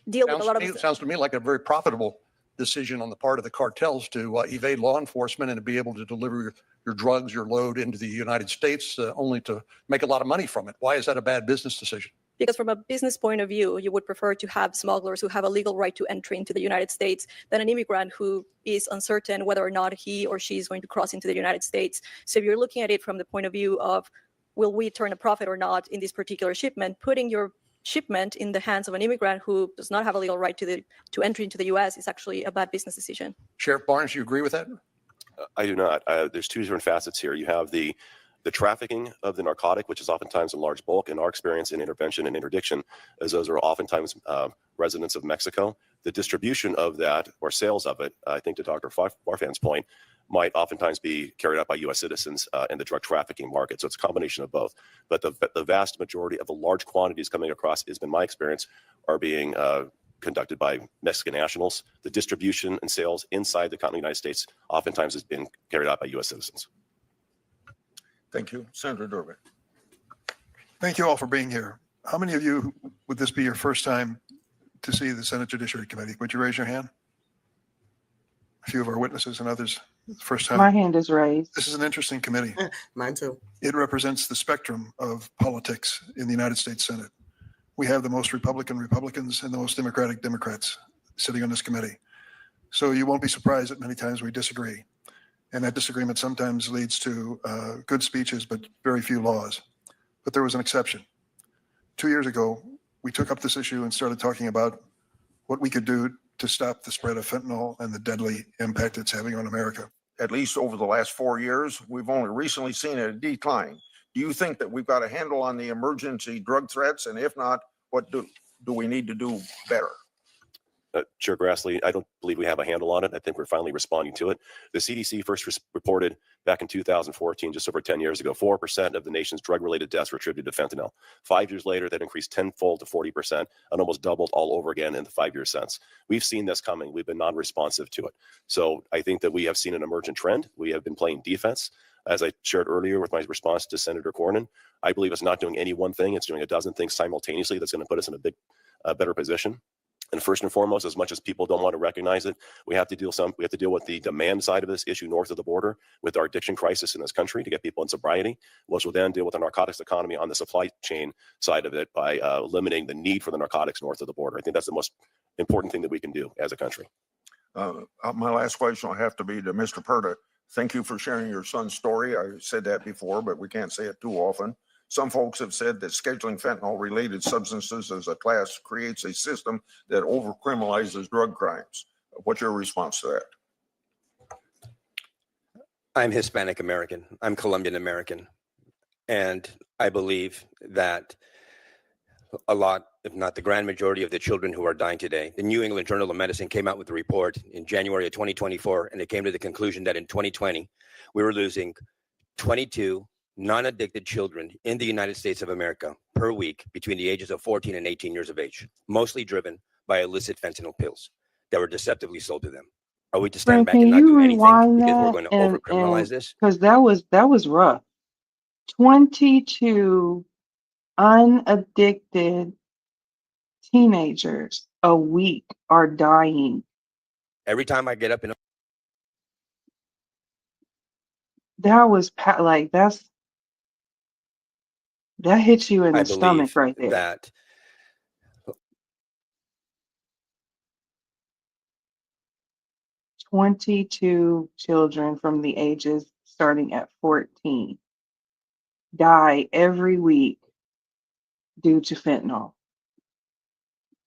deal with a lot of It sounds to me like a very profitable decision on the part of the cartels to evade law enforcement and to be able to deliver your drugs, your load into the United States, only to make a lot of money from it. Why is that a bad business decision? Because from a business point of view, you would prefer to have smugglers who have a legal right to entry into the United States than an immigrant who is uncertain whether or not he or she is going to cross into the United States. So if you're looking at it from the point of view of, will we turn a profit or not in this particular shipment, putting your shipment in the hands of an immigrant who does not have a legal right to entry into the U.S. is actually a bad business decision. Sheriff Barnes, you agree with that? I do not. There's two different facets here. You have the trafficking of the narcotic, which is oftentimes in large bulk. In our experience in intervention and interdiction, as those are oftentimes residents of Mexico, the distribution of that or sales of it, I think to Dr. Farfan's point, might oftentimes be carried out by U.S. citizens in the drug trafficking market. So it's a combination of both. But the vast majority of the large quantities coming across, has been my experience, are being conducted by Mexican nationals. The distribution and sales inside the continental United States oftentimes has been carried out by U.S. citizens. Thank you. Senator Durbin. Thank you all for being here. How many of you would this be your first time to see the Senate Judiciary Committee? Would you raise your hand? A few of our witnesses and others, first time. My hand is raised. This is an interesting committee. Mine too. It represents the spectrum of politics in the United States Senate. We have the most Republicans and the most Democrats sitting on this committee. So you won't be surprised that many times we disagree. And that disagreement sometimes leads to good speeches, but very few laws. But there was an exception. 2 years ago, we took up this issue and started talking about what we could do to stop the spread of fentanyl and the deadly impact it's having on America. At least over the last 4 years, we've only recently seen a decline. Do you think that we've got a handle on the emergency drug threats? And if not, what do we need to do better? Chair Grassley, I don't believe we have a handle on it. I think we're finally responding to it. The CDC first reported back in 2014, just over 10 years ago, 4% of the nation's drug-related deaths were attributed to fentanyl. 5 years later, that increased tenfold to 40% and almost doubled all over again in the 5 years since. We've seen this coming. We've been non-responsive to it. So I think that we have seen an emergent trend. We have been playing defense. As I shared earlier with my response to Senator Cornyn, I believe it's not doing any one thing. It's doing a dozen things simultaneously that's going to put us in a better position. And first and foremost, as much as people don't want to recognize it, we have to deal with the demand side of this issue north of the border with our addiction crisis in this country to get people in sobriety, which will then deal with the narcotics economy on the supply chain side of it by eliminating the need for the narcotics north of the border. I think that's the most important thing that we can do as a country. My last question will have to be to Mr. Perda. Thank you for sharing your son's story. I said that before, but we can't say it too often. Some folks have said that scheduling fentanyl-related substances as a class creates a system that over-criminalizes drug crimes. What's your response to that? I'm Hispanic American. I'm Colombian American. And I believe that a lot, if not the grand majority of the children who are dying today, the New England Journal of Medicine came out with a report in January of 2024, and it came to the conclusion that in 2020, we were losing 22 non-addicted children in the United States of America per week between the ages of 14 and 18 years of age, mostly driven by illicit fentanyl pills that were deceptively sold to them. Are we to stand back and not do anything because we're going to over-criminalize this? Because that was rough. 22 unaddicted teenagers a week are dying. Every time I get up in That was that hits you in the stomach right there. That 22 children from the ages starting at 14 die every week due to fentanyl.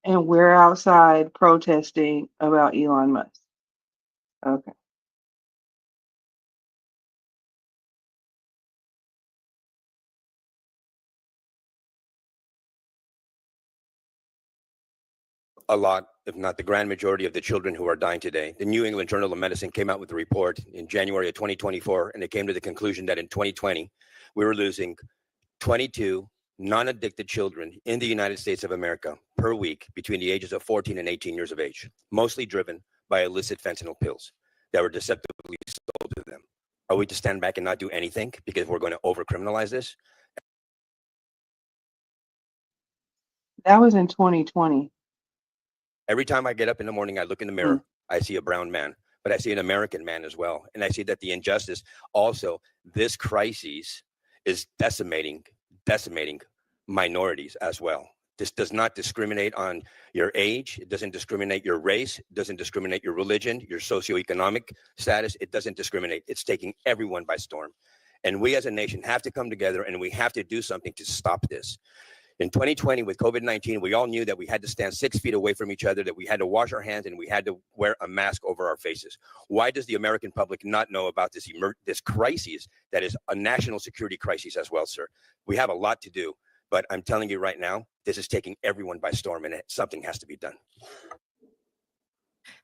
And we're outside protesting about Elon Musk. Okay. a lot, if not the grand majority of the children who are dying today. The New England Journal of Medicine came out with a report in January of 2024, and it came to the conclusion that in 2020, we were losing 22 non-addicted children in the United States of America per week between the ages of 14 and 18 years of age, mostly driven by illicit fentanyl pills that were deceptively sold to them. Are we to stand back and not do anything because we're going to over-criminalize this? That was in 2020. Every time I get up in the morning, I look in the mirror, I see a brown man, but I see an American man as well. And I see that the injustice also, this crisis is decimating minorities as well. This does not discriminate on your age. It doesn't discriminate your race. It doesn't discriminate your religion, your socioeconomic status. It doesn't discriminate. It's taking everyone by storm. And we as a nation have to come together and we have to do something to stop this. In 2020 with COVID-19, we all knew that we had to stand 6 feet away from each other, that we had to wash our hands and we had to wear a mask over our faces. Why does the American public not know about this crisis that is a national security crisis as well, sir? We have a lot to do. But I'm telling you right now, this is taking everyone by storm and something has to be done.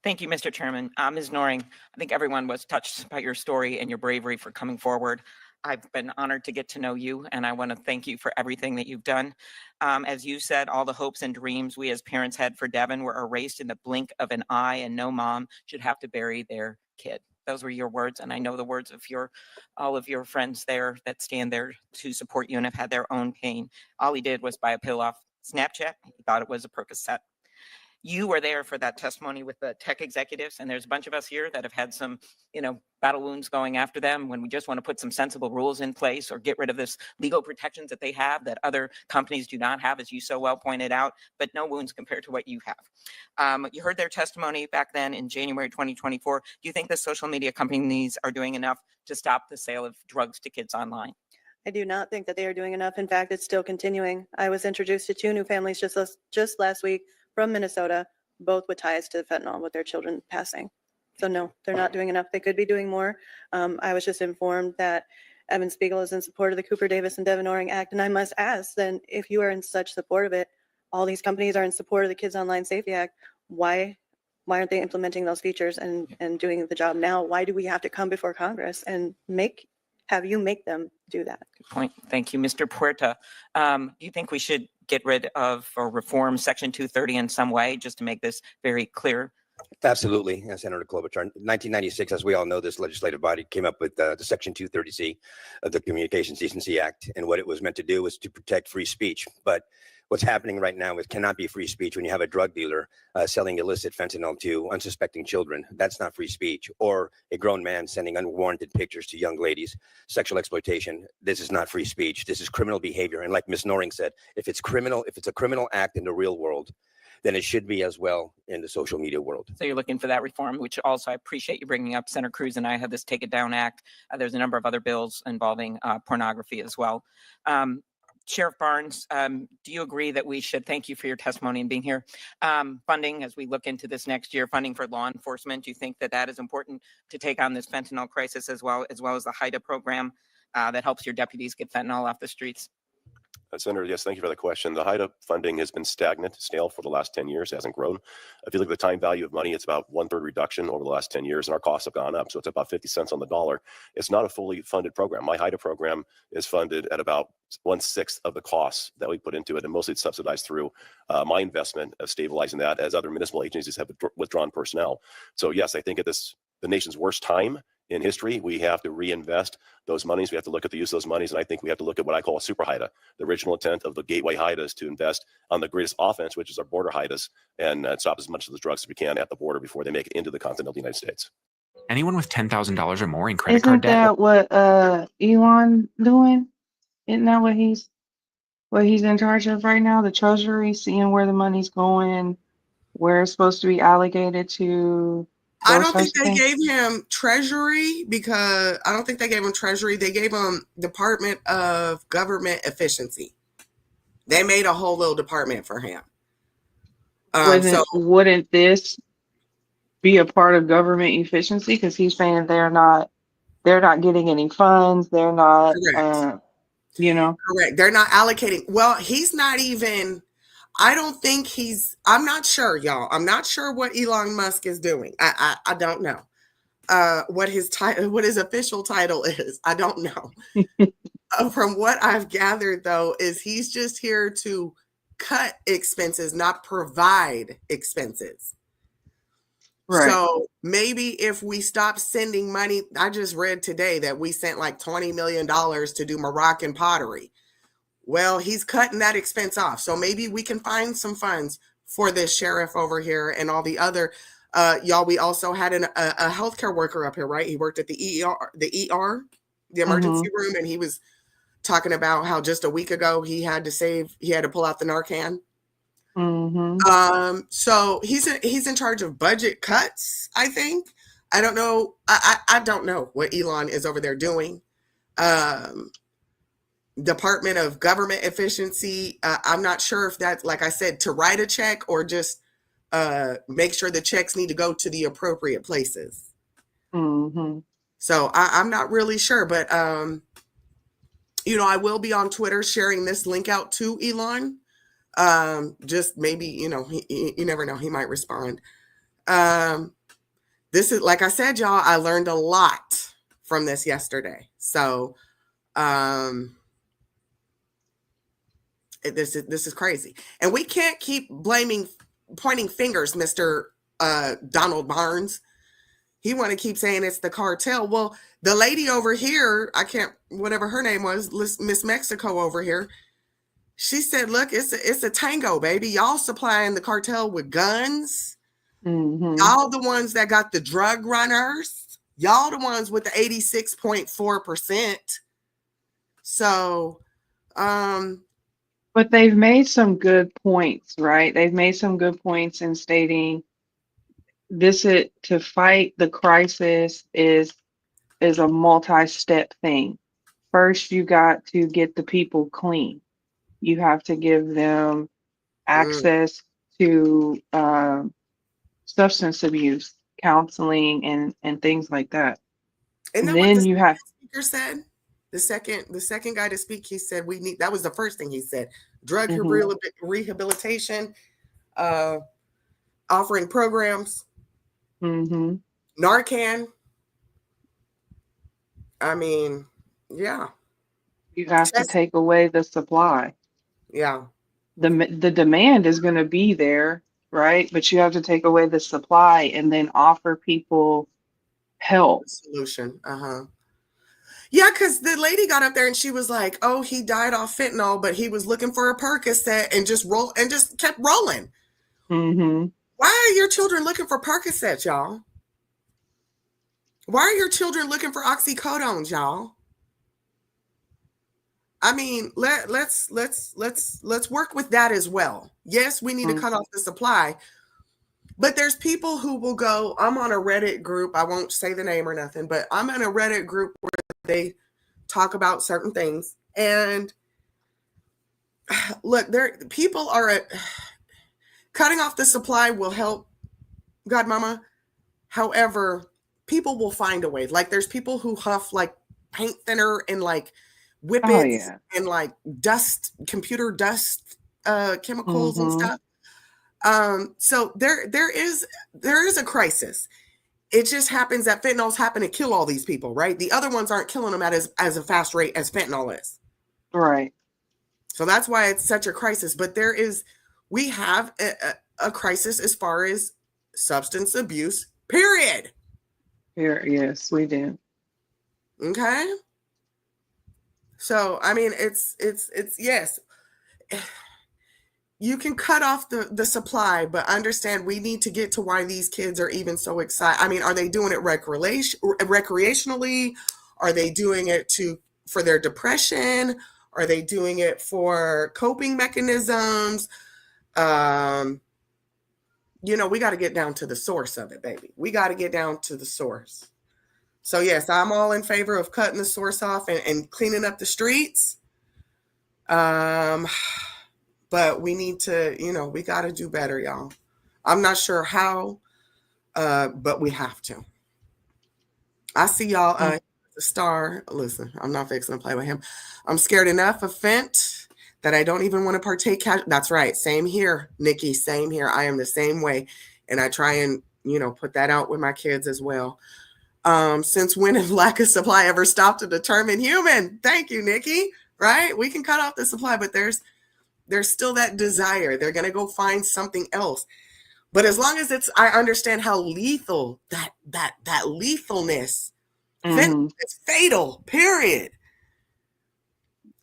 Thank you, Mr. Chairman. Ms. Noring, I think everyone was touched by your story and your bravery for coming forward. I've been honored to get to know you, and I want to thank you for everything that you've done. As you said, all the hopes and dreams we as parents had for Devin were erased in the blink of an eye, and no mom should have to bury their kid. Those were your words, and I know the words of all of your friends there that stand there to support you and have had their own pain. All he did was buy a pill off Snapchat. He thought it was a Percocet. You were there for that testimony with the tech executives, and there's a bunch of us here that have had some, battle wounds going after them when we just want to put some sensible rules in place or get rid of this legal protections that they have that other companies do not have, as you so well pointed out, but no wounds compared to what you have. You heard their testimony back then in January 2024. Do you think the social media companies are doing enough to stop the sale of drugs to kids online? I do not think that they are doing enough. In fact, it's still continuing. I was introduced to 2 new families just last week from Minnesota, both with ties to fentanyl with their children passing. So no, they're not doing enough. They could be doing more. I was just informed that Evan Spiegel is in support of the Cooper Davis and Devin Noring Act. And I must ask then, if you are in such support of it, all these companies are in support of the Kids Online Safety Act, why aren't they implementing those features and doing the job now? Why do we have to come before Congress and have you make them do that? Good point. Thank you, Mr. Puerta. Do you think we should get rid of or reform Section 230 in some way just to make this very clear? Absolutely, Senator Klobuchar. In 1996, as we all know, this legislative body came up with the Section 230C of the Communications Decency Act, and what it was meant to do was to protect free speech. But what's happening right now is cannot be free speech when you have a drug dealer selling illicit fentanyl to unsuspecting children. That's not free speech. Or a grown man sending unwarranted pictures to young ladies, sexual exploitation. This is not free speech. This is criminal behavior. And like Ms. Noring said, if it's a criminal act in the real world, then it should be as well in the social media world. So you're looking for that reform, which also I appreciate you bringing up. Senator Cruz and I have this Take It Down Act. There's a number of other bills involving pornography as well. Sheriff Barnes, do you agree that we should, thank you for your testimony and being here, funding as we look into this next year, funding for law enforcement? Do you think that is important to take on this fentanyl crisis as well as the HIDA program that helps your deputies get fentanyl off the streets? Senator, yes, thank you for the question. The HIDA funding has been stale for the last 10 years. It hasn't grown. If you look at the time value of money, it's about 1/3 reduction over the last 10 years, and our costs have gone up. So it's about 50 cents on the dollar. It's not a fully funded program. My HIDA program is funded at about 1/6 of the costs that we put into it, and mostly it's subsidized through my investment of stabilizing that as other municipal agencies have withdrawn personnel. So yes, I think at the nation's worst time in history, we have to reinvest those monies. We have to look at the use of those monies. And I think we have to look at what I call a super HIDA. The original intent of the gateway HIDA is to invest on the greatest offense, which is our border HIDAs, and stop as much of the drugs as we can at the border before they make it into the continental United States. Anyone with $10,000 or more in credit Isn't card debt. that what Elon doing? Isn't that what he's in charge of right now? The Treasury, seeing where the money's going, where it's supposed to be allocated to. I don't think they gave him Treasury because I don't think they gave him Treasury. They gave him Department of Government Efficiency. They made a whole little department for him. Wouldn't this be a part of government efficiency? Because he's saying they're not getting any funds. They're not, Correct. Correct. They're not allocating. Well, he's not even. I don't think I'm not sure, y'all. I'm not sure what Elon Musk is doing. I don't know what his title, what his official title is. I don't know. From what I've gathered, though, is he's just here to cut expenses, not provide expenses. Right. So maybe if we stop sending money, I just read today that we sent like $20 million to do Moroccan pottery. Well, he's cutting that expense off. So maybe we can find some funds for this sheriff over here and all the other y'all. We also had a healthcare worker up here, right? He worked at the the emergency room, and he was talking about how just a week ago he had to pull out the Narcan. So he's in charge of budget cuts, I think. I don't know. I don't know what Elon is over there doing. Department of Government Efficiency. I'm not sure if that's, like I said, to write a check or just make sure the checks need to go to the appropriate places. So I'm not really sure, but you know, I will be on Twitter sharing this link out to Elon. Just maybe, you know, you never know, he might respond. This is, like I said, y'all, I learned a lot from this yesterday. So this is crazy. And we can't keep pointing fingers, Mr. Donald Barnes. He want to keep saying it's the cartel. Well, the lady over here, whatever her name was, Miss Mexico over here, she said, look, it's a tango, baby. Y'all supplying the cartel with guns. Y'all the ones that got the drug runners. Y'all the ones with the 86.4%. So, but they've made some good points, right? They've made some good points in stating this is to fight the crisis is a multi-step thing. First, you got to get the people clean. You have to give them access to substance abuse counseling and things like that. And then then what you have speaker said, the second guy to speak, he said that was the first thing he said. Drug rehabilitation, offering programs, Narcan. I mean, yeah. You have to take away the supply. Yeah. The demand is going to be there, right? But you have to take away the supply and then offer people help. Solution. Yeah, because the lady got up there and she was like, oh, he died off fentanyl, but he was looking for a Percocet and just kept rolling. Why are your children looking for Percocets, y'all? Why are your children looking for oxycodones, y'all? I mean, let's work with that as well. Yes, we need to cut off the supply, but there's people who will go. I'm on a Reddit group. I won't say the name or nothing, but I'm in a Reddit group where they talk about certain things. And look, people are cutting off the supply will help, Godmomma. However, people will find a way. Like there's people who huff like paint thinner and like whippets and like computer dust chemicals and stuff. So there is a crisis. It just happens that fentanyl's happen to kill all these people, right? The other ones aren't killing them at as a fast rate as fentanyl is. Right. So that's why it's such a crisis. But we have a crisis as far as substance abuse, period. Yes, we do. Okay. So, I mean, it's yes. You can cut off the supply, but understand we need to get to why these kids are even so excited. I mean, are they doing it recreationally? Are they doing it for their depression? Are they doing it for coping mechanisms? You know, we got to get down to the source of it, baby. We got to get down to the source. So yes, I'm all in favor of cutting the source off and cleaning up the streets. But we need to, you know, we got to do better, y'all. I'm not sure how, but we have to. I see y'all, the star. Listen, I'm not fixing to play with him. I'm scared enough of Fent that I don't even want to partake. That's right. Same here, Nikki. Same here. I am the same way. And I try and, you know, put that out with my kids as well. Since when has lack of supply ever stopped to determine human? Thank you, Nikki. Right? We can cut off the supply, but there's still that desire. They're going to go find something else. But as long as I understand how lethal that lethalness, it's fatal, period.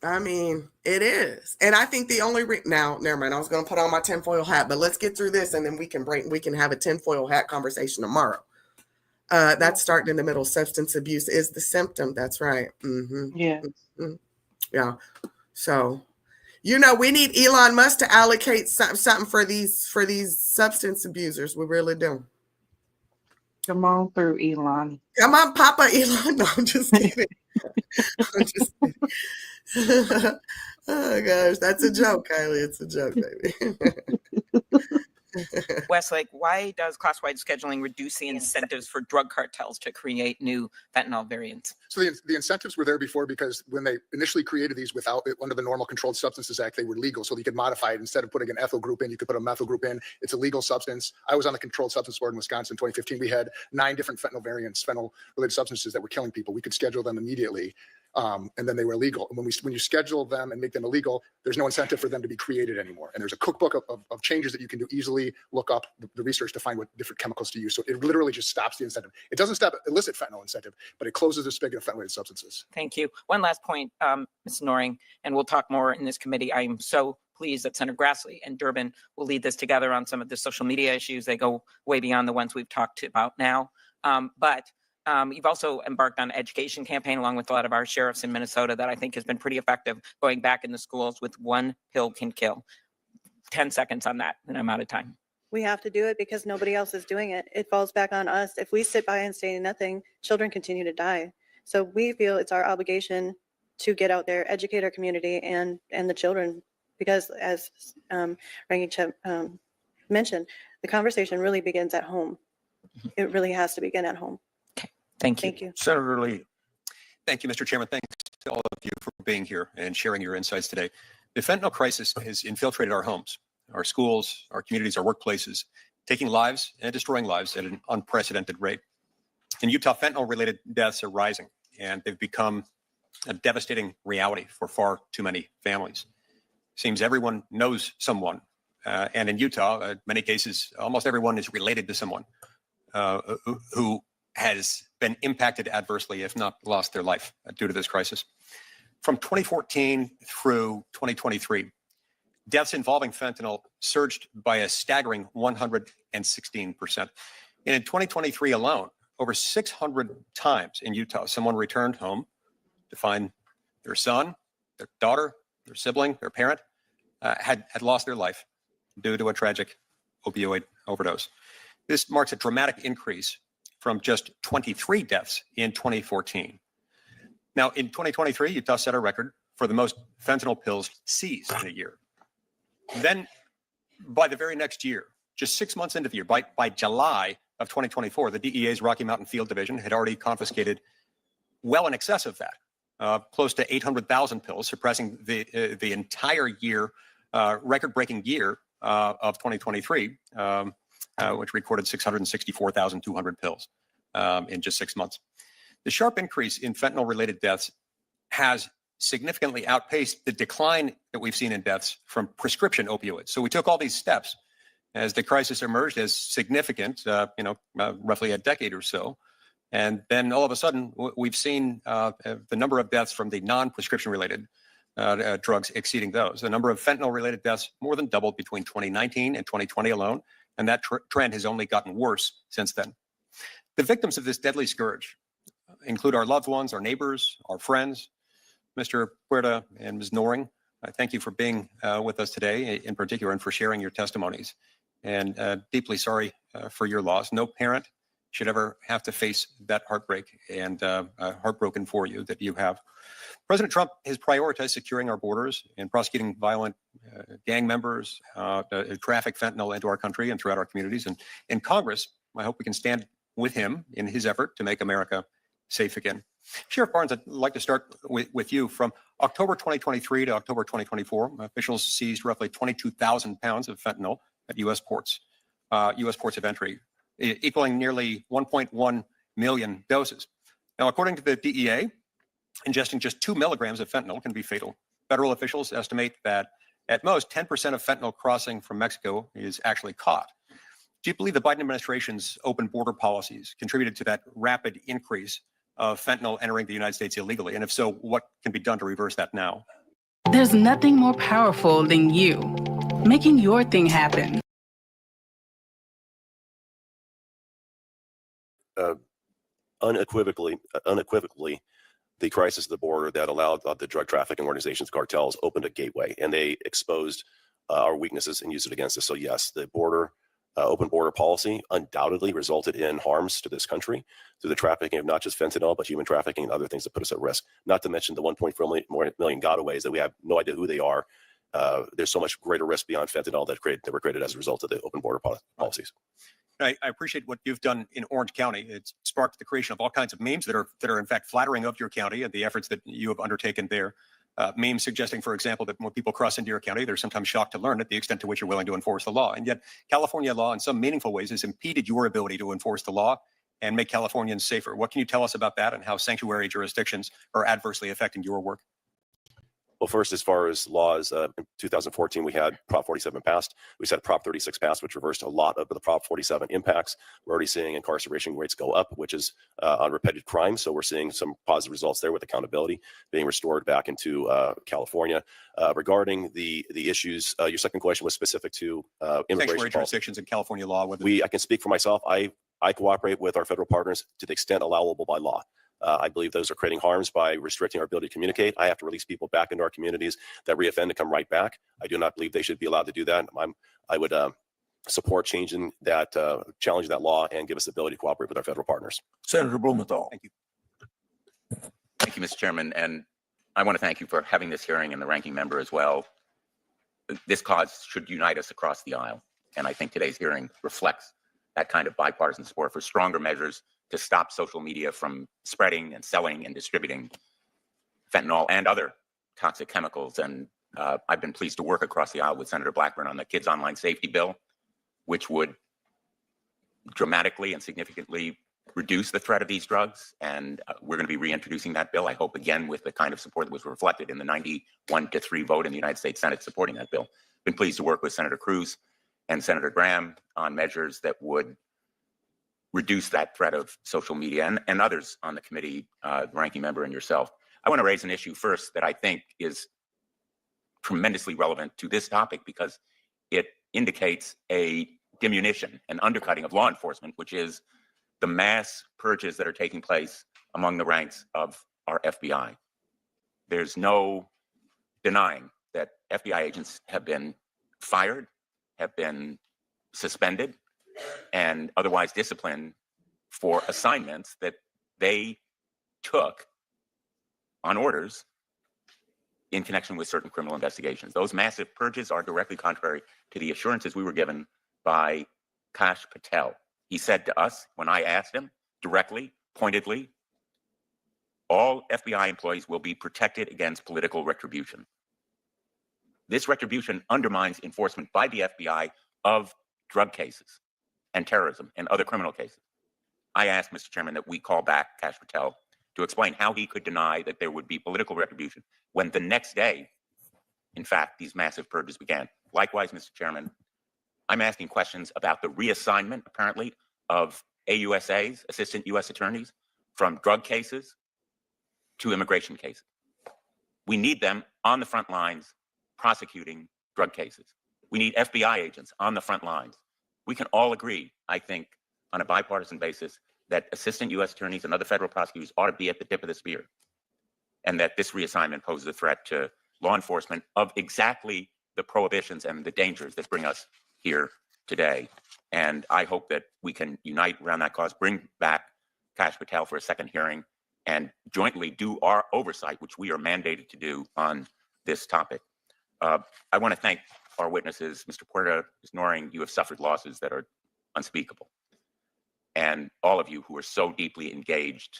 I mean, it is. And I think the only now, never mind. I was going to put on my tinfoil hat, but let's get through this and then we can have a tinfoil hat conversation tomorrow. That's starting in the middle. Substance abuse is the symptom. That's right. Yeah. Yeah. So, we need Elon Musk to allocate something for these substance abusers. We really do. Come on through, Elon. Come on, Papa Elon. No, I'm just kidding. I'm just kidding. Oh gosh, that's a joke, Kylie. It's a joke, baby. Westlake, why does class-wide scheduling reduce the incentives for drug cartels to create new fentanyl variants? So the incentives were there before because when they initially created these without under the normal Controlled Substances Act, they were legal. So you could modify it. Instead of putting an ethyl group in, you could put a methyl group in. It's a legal substance. I was on the Controlled Substance Board in Wisconsin in 2015. We had 9 different fentanyl variants, fentanyl-related substances that were killing people. We could schedule them immediately. And then they were illegal. And when you schedule them and make them illegal, there's no incentive for them to be created anymore. And there's a cookbook of changes that you can do, easily look up the research to find what different chemicals to use. So it literally just stops the incentive. It doesn't stop illicit fentanyl incentive, but it closes the spigot of fentanyl-related substances. Thank you. One last point, Ms. Noring, and we'll talk more in this committee. I am so pleased that Senator Grassley and Durbin will lead this together on some of the social media issues. They go way beyond the ones we've talked about now. You've also embarked on an education campaign along with a lot of our sheriffs in Minnesota that I think has been pretty effective, going back in the schools with one pill can kill. 10 seconds on that, and I'm out of time. We have to do it because nobody else is doing it. It falls back on us. If we sit by and say nothing, children continue to die. So we feel it's our obligation to get out there, educate our community and the children, because as Ranking Chip mentioned, the conversation really begins at home. It really has to begin at home. Thank you. Thank you. Senator Lee. Thank you, Mr. Chairman. Thanks to all of you for being here and sharing your insights today. The fentanyl crisis has infiltrated our homes, our schools, our communities, our workplaces, taking lives and destroying lives at an unprecedented rate. In Utah, fentanyl-related deaths are rising, and they've become a devastating reality for far too many families. Seems everyone knows someone, and in Utah, in many cases, almost everyone is related to someone who has been impacted adversely, if not lost their life due to this crisis. From 2014 through 2023, deaths involving fentanyl surged by a staggering 116%. And in 2023 alone, over 600 times in Utah, someone returned home to find their son, their daughter, their sibling, their parent had lost their life due to a tragic opioid overdose. This marks a dramatic increase from just 23 deaths in 2014. Now, in 2023, Utah set a record for the most fentanyl pills seized in a year. Then, by the very next year, just 6 months into the year, by July of 2024, the DEA's Rocky Mountain Field Division had already confiscated well in excess of that, close to 800,000 pills, suppressing the entire year, record-breaking year of 2023, which recorded 664,200 pills in just 6 months. The sharp increase in fentanyl-related deaths has significantly outpaced the decline that we've seen in deaths from prescription opioids. So we took all these steps as the crisis emerged as significant, roughly a decade or so. And then all of a sudden, we've seen the number of deaths from the non-prescription related drugs exceeding those. The number of fentanyl-related deaths more than doubled between 2019 and 2020 alone. And that trend has only gotten worse since then. The victims of this deadly scourge include our loved ones, our neighbors, our friends. Mr. Puerta and Ms. Noring, thank you for being with us today in particular and for sharing your testimonies. And deeply sorry for your loss. No parent should ever have to face that heartbreak, and heartbroken for you that you have. President Trump has prioritized securing our borders and prosecuting violent gang members, traffic fentanyl into our country and throughout our communities. And in Congress, I hope we can stand with him in his effort to make America safe again. Sheriff Barnes, I'd like to start with you. From October 2023 to October 2024, officials seized roughly 22,000 pounds of fentanyl at U.S. ports of entry, equaling nearly 1.1 million doses. Now, according to the DEA, ingesting just 2 milligrams of fentanyl can be fatal. Federal officials estimate that at most 10% of fentanyl crossing from Mexico is actually caught. Do you believe the Biden administration's open border policies contributed to that rapid increase of fentanyl entering the United States illegally? And if so, what can be done to reverse that now? There's nothing more powerful than you, making your thing happen. Unequivocally, the crisis at the border that allowed the drug trafficking organizations, cartels, opened a gateway, and they exposed our weaknesses and used it against us. So yes, the open border policy undoubtedly resulted in harms to this country through the trafficking of not just fentanyl, but human trafficking and other things that put us at risk. Not to mention the 1.4 million gotaways that we have no idea who they are. There's so much greater risk beyond fentanyl that were created as a result of the open border policies. I appreciate what you've done in Orange County. It's sparked the creation of all kinds of memes that are in fact flattering of your county and the efforts that you have undertaken there. Memes suggesting, for example, that when people cross into your county, they're sometimes shocked to learn at the extent to which you're willing to enforce the law. And yet California law in some meaningful ways has impeded your ability to enforce the law and make Californians safer. What can you tell us about that and how sanctuary jurisdictions are adversely affecting your work? Well, first, as far as laws, in 2014, we had Prop 47 passed. We had Prop 36 passed, which reversed a lot of the Prop 47 impacts. We're already seeing incarceration rates go up, which is on repeated crimes. So we're seeing some positive results there with accountability being restored back into California. Regarding the issues, your second question was specific to immigration Sanctuary jurisdictions in California law. I can speak for myself. I cooperate with our federal partners to the extent allowable by law. I believe those are creating harms by restricting our ability to communicate. I have to release people back into our communities that reoffend to come right back. I do not believe they should be allowed to do that. I would support changing that, challenging that law and give us the ability to cooperate with our federal partners. Senator Blumenthal. Thank you. Thank you, Mr. Chairman. And I want to thank you for having this hearing and the ranking member as well. This cause should unite us across the aisle. And I think today's hearing reflects that kind of bipartisan support for stronger measures to stop social media from spreading and selling and distributing fentanyl and other toxic chemicals. And I've been pleased to work across the aisle with Senator Blackburn on the Kids Online Safety Bill, which would dramatically and significantly reduce the threat of these drugs. And we're going to be reintroducing that bill, I hope, again, with the kind of support that was reflected in the 91-3 vote in the United States Senate supporting that bill. Been pleased to work with Senator Cruz and Senator Graham on measures that would reduce that threat of social media and others on the committee, the ranking member and yourself. I want to raise an issue first that I think is tremendously relevant to this topic because it indicates a diminution, an undercutting of law enforcement, which is the mass purges that are taking place among the ranks of our FBI. There's no denying that FBI agents have been fired, have been suspended, and otherwise disciplined for assignments that they took on orders in connection with certain criminal investigations. Those massive purges are directly contrary to the assurances we were given by Kash Patel. He said to us, when I asked him directly, pointedly, all FBI employees will be protected against political retribution. This retribution undermines enforcement by the FBI of drug cases and terrorism and other criminal cases. I asked, Mr. Chairman, that we call back Kash Patel to explain how he could deny that there would be political retribution when the next day, in fact, these massive purges began. Likewise, Mr. Chairman, I'm asking questions about the reassignment, apparently, of AUSAs, assistant U.S. attorneys, from drug cases to immigration cases. We need them on the front lines prosecuting drug cases. We need FBI agents on the front lines. We can all agree, I think, on a bipartisan basis, that assistant U.S. attorneys and other federal prosecutors ought to be at the tip of the spear, and that this reassignment poses a threat to law enforcement of exactly the prohibitions and the dangers that bring us here today. And I hope that we can unite around that cause, bring back Kash Patel for a second hearing, and jointly do our oversight, which we are mandated to do on this topic. I want to thank our witnesses. Mr. Puerta, Ms. Noring, you have suffered losses that are unspeakable. And all of you who are so deeply engaged,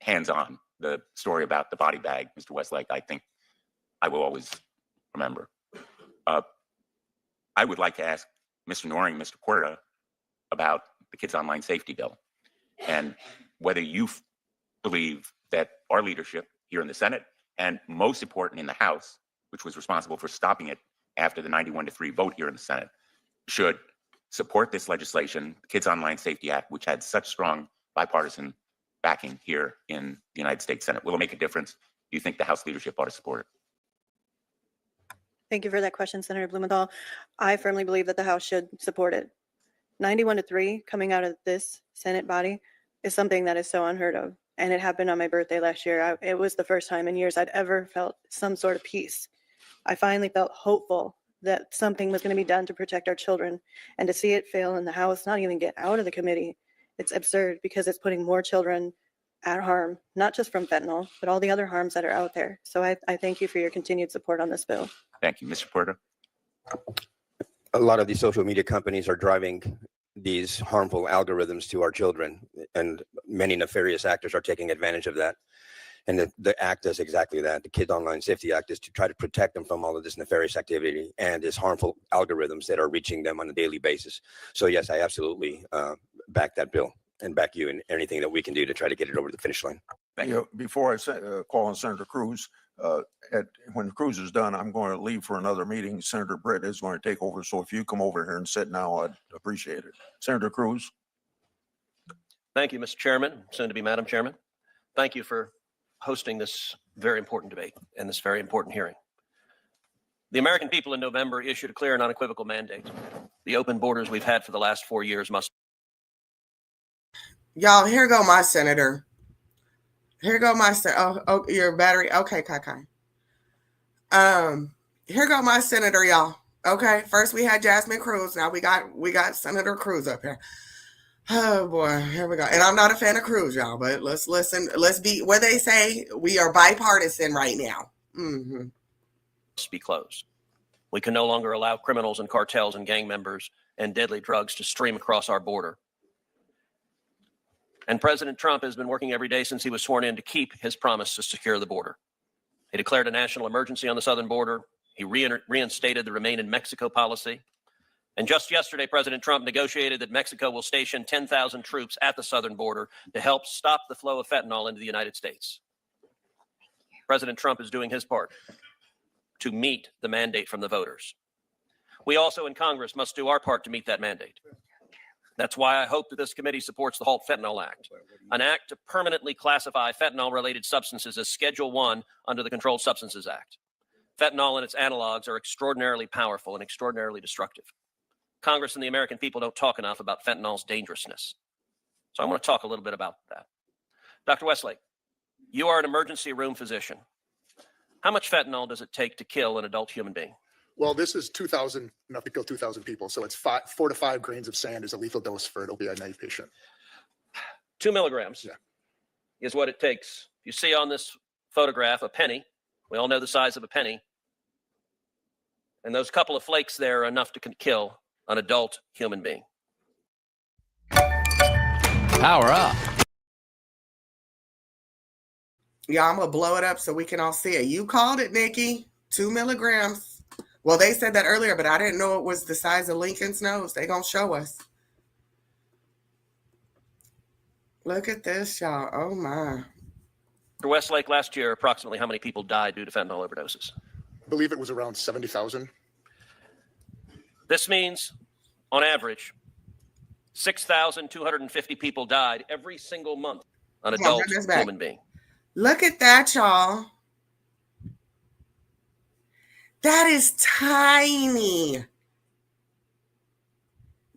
hands-on, the story about the body bag, Mr. Westlake, I think I will always remember. I would like to ask Mr. Noring, Mr. Puerta, about the Kids Online Safety Bill and whether you believe that our leadership here in the Senate, and most important in the House, which was responsible for stopping it after the 91-3 vote here in the Senate, should support this legislation, the Kids Online Safety Act, which had such strong bipartisan backing here in the United States Senate. Will it make a difference? Do you think the House leadership ought to support it? Thank you for that question, Senator Blumenthal. I firmly believe that the House should support it. 91-3 coming out of this Senate body is something that is so unheard of. And it happened on my birthday last year. It was the first time in years I'd ever felt some sort of peace. I finally felt hopeful that something was going to be done to protect our children. And to see it fail in the House, not even get out of the committee, it's absurd because it's putting more children at harm, not just from fentanyl, but all the other harms that are out there. So I thank you for your continued support on this bill. Thank you, Mr. Porter. A lot of these social media companies are driving these harmful algorithms to our children, and many nefarious actors are taking advantage of that. And the act does exactly that. The Kids Online Safety Act is to try to protect them from all of this nefarious activity and these harmful algorithms that are reaching them on a daily basis. So yes, I absolutely back that bill and back you in anything that we can do to try to get it over the finish line. Before I call on Senator Cruz, when Cruz is done, I'm going to leave for another meeting. Senator Britt is going to take over. So if you come over here and sit now, I'd appreciate it. Senator Cruz. Thank you, Mr. Chairman, soon to be Madam Chairman. Thank you for hosting this very important debate and this very important hearing. The American people in November issued a clear and unequivocal mandate. The open borders we've had for the last 4 years must. Y'all, here go my senator. Here go my oh, your battery. Okay, Kai. Here go my senator, y'all. Okay, first we had Jasmine Cruz. Now we got Senator Cruz up here. Oh boy, here we go. And I'm not a fan of Cruz, y'all, but let's listen. Let's be where they say we are bipartisan right now. Must be closed. We can no longer allow criminals and cartels and gang members and deadly drugs to stream across our border. And President Trump has been working every day since he was sworn in to keep his promise to secure the border. He declared a national emergency on the southern border. He reinstated the Remain in Mexico policy. And just yesterday, President Trump negotiated that Mexico will station 10,000 troops at the southern border to help stop the flow of fentanyl into the United States. President Trump is doing his part to meet the mandate from the voters. We also in Congress must do our part to meet that mandate. That's why I hope that this committee supports the Halt Fentanyl Act, an act to permanently classify fentanyl-related substances as Schedule 1 under the Controlled Substances Act. Fentanyl and its analogs are extraordinarily powerful and extraordinarily destructive. Congress and the American people don't talk enough about fentanyl's dangerousness. So I want to talk a little bit about that. Dr. Westlake, you are an emergency room physician. How much fentanyl does it take to kill an adult human being? Well, this is 2,000, enough to kill 2,000 people. So it's 4 to 5 grains of sand is a lethal dose for an opioid naive patient. 2 milligrams is what it takes. You see on this photograph a penny. We all know the size of a penny. And those couple of flakes there are enough to kill an adult human being. Power up. Yeah, I'm going to blow it up so we can all see it. You called it, Nikki. 2 milligrams. Well, they said that earlier, but I didn't know it was the size of Lincoln's nose. They're going to show us. Look at this, y'all. Oh, my. For Westlake, last year, approximately how many people died due to fentanyl overdoses? I believe it was around 70,000. This means, on average, 6,250 people died every single month an adult human being. Look at that, y'all. That is tiny.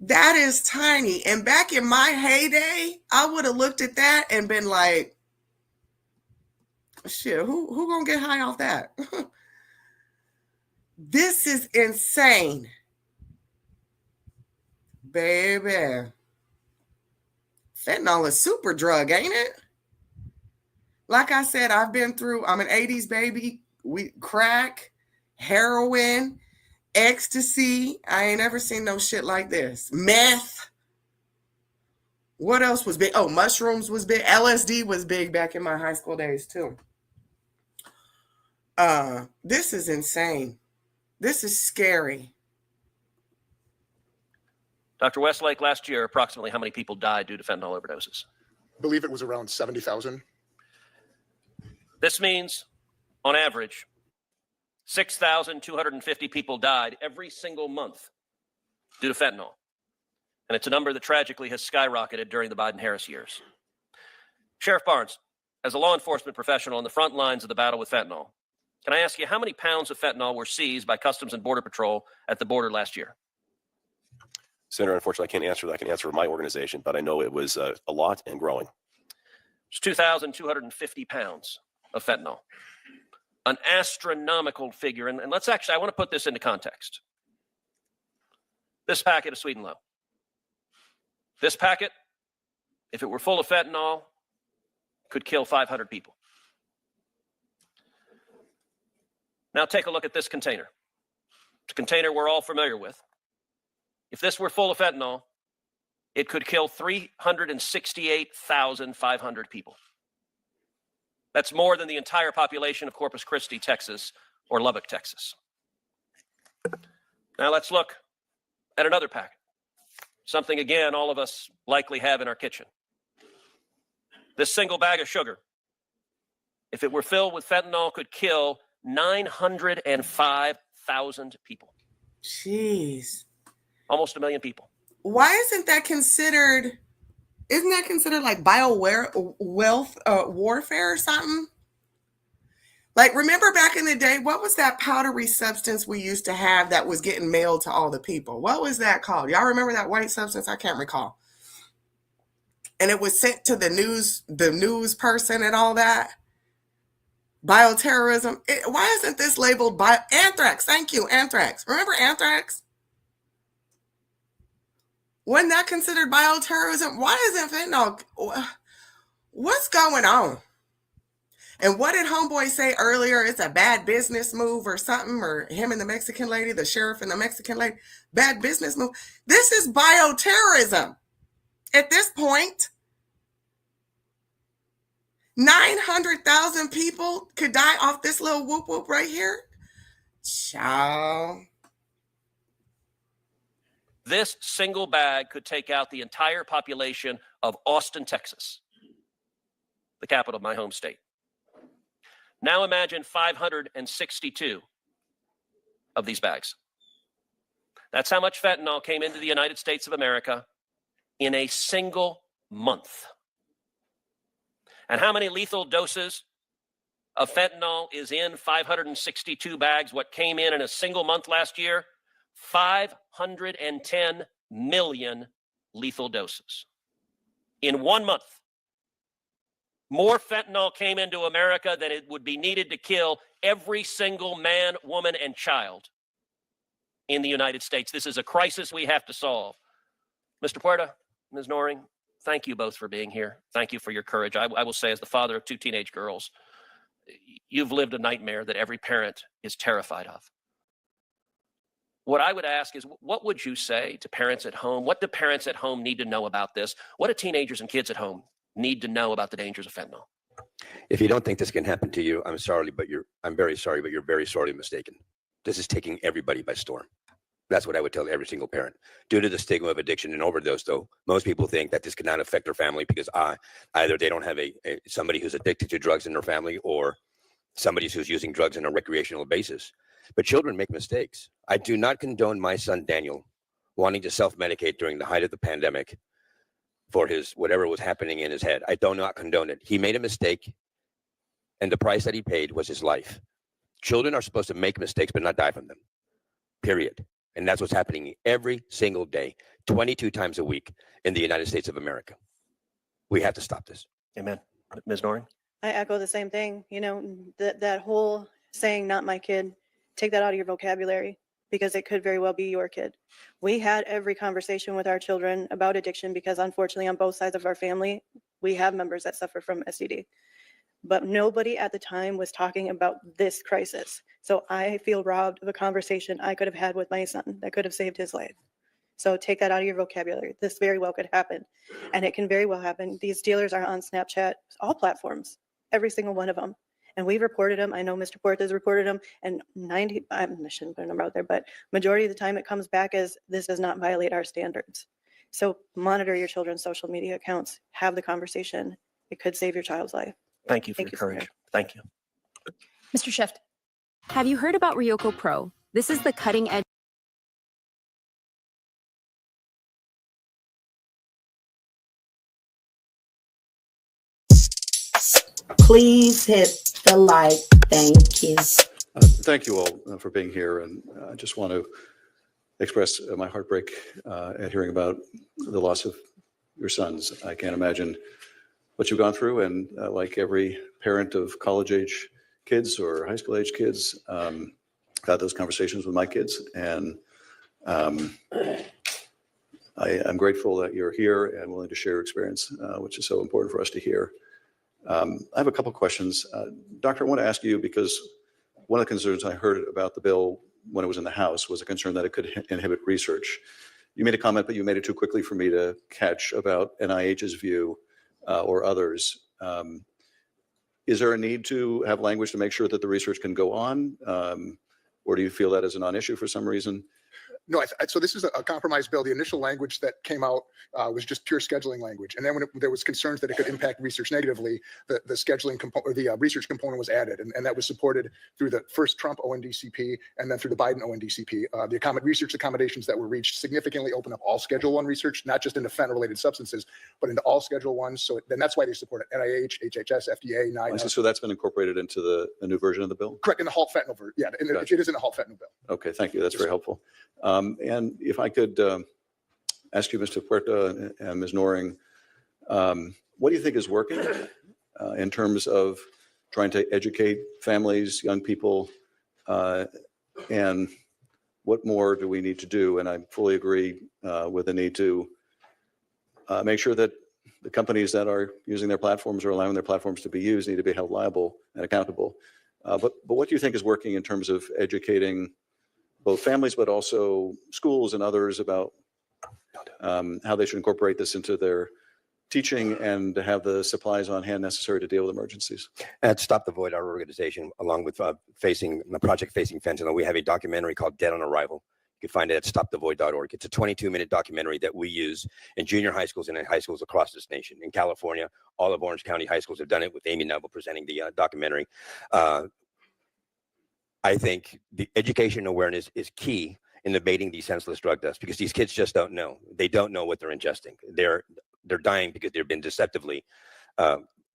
That is tiny. And back in my heyday, I would have looked at that and been like, shit, who gonna get high off that? This is insane. Baby. Fentanyl is super drug, ain't it? Like I said, I'm an 80s baby. We crack, heroin, ecstasy. I ain't ever seen no shit like this. Meth. What else was big? Oh, mushrooms was big. LSD was big back in my high school days too. This is insane. This is scary. Dr. Westlake, last year, approximately how many people died due to fentanyl overdoses? I believe it was around 70,000. This means, on average, 6,250 people died every single month due to fentanyl. And it's a number that tragically has skyrocketed during the Biden-Harris years. Sheriff Barnes, as a law enforcement professional on the front lines of the battle with fentanyl, Can I ask you how many pounds of fentanyl were seized by Customs and Border Patrol at the border last year? Senator, unfortunately, I can't answer that. I can answer for my organization, but I know it was a lot and growing. It's 2,250 pounds of fentanyl. An astronomical figure. And let's actually, I want to put this into context. This packet of Sweet and Low. This packet, if it were full of fentanyl, could kill 500 people. Now take a look at this container. It's a container we're all familiar with. If this were full of fentanyl, it could kill 368,500 people. That's more than the entire population of Corpus Christi, Texas, or Lubbock, Texas. Now let's look at another packet. Something, again, all of us likely have in our kitchen. This single bag of sugar, if it were filled with fentanyl, could kill 905,000 people. Jeez. Almost 1 million people. Why isn't that considered like warfare or something? Like, remember back in the day, what was that powdery substance we used to have that was getting mailed to all the people? What was that called? Y'all remember that white substance? I can't recall. And it was sent to the news person and all that. Bioterrorism. Why isn't this labeled anthrax? Thank you, anthrax. Remember anthrax? Wasn't that considered bioterrorism? Why isn't fentanyl? What's going on? And what did homeboy say earlier? It's a bad business move or something, or him and the Mexican lady, the sheriff and the Mexican lady. Bad business move. This is bioterrorism. At this point, 900,000 people could die off this little whoop whoop right here. Ciao. This single bag could take out the entire population of Austin, Texas, the capital of my home state. Now imagine 562 of these bags. That's how much fentanyl came into the United States of America in a single month. And how many lethal doses of fentanyl is in 562 bags? What came in a single month last year? 510 million lethal doses in 1 month. More fentanyl came into America than it would be needed to kill every single man, woman, and child in the United States. This is a crisis we have to solve. Mr. Puerta, Ms. Noring, thank you both for being here. Thank you for your courage. I will say, as the father of 2 teenage girls, you've lived a nightmare that every parent is terrified of. What I would ask is, what would you say to parents at home? What do parents at home need to know about this? What do teenagers and kids at home need to know about the dangers of fentanyl? If you don't think this can happen to you, I'm very sorry, but you're very sorely mistaken. This is taking everybody by storm. That's what I would tell every single parent. Due to the stigma of addiction and overdose, though, most people think that this cannot affect their family because either they don't have somebody who's addicted to drugs in their family, or somebody who's using drugs on a recreational basis. But children make mistakes. I do not condone my son, Daniel, wanting to self-medicate during the height of the pandemic for his whatever was happening in his head. I do not condone it. He made a mistake, and the price that he paid was his life. Children are supposed to make mistakes but not die from them, period. And that's what's happening every single day, 22 times a week in the United States of America. We have to stop this. Amen. Ms. Noring? I echo the same thing. You know, that whole saying, not my kid, take that out of your vocabulary, because it could very well be your kid. We had every conversation with our children about addiction because, unfortunately, on both sides of our family, we have members that suffer from STD. But nobody at the time was talking about this crisis. So I feel robbed of a conversation I could have had with my son that could have saved his life. So take that out of your vocabulary. This very well could happen. And it can very well happen. These dealers are on Snapchat, all platforms, every single one of them. And we've reported them. I know Mr. Puerta's reported them. And I shouldn't put a number out there, but majority of the time it comes back as this does not violate our standards. So monitor your children's social media accounts. Have the conversation. It could save your child's life. Thank you for your courage. Senator. Thank you. Mr. Shift, have you heard about Ryoko Pro? This is the cutting edge. Please hit the like. Thank you. Thank you all for being here, and I just want to express my heartbreak at hearing about the loss of your sons. I can't imagine what you've gone through, and like every parent of college-age kids or high school-age kids, I've had those conversations with my kids, and I'm grateful that you're here and willing to share your experience, which is so important for us to hear. I have a couple questions. Doctor, I want to ask you, because one of the concerns I heard about the bill when it was in the House was a concern that it could inhibit research. You made a comment, but you made it too quickly for me to catch, about NIH's view or others. Is there a need to have language to make sure that the research can go on? Or do you feel that is a non-issue for some reason? No, so this is a compromise bill. The initial language that came out was just pure scheduling language. And then when there was concerns that it could impact research negatively, the scheduling component, or the research component, was added. And that was supported through the first Trump ONDCP and then through the Biden ONDCP. The research accommodations that were reached significantly open up all Schedule I research, not just into fentanyl-related substances, but into all Schedule I. So then that's why they support it. NIH, HHS, FDA, NIDA. So that's been incorporated into the new version of the bill? Correct, in the halt fentanyl version. Yeah, Gotcha. It is in the halt fentanyl bill. Okay, thank you. That's very helpful. And if I could ask you, Mr. Puerta and Ms. Noring, what do you think is working in terms of trying to educate families, young people, and what more do we need to do? And I fully agree with the need to make sure that the companies that are using their platforms or allowing their platforms to be used need to be held liable and accountable. But what do you think is working in terms of educating both families, but also schools and others about how they should incorporate this into their teaching and to have the supplies on hand necessary to deal with emergencies? At Stop the Void, our organization, along with the project Facing Fentanyl, we have a documentary called Dead on Arrival. You can find it at stopthevoid.org. It's a 22-minute documentary that we use in junior high schools and in high schools across this nation. In California, all of Orange County high schools have done it, with Amy Neville presenting the documentary. I think the education awareness is key in abating these senseless drug deaths, because these kids just don't know. They don't know what they're ingesting. They're dying because they've been deceptively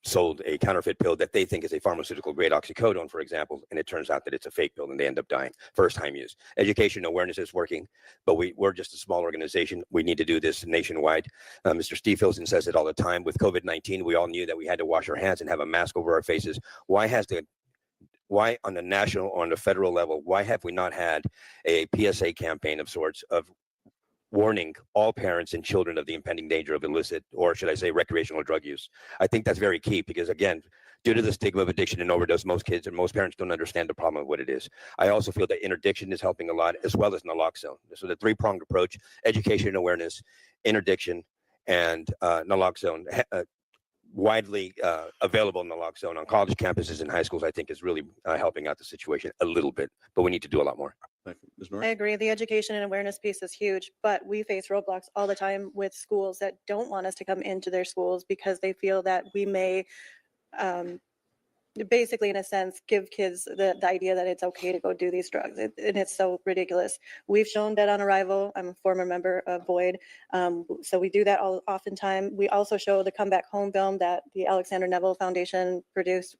sold a counterfeit pill that they think is a pharmaceutical grade oxycodone, for example, and it turns out that it's a fake pill and they end up dying. First time use. Education awareness is working, but we're just a small organization. We need to do this nationwide. Mr. Steve Filson says it all the time. With COVID-19, we all knew that we had to wash our hands and have a mask over our faces. Why on the national or on the federal level, why have we not had a PSA campaign of sorts of warning all parents and children of the impending danger of illicit, or should I say recreational drug use? I think that's very key, because again, due to the stigma of addiction and overdose, most kids and most parents don't understand the problem of what it is. I also feel that interdiction is helping a lot, as well as naloxone. So the three-pronged approach: education and awareness, interdiction, and naloxone. Widely available naloxone on college campuses and high schools, I think, is really helping out the situation a little bit, but we need to do a lot more. Thank you. Ms. I Norris? agree. The education and awareness piece is huge, but we face roadblocks all the time with schools that don't want us to come into their schools because they feel that we may basically, in a sense, give kids the idea that it's okay to go do these drugs. And it's so ridiculous. We've shown Dead on Arrival. I'm a former member of Void. So we do that oftentimes. We also show the Come Back Home film that the Alexander Neville Foundation produced,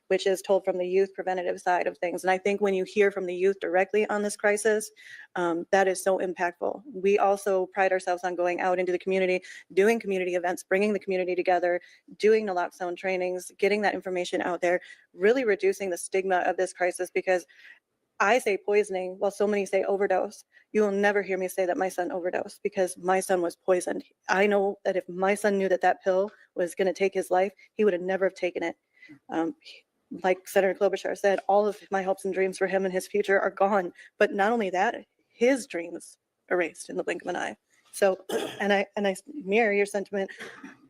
which is told from the youth preventative side of things. And I think when you hear from the youth directly on this crisis, that is so impactful. We also pride ourselves on going out into the community, doing community events, bringing the community together, doing naloxone trainings, getting that information out there, really reducing the stigma of this crisis, because I say poisoning while so many say overdose. You will never hear me say that my son overdosed, because my son was poisoned. I know that if my son knew that that pill was going to take his life, he would have never have taken it. Like Senator Klobuchar said, all of my hopes and dreams for him and his future are gone. But not only that, his dreams erased in the blink of an eye. So, and I mirror your sentiment.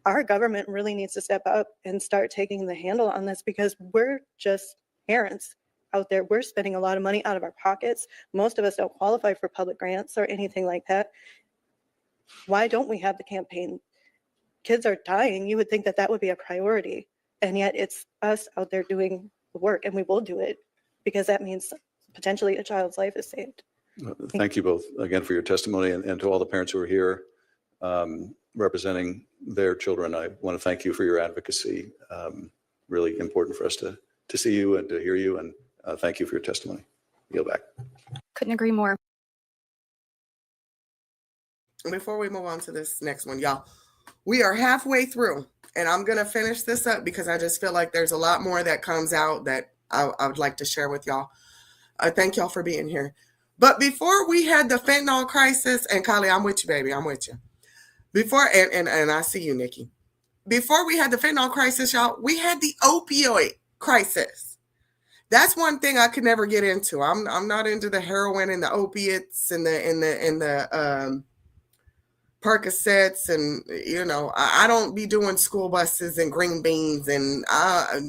Our government really needs to step up and start taking the handle on this, because we're just parents out there. We're spending a lot of money out of our pockets. Most of us don't qualify for public grants or anything like that. Why don't we have the campaign? Kids are dying. You would think that that would be a priority. And yet it's us out there doing the work, and we will do it because that means potentially a child's life is saved. Thank you both again for your testimony, and to all the parents who are here representing their children. I want to thank you for your advocacy. Really important for us to see you and to hear you, and Thank you for your testimony. Yield back. Couldn't agree more. Before we move on to this next one, y'all, we are halfway through, and I'm going to finish this up because I just feel like there's a lot more that comes out that I would like to share with y'all. Thank y'all for being here. But before we had the fentanyl crisis, and Kylie, I'm with you, baby. I'm with you. Before, and I see you, Nikki. Before we had the fentanyl crisis, y'all, we had the opioid crisis. That's one thing I could never get into. I'm not into the heroin and the opiates and the Percocets, and I don't be doing school buses and green beans, and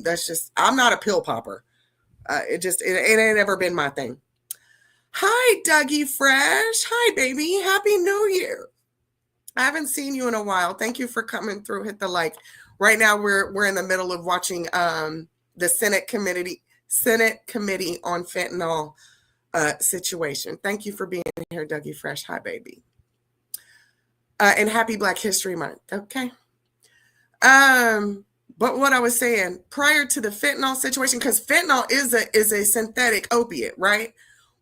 that's just, I'm not a pill popper. It ain't ever been my thing. Hi, Dougie Fresh. Hi, baby. Happy New Year. I haven't seen you in a while. Thank you for coming through. Hit the like. Right now, we're in the middle of watching the Senate Committee on Fentanyl situation. Thank you for being here, Dougie Fresh. Hi, baby. And happy Black History Month. Okay. But what I was saying, prior to the fentanyl situation, because fentanyl is a synthetic opiate, right?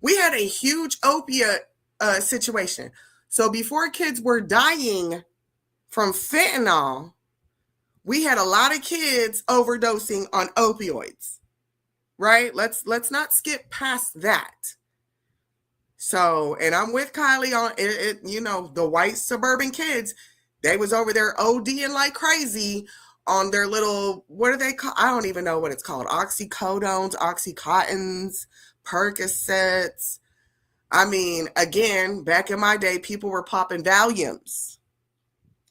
We had a huge opiate situation. So before kids were dying from fentanyl, we had a lot of kids overdosing on opioids, right? Let's not skip past that. So, and I'm with Kylie on it, the white suburban kids, they was over there ODing like crazy on their little, what are they called? I don't even know what it's called. Oxycodones, Oxycontins, Percocets. I mean, again, back in my day, people were popping Valiums,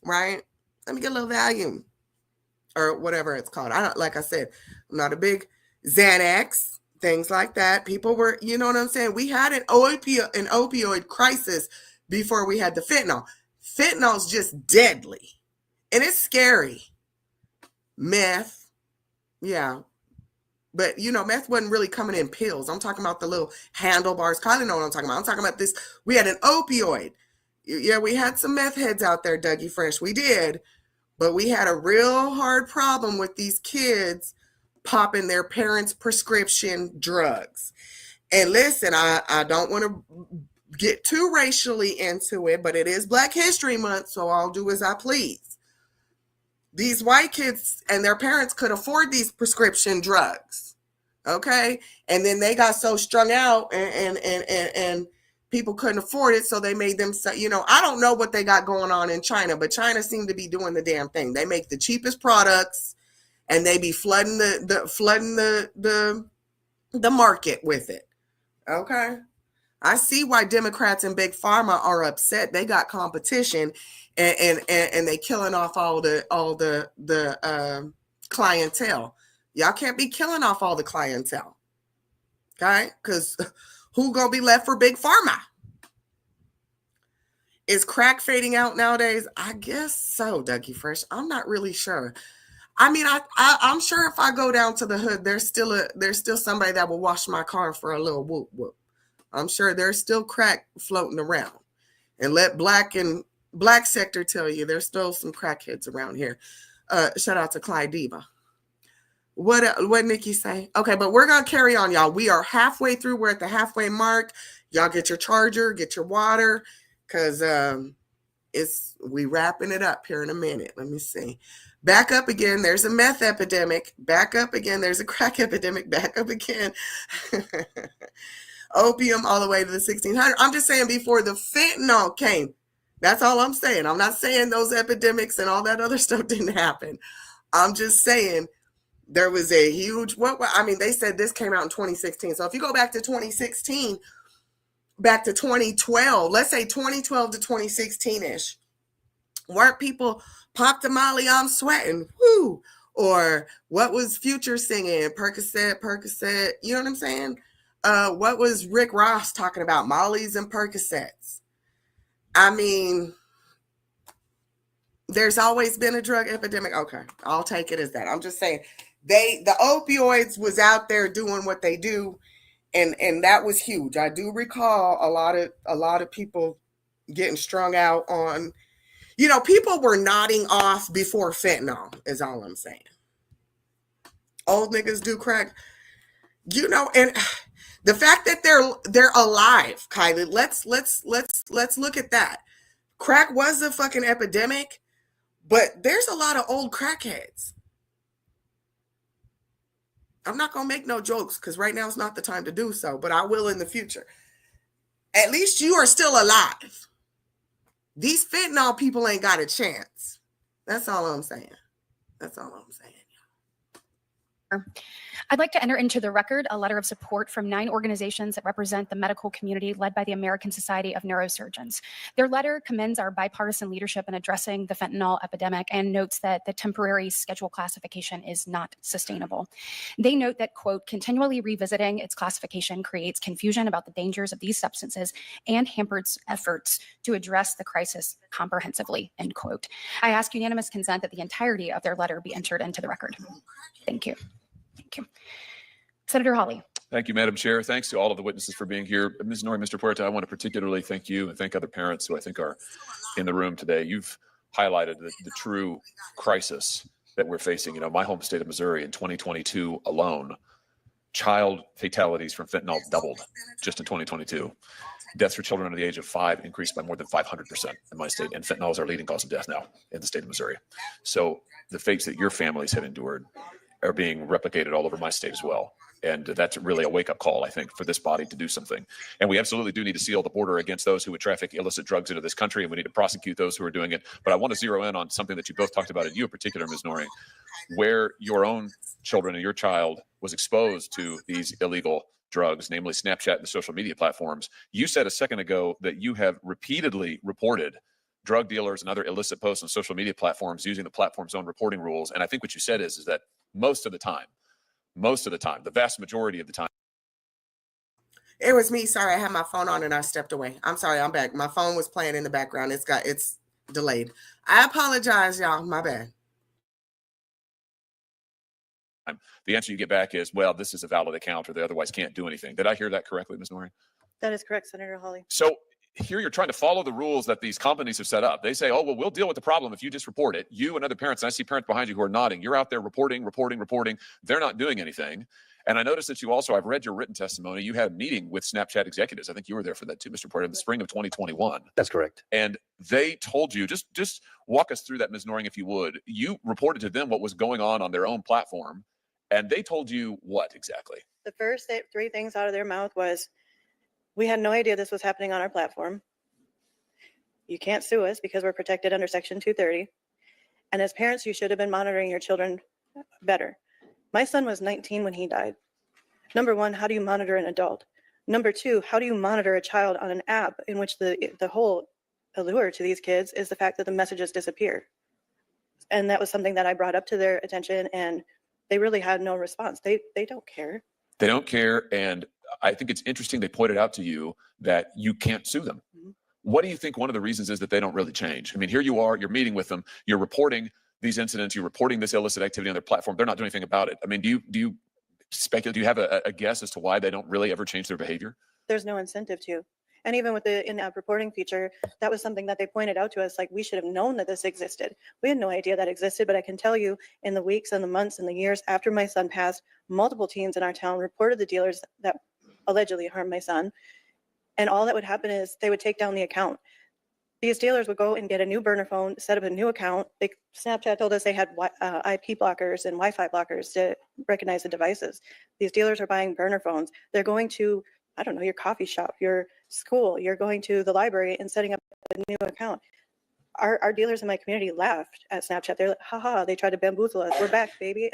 right? Let me get a little Valium or whatever it's called. Like I said, I'm not a big Xanax, things like that. People were, you know what I'm saying? We had an opioid crisis before we had the fentanyl. Fentanyl's just deadly, and it's scary. Meth, yeah. But, meth wasn't really coming in pills. I'm talking about the little handlebars. Kylie know what I'm talking about. I'm talking about this. We had an opioid. Yeah, we had some meth heads out there, Dougie Fresh. We did. But we had a real hard problem with these kids popping their parents' prescription drugs. And listen, I don't want to get too racially into it, but it is Black History Month, so I'll do as I please. These white kids and their parents could afford these prescription drugs, okay? And then they got so strung out and people couldn't afford it, so they made them, I don't know what they got going on in China, but China seemed to be doing the damn thing. They make the cheapest products, and they be flooding the market with it, okay? I see why Democrats and Big Pharma are upset. They got competition, and they killing off all the clientele. Y'all can't be killing off all the clientele, okay? Because who gonna be left for Big Pharma? Is crack fading out nowadays? I guess so, Dougie Fresh. I'm not really sure. I mean, I'm sure if I go down to the hood, there's still somebody that will wash my car for a little whoop whoop. I'm sure there's still crack floating around. And let black sector tell you, there's still some crackheads around here. Shout out to Clyde Diva. What Nikki say? Okay, but we're going to carry on, y'all. We are halfway through. We're at the halfway mark. Y'all get your charger, get your water, because we wrapping it up here in a minute. Let me see. Back up again. There's a meth epidemic. Back up again. There's a crack epidemic. Back up again. Opium all the way to the 1600s. I'm just saying before the fentanyl came. That's all I'm saying. I'm not saying those epidemics and all that other stuff didn't happen. I'm just saying there was a huge, they said this came out in 2016. So if you go back to 2016, back to 2012, let's say 2012 to 2016-ish, weren't people pop the Molly, I'm sweating, whoo? Or what was Future singing? Percocet, you know what I'm saying? What was Rick Ross talking about? Molly's and Percocets. I mean, there's always been a drug epidemic. Okay, I'll take it as that. I'm just saying the opioids was out there doing what they do, and that was huge. I do recall a lot of people getting strung out on, people were nodding off before fentanyl, is all I'm saying. Old niggas do crack. You know, and the fact that they're alive, Kylie. Let's look at that. Crack was a fucking epidemic, but there's a lot of old crackheads. I'm not gonna make no jokes because right now is not the time to do so, but I will in the future. At least you are still alive. These fentanyl people ain't got a chance. That's all I'm saying. That's all I'm saying. I'd like to enter into the record a letter of support from 9 organizations that represent the medical community led by the American Society of Neurosurgeons. Their letter commends our bipartisan leadership in addressing the fentanyl epidemic and notes that the temporary schedule classification is not sustainable. They note that, quote, continually revisiting its classification creates confusion about the dangers of these substances and hampers efforts to address the crisis comprehensively, end quote. I ask unanimous consent that the entirety of their letter be entered into the record. Thank you. Thank you. Senator Hawley. Thank you, Madam Chair. Thanks to all of the witnesses for being here. Ms. Norrie, Mr. Puerta, I want to particularly thank you and thank other parents who I think are in the room today. You've highlighted the true crisis that we're facing. You know, my home state of Missouri in 2022 alone, child fatalities from fentanyl doubled just in 2022. Deaths for children under the age of 5 increased by more than 500% in my state, and fentanyl is our leading cause of death now in the state of Missouri. So the fates that your families have endured are being replicated all over my state as well. And that's really a wake-up call, I think, for this body to do something. And we absolutely do need to seal the border against those who would traffic illicit drugs into this country, and we need to prosecute those who are doing it. But I want to zero in on something that you both talked about, and you in particular, Ms. Norrie, where your own children and your child was exposed to these illegal drugs, namely Snapchat and the social media platforms. You said a second ago that you have repeatedly reported drug dealers and other illicit posts on social media platforms using the platform's own reporting rules. And I think what you said is that most of the time, the vast majority of the time. It was me. Sorry, I had my phone on and I stepped away. I'm sorry, I'm back. My phone was playing in the background. It's delayed. I apologize, y'all. My bad. The answer you get back is, well, this is a valid account or they otherwise can't do anything. Did I hear that correctly, Ms. Norrie? That is correct, Senator Hawley. So here you're trying to follow the rules that these companies have set up. They say, oh, well, we'll deal with the problem if you just report it. You and other parents, and I see parents behind you who are nodding. You're out there reporting. They're not doing anything. And I noticed that you also, I've read your written testimony. You had a meeting with Snapchat executives. I think you were there for that too, Mr. Porter, in the spring of 2021. That's correct. And they told you, just walk us through that, Ms. Norrie, if you would. You reported to them what was going on their own platform. And they told you what exactly? The first 3 things out of their mouth was, we had no idea this was happening on our platform. You can't sue us because we're protected under Section 230. And as parents, you should have been monitoring your children better. My son was 19 when he died. Number 1, how do you monitor an adult? Number 2, how do you monitor a child on an app in which the whole allure to these kids is the fact that the messages disappear? And that was something that I brought up to their attention, and they really had no response. They don't care. They don't care. And I think it's interesting they pointed out to you that you can't sue them. Mm-hmm. What do you think one of the reasons is that they don't really change? I mean, here you are, you're meeting with them, you're reporting these incidents, you're reporting this illicit activity on their platform. They're not doing anything about it. I mean, do you speculate, do you have a guess as to why they don't really ever change their behavior? There's no incentive to. And even with the in-app reporting feature, that was something that they pointed out to us, like we should have known that this existed. We had no idea that existed, but I can tell you in the weeks and the months and the years after my son passed, multiple teens in our town reported the dealers that allegedly harmed my son. And all that would happen is they would take down the account. These dealers would go and get a new burner phone, set up a new account. Snapchat told us they had IP blockers and Wi-Fi blockers to recognize the devices. These dealers are buying burner phones. They're going to, I don't know, your coffee shop, your school, you're going to the library and setting up a new account. Our dealers in my community laughed at Snapchat. They're like, haha, they tried to bamboozle us. We're back, baby.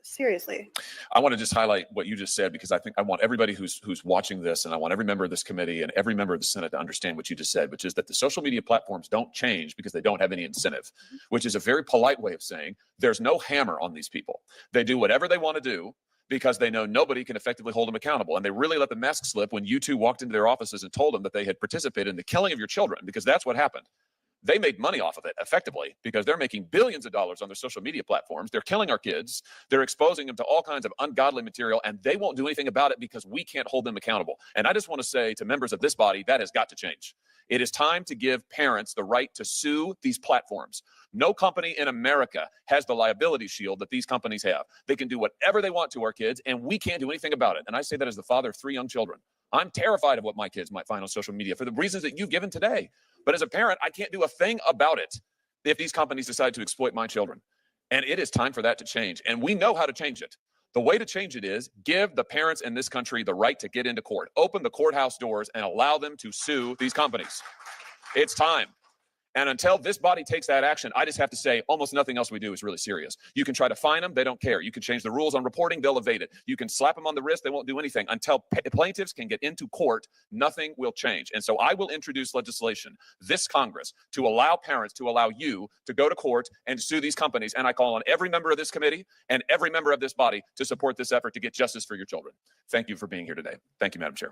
Seriously. I want to just highlight what you just said, because I think I want everybody who's watching this, and I want every member of this committee and every member of the Senate to understand what you just said, which is that the social media platforms don't change because they don't have any incentive, which is a very polite way of saying there's no hammer on these people. They do whatever they want to do because they know nobody can effectively hold them accountable. And they really let the mask slip when you two walked into their offices and told them that they had participated in the killing of your children, because that's what happened. They made money off of it effectively because they're making billions of dollars on their social media platforms. They're killing our kids. They're exposing them to all kinds of ungodly material, and they won't do anything about it because we can't hold them accountable. And I just want to say to members of this body, that has got to change. It is time to give parents the right to sue these platforms. No company in America has the liability shield that these companies have. They can do whatever they want to our kids, and we can't do anything about it. And I say that as the father of 3 young children. I'm terrified of what my kids might find on social media for the reasons that you've given today. But as a parent, I can't do a thing about it if these companies decide to exploit my children. And it is time for that to change. And we know how to change it. The way to change it is give the parents in this country the right to get into court. Open the courthouse doors and allow them to sue these companies. It's time. And until this body takes that action, I just have to say almost nothing else we do is really serious. You can try to fine them. They don't care. You can change the rules on reporting. They'll evade it. You can slap them on the wrist. They won't do anything. Until plaintiffs can get into court, nothing will change. And so I will introduce legislation, this Congress, to allow parents, to allow you to go to court and sue these companies. And I call on every member of this committee and every member of this body to support this effort to get justice for your children. Thank you for being here today. Thank you, Madam Chair.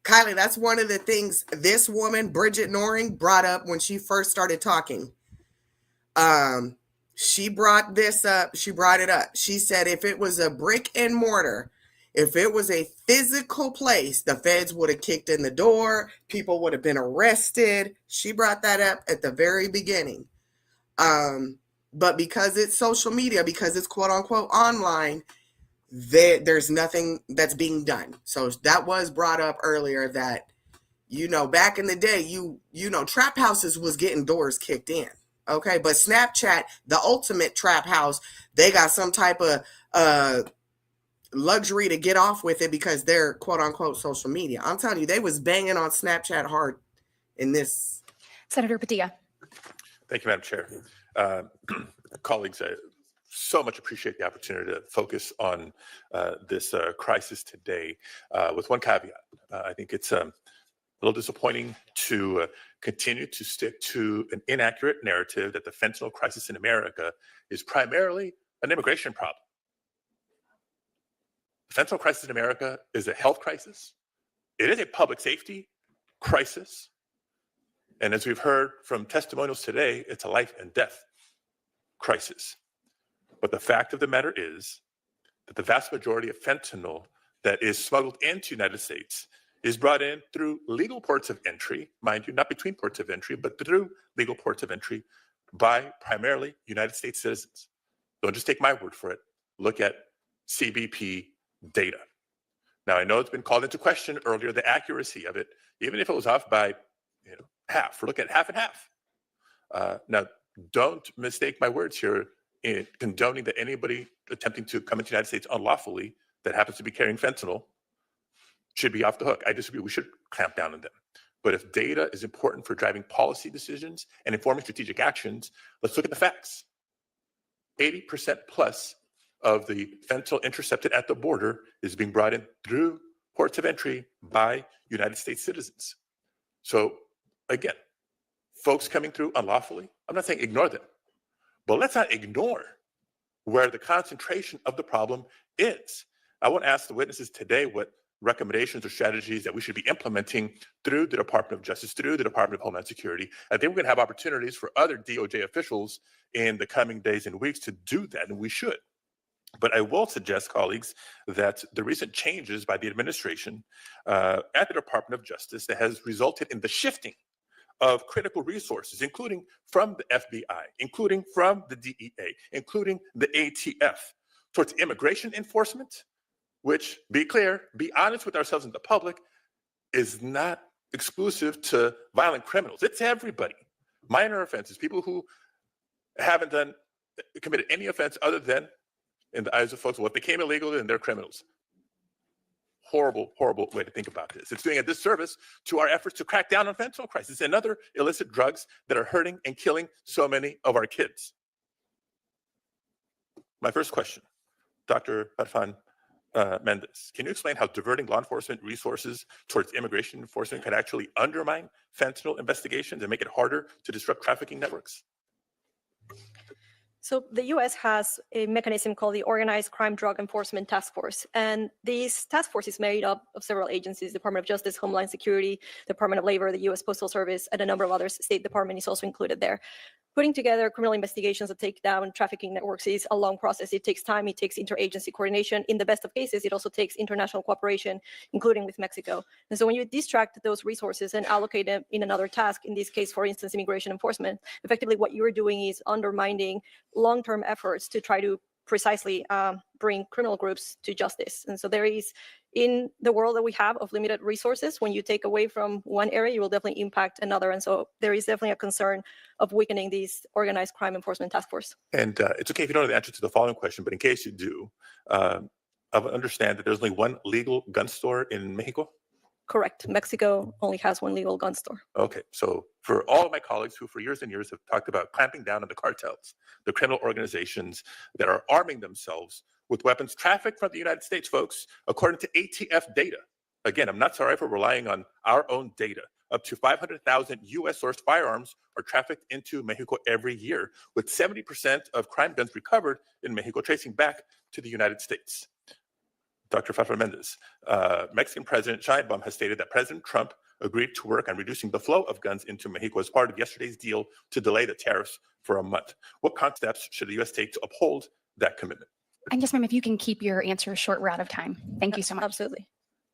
Kylie, that's one of the things this woman, Bridget Noring, brought up when she first started talking. She brought this up. She brought it up. She said if it was a brick and mortar, if it was a physical place, the feds would have kicked in the door. People would have been arrested. She brought that up at the very beginning. But because it's social media, because it's quote unquote online, there's nothing that's being done. So that was brought up earlier that, back in the day, trap houses was getting doors kicked in. Okay. But Snapchat, the ultimate trap house, they got some type of luxury to get off with it because they're quote unquote social media. I'm telling you, they was banging on Snapchat hard in this. Senator Padilla. Thank you, Madam Chair. Colleagues, I so much appreciate the opportunity to focus on this crisis today with one caveat. I think it's a little disappointing to continue to stick to an inaccurate narrative that the fentanyl crisis in America is primarily an immigration problem. The fentanyl crisis in America is a health crisis. It is a public safety crisis. And as we've heard from testimonials today, it's a life and death crisis. But the fact of the matter is that the vast majority of fentanyl that is smuggled into the United States is brought in through legal ports of entry, mind you, not between ports of entry, but through legal ports of entry by primarily United States citizens. Don't just take my word for it. Look at CBP data. Now, I know it's been called into question earlier, the accuracy of it, even if it was off by half. We're looking at half and half. Now, don't mistake my words here in condoning that anybody attempting to come into the United States unlawfully that happens to be carrying fentanyl should be off the hook. I disagree. We should clamp down on them. But if data is important for driving policy decisions and informing strategic actions, let's look at the facts. 80% plus of the fentanyl intercepted at the border is being brought in through ports of entry by United States citizens. So again, folks coming through unlawfully, I'm not saying ignore them, but let's not ignore where the concentration of the problem is. I want to ask the witnesses today what recommendations or strategies that we should be implementing through the Department of Justice, through the Department of Homeland Security. I think we're going to have opportunities for other DOJ officials in the coming days and weeks to do that, and we should. But I will suggest, colleagues, that the recent changes by the administration at the Department of Justice that has resulted in the shifting of critical resources, including from the FBI, including from the DEA, including the ATF, towards immigration enforcement, which, be clear, be honest with ourselves and the public, is not exclusive to violent criminals. It's everybody. Minor offenses, people who haven't committed any offense other than, in the eyes of folks, well, if they came illegally, then they're criminals. Horrible, horrible way to think about this. It's doing a disservice to our efforts to crack down on fentanyl crisis and other illicit drugs that are hurting and killing so many of our kids. My first question, Dr. Farfan Mendez, can you explain how diverting law enforcement resources towards immigration enforcement could actually undermine fentanyl investigations and make it harder to disrupt trafficking networks? So the U.S. has a mechanism called the Organized Crime Drug Enforcement Task Force. And this task force is made up of several agencies: Department of Justice, Homeland Security, Department of Labor, the U.S. Postal Service, and a number of others. State Department is also included there. putting together criminal investigations that take down trafficking networks is a long process. It takes time, it takes interagency coordination. In the best of cases, it also takes international cooperation, including with Mexico. And so when you distract those resources and allocate them in another task, in this case, for instance, immigration enforcement, effectively what you're doing is undermining long-term efforts to try to precisely bring criminal groups to justice. And so there is, in the world that we have of limited resources, when you take away from one area, you will definitely impact another. And so there is definitely a concern of weakening these organized crime enforcement task force. And it's okay if you don't know the answer to the following question, but in case you do, I understand that there's only one legal gun store in Mexico. Correct. Mexico only has one legal gun store. Okay, so for all of my colleagues who for years and years have talked about clamping down on the cartels, the criminal organizations that are arming themselves with weapons trafficked from the United States, folks, according to ATF data. Again, I'm not sorry for relying on our own data. Up to 500,000 U.S. sourced firearms are trafficked into Mexico every year, with 70% of crime guns recovered in Mexico tracing back to the United States. Dr. Fafa Mendez, Mexican President Sheinbaum has stated that President Trump agreed to work on reducing the flow of guns into Mexico as part of yesterday's deal to delay the tariffs for a month. What concrete steps should the U.S. take to uphold that commitment? And yes, ma'am, if you can keep your answer short, we're out of time. Thank you so much. Absolutely.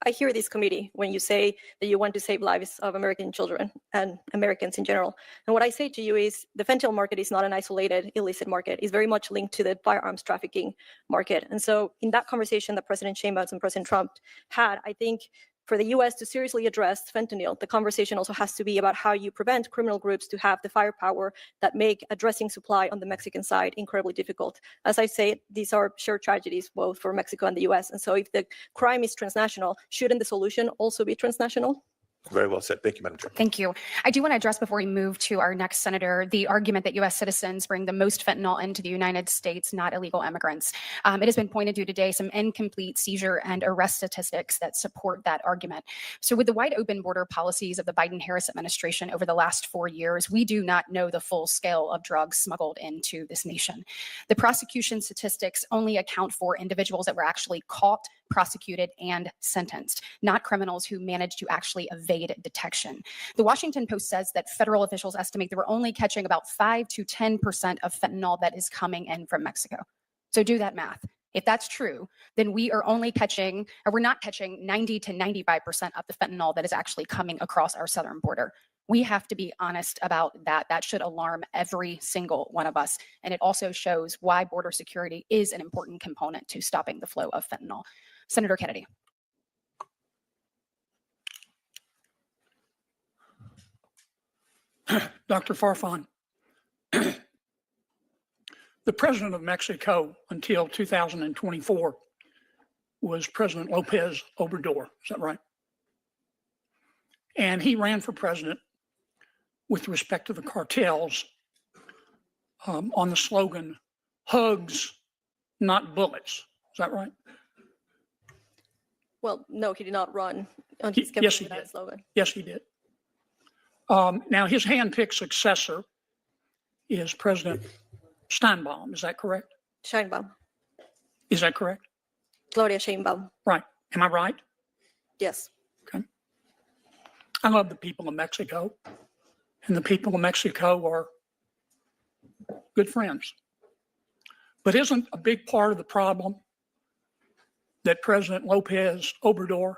I hear this committee when you say that you want to save lives of American children and Americans in general. And what I say to you is the fentanyl market is not an isolated illicit market. It's very much linked to the firearms trafficking market. And so in that conversation that President Sheinbaum and President Trump had, I think for the US to seriously address fentanyl, the conversation also has to be about how you prevent criminal groups to have the firepower that make addressing supply on the Mexican side incredibly difficult. As I say, these are shared tragedies both for Mexico and the US. And so if the crime is transnational, shouldn't the solution also be transnational? Very well said. Thank you, Madam Chair. Thank you. I do want to address before we move to our next senator, the argument that U.S. citizens bring the most fentanyl into the United States, not illegal immigrants. It has been pointed to today some incomplete seizure and arrest statistics that support that argument. So with the wide open border policies of the Biden-Harris administration over the last 4 years, we do not know the full scale of drugs smuggled into this nation. The prosecution statistics only account for individuals that were actually caught, prosecuted, and sentenced, not criminals who managed to actually evade detection. The Washington Post says that federal officials estimate that we're only catching about 5 to 10% of fentanyl that is coming in from Mexico. So do that math. If that's true, then we are only catching, or we're not catching 90 to 95% of the fentanyl that is actually coming across our southern border. We have to be honest about that. That should alarm every single one of us. And it also shows why border security is an important component to stopping the flow of fentanyl. Senator Kennedy. Dr. Farfan, the president of Mexico until 2024 was President Lopez Obrador. Is that right? And he ran for president with respect to the cartels on the slogan, hugs, not bullets. Is that right? Well, no, he did not run on his campaign with that slogan. Yes, he did. Now, his hand-picked successor is President Steinbaum. Is that correct? Sheinbaum. Is that correct? Gloria Sheinbaum. Right. Am I right? Yes. Okay. I love the people of Mexico, and the people of Mexico are good friends. But isn't a big part of the problem that President Lopez Obrador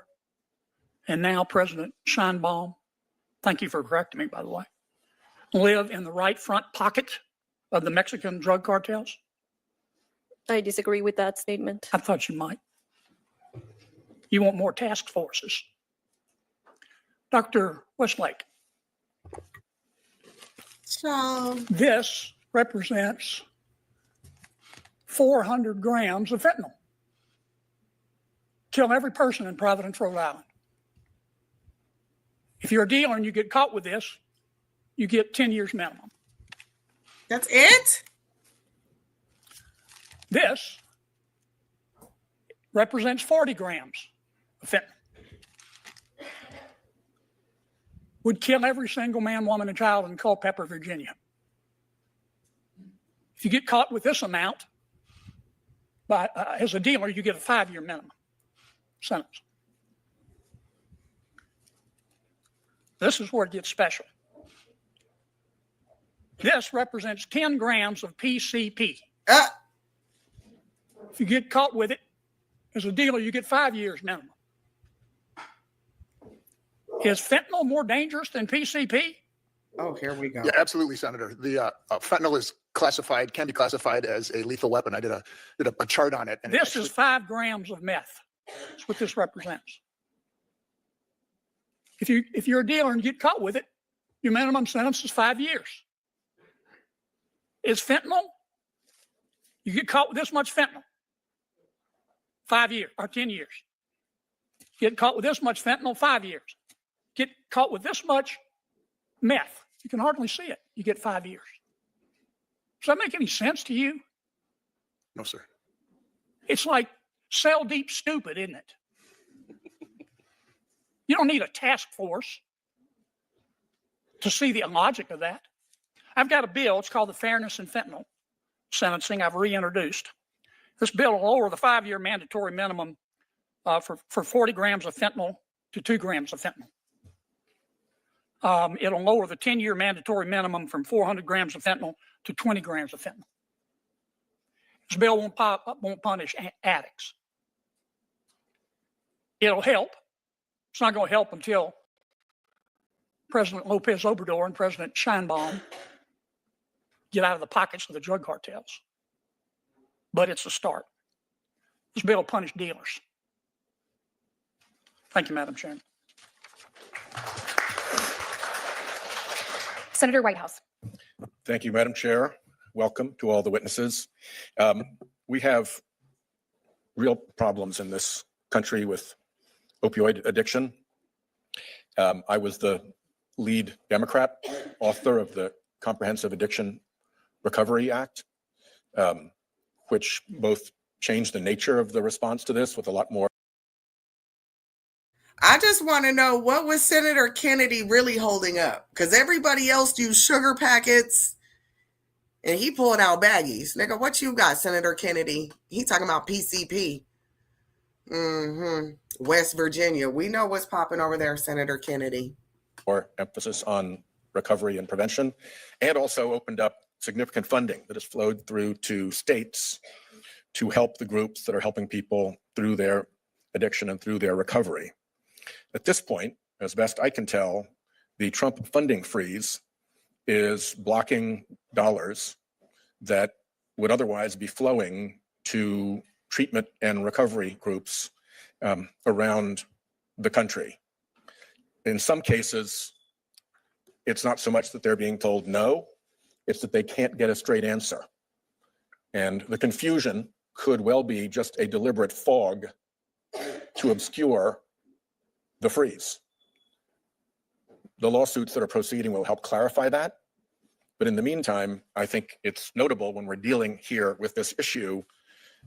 and now President Sheinbaum, thank you for correcting me, by the way, live in the right front pocket of the Mexican drug cartels? I disagree with that statement. I thought you might. You want more task forces. Dr. Westlake. So this represents 400 grams of fentanyl. Kill every person in Providence, Rhode Island. If you're a dealer and you get caught with this, you get 10 years minimum. That's it? This represents 40 grams of fentanyl. Would kill every single man, woman, and child in Culpeper, Virginia. If you get caught with this amount, as a dealer, you get a 5-year minimum sentence. This is where it gets special. This represents 10 grams of PCP. If you get caught with it, as a dealer, you get 5 years minimum. Is fentanyl more dangerous than PCP? Oh, here we go. Yeah, absolutely, Senator. The fentanyl is classified, can be classified as a lethal weapon. I did a chart on it. And This is 5 grams of meth. That's what this represents. If you're a dealer and get caught with it, your minimum sentence is 5 years. Is fentanyl? You get caught with this much fentanyl, 5 years or 10 years. Get caught with this much fentanyl, 5 years. Get caught with this much meth, you can hardly see it. You get 5 years. Does that make any sense to you? No, sir. It's like cell deep stupid, isn't it? You don't need a task force to see the logic of that. I've got a bill. It's called the Fairness in Fentanyl Sentencing. I've reintroduced. This bill will lower the 5-year mandatory minimum for 40 grams of fentanyl to 2 grams of fentanyl. It'll lower the 10-year mandatory minimum from 400 grams of fentanyl to 20 grams of fentanyl. This bill won't punish addicts. It'll help. It's not going to help until President Lopez Obrador and President Sheinbaum get out of the pockets of the drug cartels. But it's a start. This bill will punish dealers. Thank you, Madam Chairman. Senator Whitehouse. Thank you, Madam Chair. Welcome to all the witnesses. We have real problems in this country with opioid addiction. I was the lead Democrat author of the Comprehensive Addiction Recovery Act, which both changed the nature of the response to this with a lot more. I just want to know, what was Senator Kennedy really holding up? Because everybody else used sugar packets and he pulling out baggies. Nigga, what you got, Senator Kennedy? He talking about PCP. West Virginia. We know what's popping over there, Senator Kennedy. More emphasis on recovery and prevention, and also opened up significant funding that has flowed through to states to help the groups that are helping people through their addiction and through their recovery. At this point, as best I can tell, the Trump funding freeze is blocking dollars that would otherwise be flowing to treatment and recovery groups around the country. In some cases, it's not so much that they're being told no, it's that they can't get a straight answer. And the confusion could well be just a deliberate fog to obscure the freeze. The lawsuits that are proceeding will help clarify that. But in the meantime, I think it's notable when we're dealing here with this issue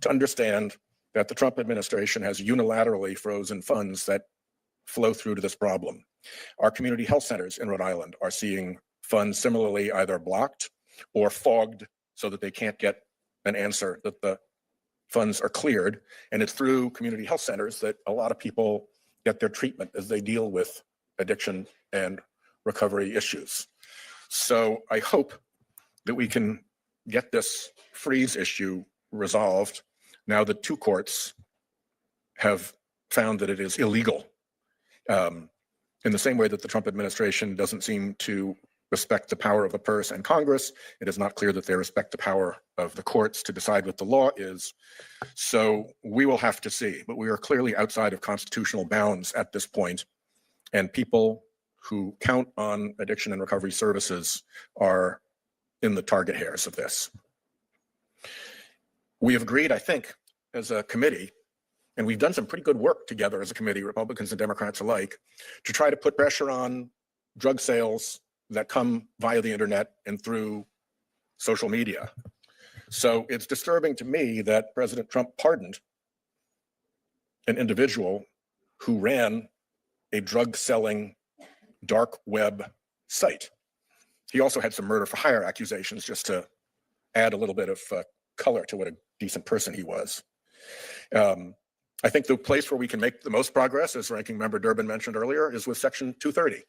to understand that the Trump administration has unilaterally frozen funds that flow through to this problem. Our community health centers in Rhode Island are seeing funds similarly either blocked or fogged so that they can't get an answer that the funds are cleared. And it's through community health centers that a lot of people get their treatment as they deal with addiction and recovery issues. So I hope that we can get this freeze issue resolved now that 2 courts have found that it is illegal. In the same way that the Trump administration doesn't seem to respect the power of the purse and Congress, it is not clear that they respect the power of the courts to decide what the law is. So we will have to see, but we are clearly outside of constitutional bounds at this point, and people who count on addiction and recovery services are in the target hairs of this. We have agreed, I think, as a committee, and we've done some pretty good work together as a committee, Republicans and Democrats alike, to try to put pressure on drug sales that come via the internet and through social media. So it's disturbing to me that President Trump pardoned an individual who ran a drug-selling dark web site. He also had some murder for hire accusations, just to add a little bit of color to what a decent person he was. I think the place where we can make the most progress, as Ranking Member Durbin mentioned earlier, is with Section 230.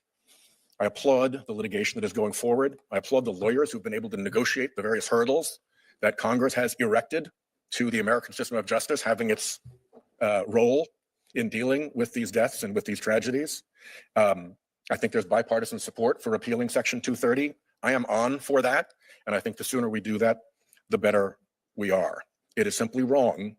I applaud the litigation that is going forward. I applaud the lawyers who've been able to negotiate the various hurdles that Congress has erected to the American system of justice having its role in dealing with these deaths and with these tragedies. I think there's bipartisan support for repealing Section 230. I am on for that. And I think the sooner we do that, the better we are. It is simply wrong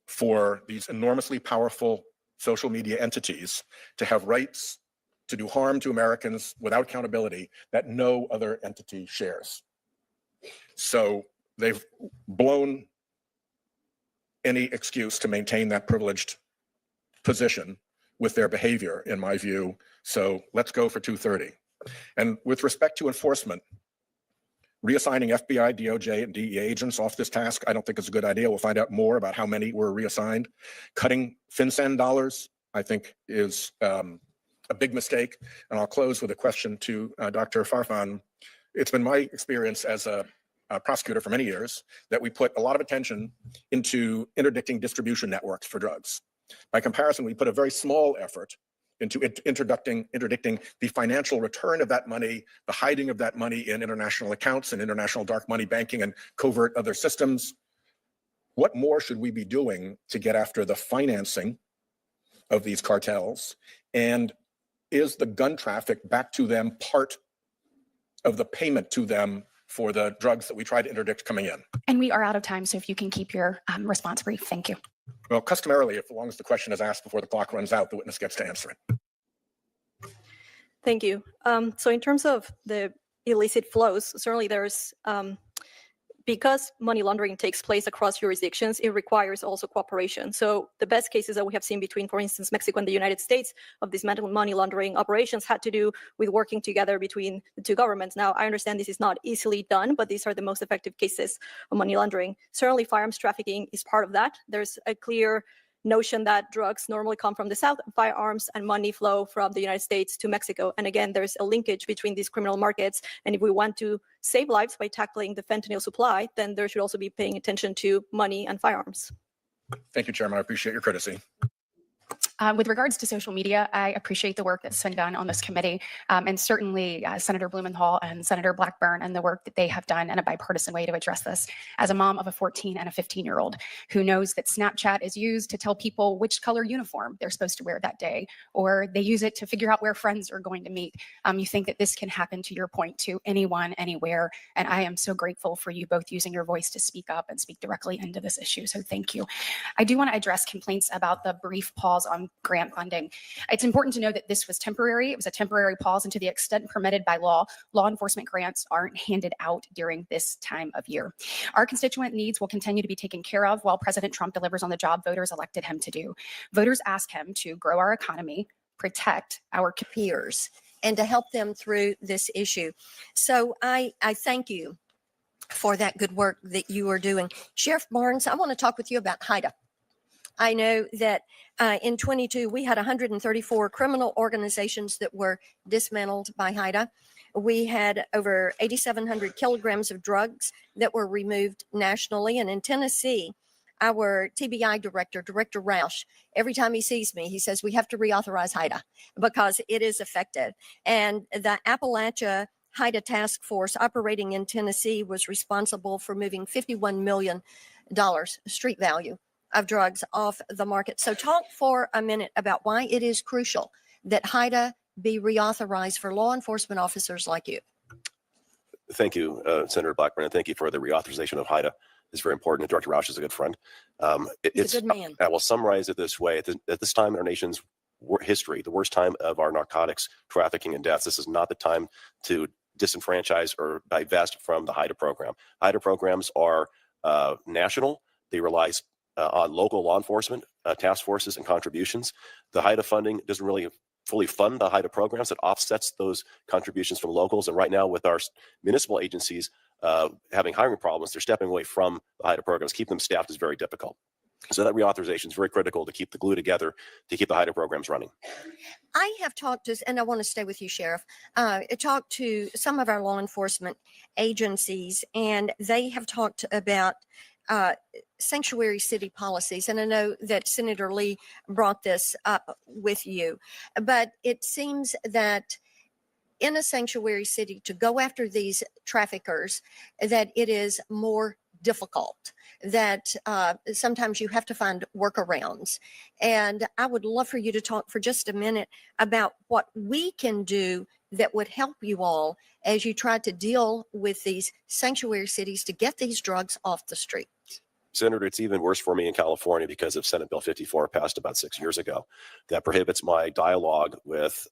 for these enormously powerful social media entities to have rights to do harm to Americans without accountability that no other entity shares. So they've blown any excuse to maintain that privileged position with their behavior, in my view. So let's go for 230. And with respect to enforcement, reassigning FBI, DOJ, and DEA agents off this task, I don't think it's a good idea. We'll find out more about how many were reassigned. Cutting FinCEN dollars, I think, is a big mistake. And I'll close with a question to Dr. Farfan. It's been my experience as a prosecutor for many years that we put a lot of attention into interdicting distribution networks for drugs. By comparison, we put a very small effort into interdicting the financial return of that money, the hiding of that money in international accounts and international dark money banking and covert other systems. What more should we be doing to get after the financing of these cartels? And is the gun traffic back to them part of the payment to them for the drugs that we try to interdict coming in? And we are out of time, so if you can keep your response brief. Thank you. Well, customarily, as long as the question is asked before the clock runs out, the witness gets to answer it. Thank you. So in terms of the illicit flows, certainly there's, because money laundering takes place across jurisdictions, it requires also cooperation. So the best cases that we have seen between, for instance, Mexico and the United States of these money laundering operations had to do with working together between the two governments. Now, I understand this is not easily done, but these are the most effective cases of money laundering. Certainly, firearms trafficking is part of that. There's a clear notion that drugs normally come from the South, firearms and money flow from the United States to Mexico. And again, there's a linkage between these criminal markets. And if we want to save lives by tackling the fentanyl supply, then there should also be paying attention to money and firearms. Thank you, Chairman. I appreciate your courtesy. With regards to social media, I appreciate the work that's been done on this committee, and certainly Senator Blumenthal and Senator Blackburn and the work that they have done in a bipartisan way to address this. As a mom of a 14 and a 15-year-old who knows that Snapchat is used to tell people which color uniform they're supposed to wear that day, or they use it to figure out where friends are going to meet, you think that this can happen, to your point, to anyone, anywhere. And I am so grateful for you both using your voice to speak up and speak directly into this issue. So thank you. I do want to address complaints about the brief pause on grant funding. It's important to know that this was temporary. It was a temporary pause, and to the extent permitted by law enforcement grants aren't handed out during this time of year. Our constituent needs will continue to be taken care of while President Trump delivers on the job voters elected him to do. Voters ask him to grow our economy, protect our peers, and to help them through this issue. So I thank you for that good work that you are doing. Sheriff Barnes, I want to talk with you about HIDA. I know that in 22, we had 134 criminal organizations that were dismantled by HIDA. We had over 8,700 kilograms of drugs that were removed nationally. And in Tennessee, our TBI director, Director Roush, every time he sees me, he says, we have to reauthorize HIDA because it is effective. And the Appalachia HIDA task force operating in Tennessee was responsible for moving $51 million street value of drugs off the market. So talk for a minute about why it is crucial that HIDA be reauthorized for law enforcement officers like you. Thank you, Senator Blackburn, and thank you for the reauthorization of HIDA. It's very important. Director Roush is a good friend. He's a good man. I will summarize it this way. At this time in our nation's history, the worst time of our narcotics trafficking and deaths, this is not the time to disenfranchise or divest from the HIDA program. HIDA programs are national. They rely on local law enforcement task forces and contributions. The HIDA funding doesn't really fully fund the HIDA programs. It offsets those contributions from locals. And right now, with our municipal agencies having hiring problems, they're stepping away from the HIDA programs. Keeping them staffed is very difficult. So that reauthorization is very critical to keep the glue together, to keep the HIDA programs running. I have talked to, and I want to stay with you, Sheriff, talked to some of our law enforcement agencies, and they have talked about sanctuary city policies. And I know that Senator Lee brought this up with you, but it seems that in a sanctuary city to go after these traffickers, that it is more difficult, that sometimes you have to find workarounds. And I would love for you to talk for just a minute about what we can do that would help you all as you try to deal with these sanctuary cities to get these drugs off the street. Senator, it's even worse for me in California because of Senate Bill 54 passed about 6 years ago that prohibits my dialogue with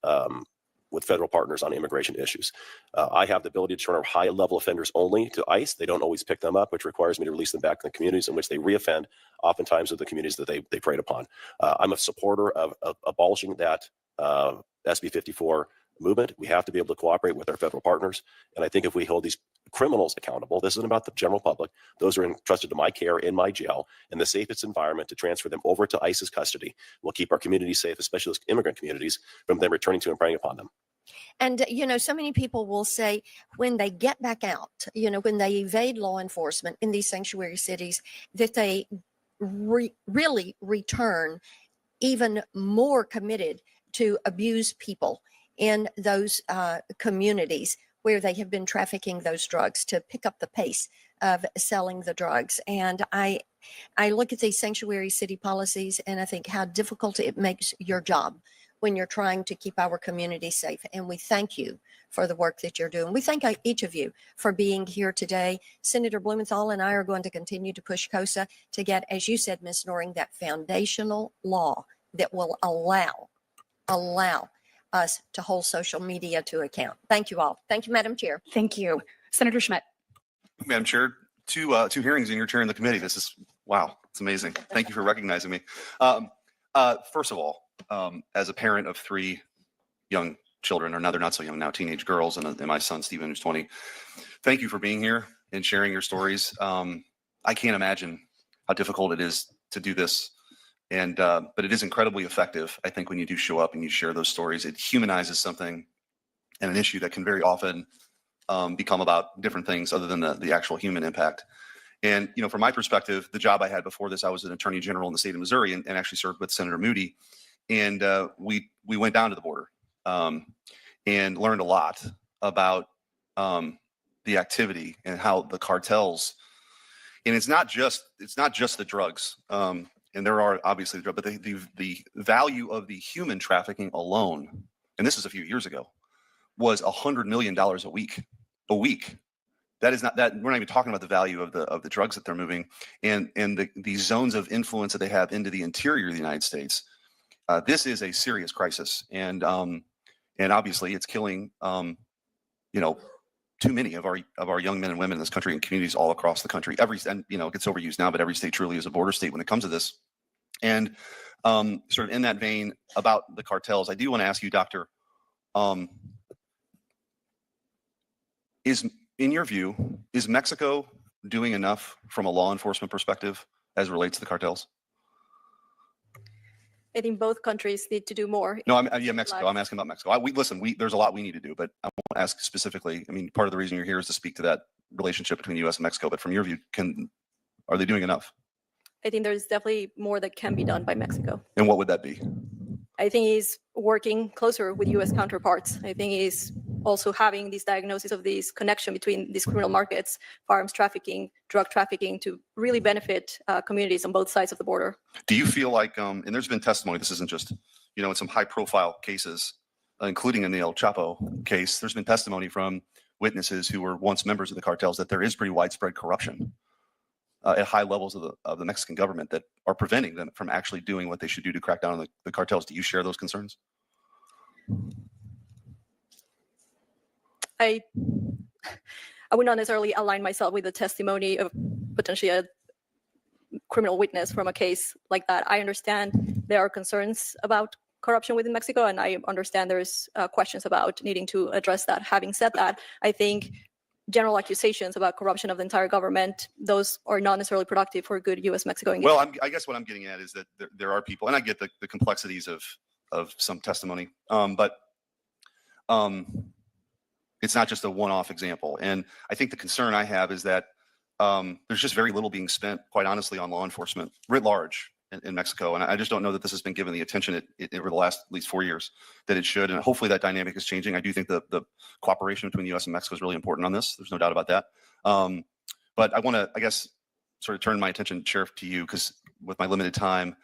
federal partners on immigration issues. I have the ability to turn our high-level offenders only to ICE. They don't always pick them up, which requires me to release them back to the communities in which they reoffend, oftentimes with the communities that they preyed upon. I'm a supporter of abolishing that SB 54 movement. We have to be able to cooperate with our federal partners. And I think if we hold these criminals accountable, this isn't about the general public. Those are entrusted to my care in my jail, and the safest environment to transfer them over to ICE's custody will keep our communities safe, especially those immigrant communities, from them returning to and preying upon them. And, so many people will say when they get back out, when they evade law enforcement in these sanctuary cities, that they really return even more committed to abuse people in those communities where they have been trafficking those drugs, to pick up the pace of selling the drugs. And I look at these sanctuary city policies and I think how difficult it makes your job when you're trying to keep our community safe. And we thank you for the work that you're doing. We thank each of you for being here today. Senator Blumenthal and I are going to continue to push COSA to get, as you said, Ms. Noring, that foundational law that will allow us to hold social media to account. Thank you all. Thank you, Madam Chair. Thank you. Senator Schmidt. Madam Chair, two hearings and you're chairing the committee. This is, wow, it's amazing. Thank you for recognizing me. First of all, as a parent of 3 young children, or now they're not so young now, teenage girls, and my son, Stephen, who's 20, thank you for being here and sharing your stories. I can't imagine how difficult it is to do this. And, but it is incredibly effective. I think when you do show up and you share those stories, it humanizes something and an issue that can very often become about different things other than the actual human impact. And, from my perspective, the job I had before this, I was an attorney general in the state of Missouri and actually served with Senator Moody. And we went down to the border and learned a lot about the activity and how the cartels, and it's not just the drugs. And there are obviously, but the value of the human trafficking alone, and this is a few years ago, was $100 million a week. A week. That is not that we're not even talking about the value of the drugs that they're moving, and the zones of influence that they have into the interior of the United States. This is a serious crisis, and obviously it's killing too many of our young men and women in this country and communities all across the country. It gets overused now, but every state truly is a border state when it comes to this. And sort of in that vein about the cartels, I do want to ask you, Doctor, in your view, is Mexico doing enough from a law enforcement perspective as it relates to the cartels? I think both countries need to do more. No, Mexico. I'm asking about Mexico. There's a lot we need to do, but I won't ask specifically. I mean, part of the reason you're here is to speak to that relationship between the U.S. and Mexico. But from your view, are they doing enough? I think there's definitely more that can be done by Mexico. And what would that be? I think he's working closer with U.S. counterparts. I think he's also having this diagnosis of this connection between these criminal markets, firearms trafficking, drug trafficking, to really benefit communities on both sides of the border. Do you feel like, and there's been testimony, this isn't just, in some high profile cases, including in the El Chapo case, there's been testimony from witnesses who were once members of the cartels that there is pretty widespread corruption at high levels of the Mexican government that are preventing them from actually doing what they should do to crack down on the cartels. Do you share those concerns? I would not necessarily align myself with the testimony of potentially a criminal witness from a case like that. I understand there are concerns about corruption within Mexico, and I understand there's questions about needing to address that. Having said that, I think general accusations about corruption of the entire government, those are not necessarily productive for good U.S.-Mexico engagement. Well, I guess what I'm getting at is that there are people, and I get the complexities of some testimony, but it's not just a one-off example. And I think the concern I have is that there's just very little being spent, quite honestly, on law enforcement writ large in Mexico. And I just don't know that this has been given the attention over the last at least 4 years that it should. And hopefully that dynamic is changing. I do think the cooperation between the U.S. and Mexico is really important on this. There's no doubt about that. But I want to, I guess, sort of turn my attention, Sheriff, to you, because with my limited time,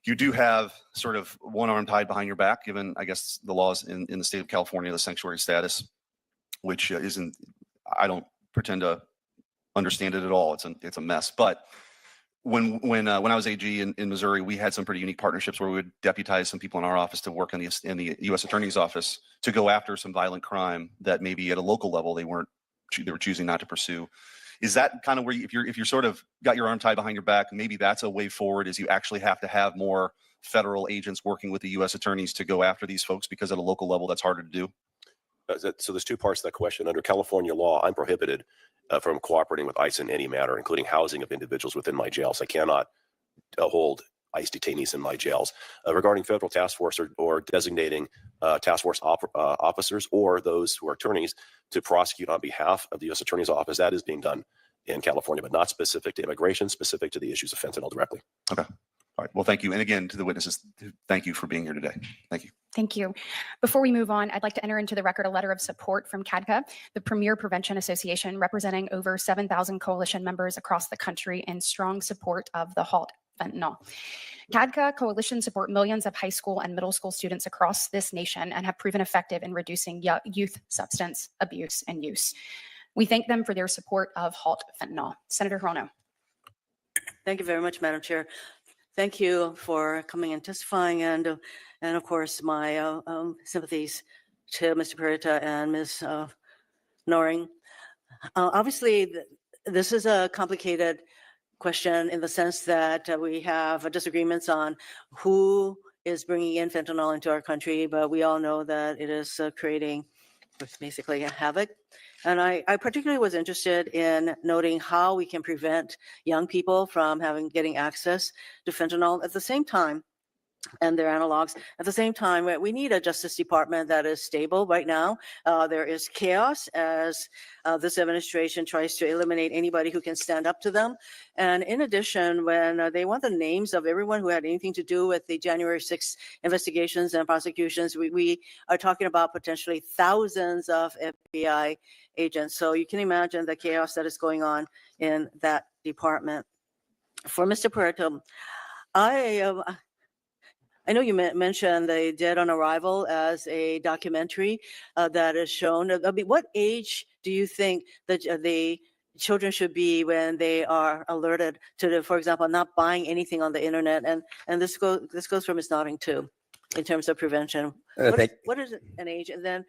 you do have sort of one arm tied behind your back, given, I guess, the laws in the state of California, the sanctuary status, which isn't, I don't pretend to understand it at all. It's a mess. But when I was AG in Missouri, we had some pretty unique partnerships where we would deputize some people in our office to work in the U.S. Attorney's office to go after some violent crime that maybe at a local level they were choosing not to pursue. Is that kind of where if you're sort of got your arm tied behind your back, maybe that's a way forward? Is you actually have to have more federal agents working with the U.S. attorneys to go after these folks, because at a local level that's harder to do? So there's two parts to that question. Under California law, I'm prohibited from cooperating with ICE in any matter, including housing of individuals within my jails. I cannot hold ICE detainees in my jails. Regarding federal task force or designating task force officers or those who are attorneys to prosecute on behalf of the U.S. Attorney's Office, that is being done in California, but not specific to immigration, specific to the issues of fentanyl directly. Okay. All right. Well, thank you. And again, to the witnesses, thank you for being here today. Thank you. Thank you. Before we move on, I'd like to enter into the record a letter of support from CADCA, the Premier Prevention Association, representing over 7,000 coalition members across the country in strong support of the HALT fentanyl. CADCA coalition support millions of high school and middle school students across this nation and have proven effective in reducing youth substance abuse and use. We thank them for their support of HALT fentanyl. Senator Hirono. Thank you very much, Madam Chair. Thank you for coming and testifying, and of course my sympathies to Mr. Perita and Ms. Noring. Obviously, this is a complicated question in the sense that we have disagreements on who is bringing in fentanyl into our country, but we all know that it is creating basically a havoc. And I particularly was interested in noting how we can prevent young people from getting access to fentanyl at the same time, and their analogs. At the same time, we need a Justice Department that is stable right now. There is chaos as this administration tries to eliminate anybody who can stand up to them. And in addition, when they want the names of everyone who had anything to do with the January 6th investigations and prosecutions, we are talking about potentially thousands of FBI agents. So you can imagine the chaos that is going on in that department. For Mr. Puerto, I know you mentioned the Dead on Arrival as a documentary that is shown. I mean, what age do you think that the children should be when they are alerted to, for example, not buying anything on the internet? And this goes for Ms. Nodding too, in terms of prevention. What is an age? And then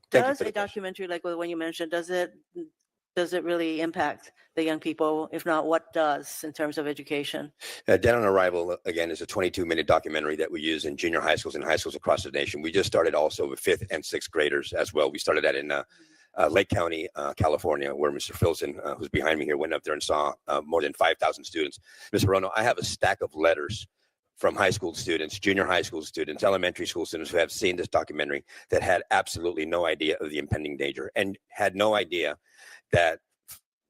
does a documentary like the one you mentioned, does it really impact the young people? If not, what does in terms of education? Dead on Arrival, again, is a 22-minute documentary that we use in junior high schools and high schools across the nation. We just started also with 5th and 6th graders as well. We started that in Lake County, California, where Mr. Filson, who's behind me here, went up there and saw more than 5,000 students. Ms. Hirono, I have a stack of letters from high school students, junior high school students, elementary school students who have seen this documentary that had absolutely no idea of the impending danger and had no idea that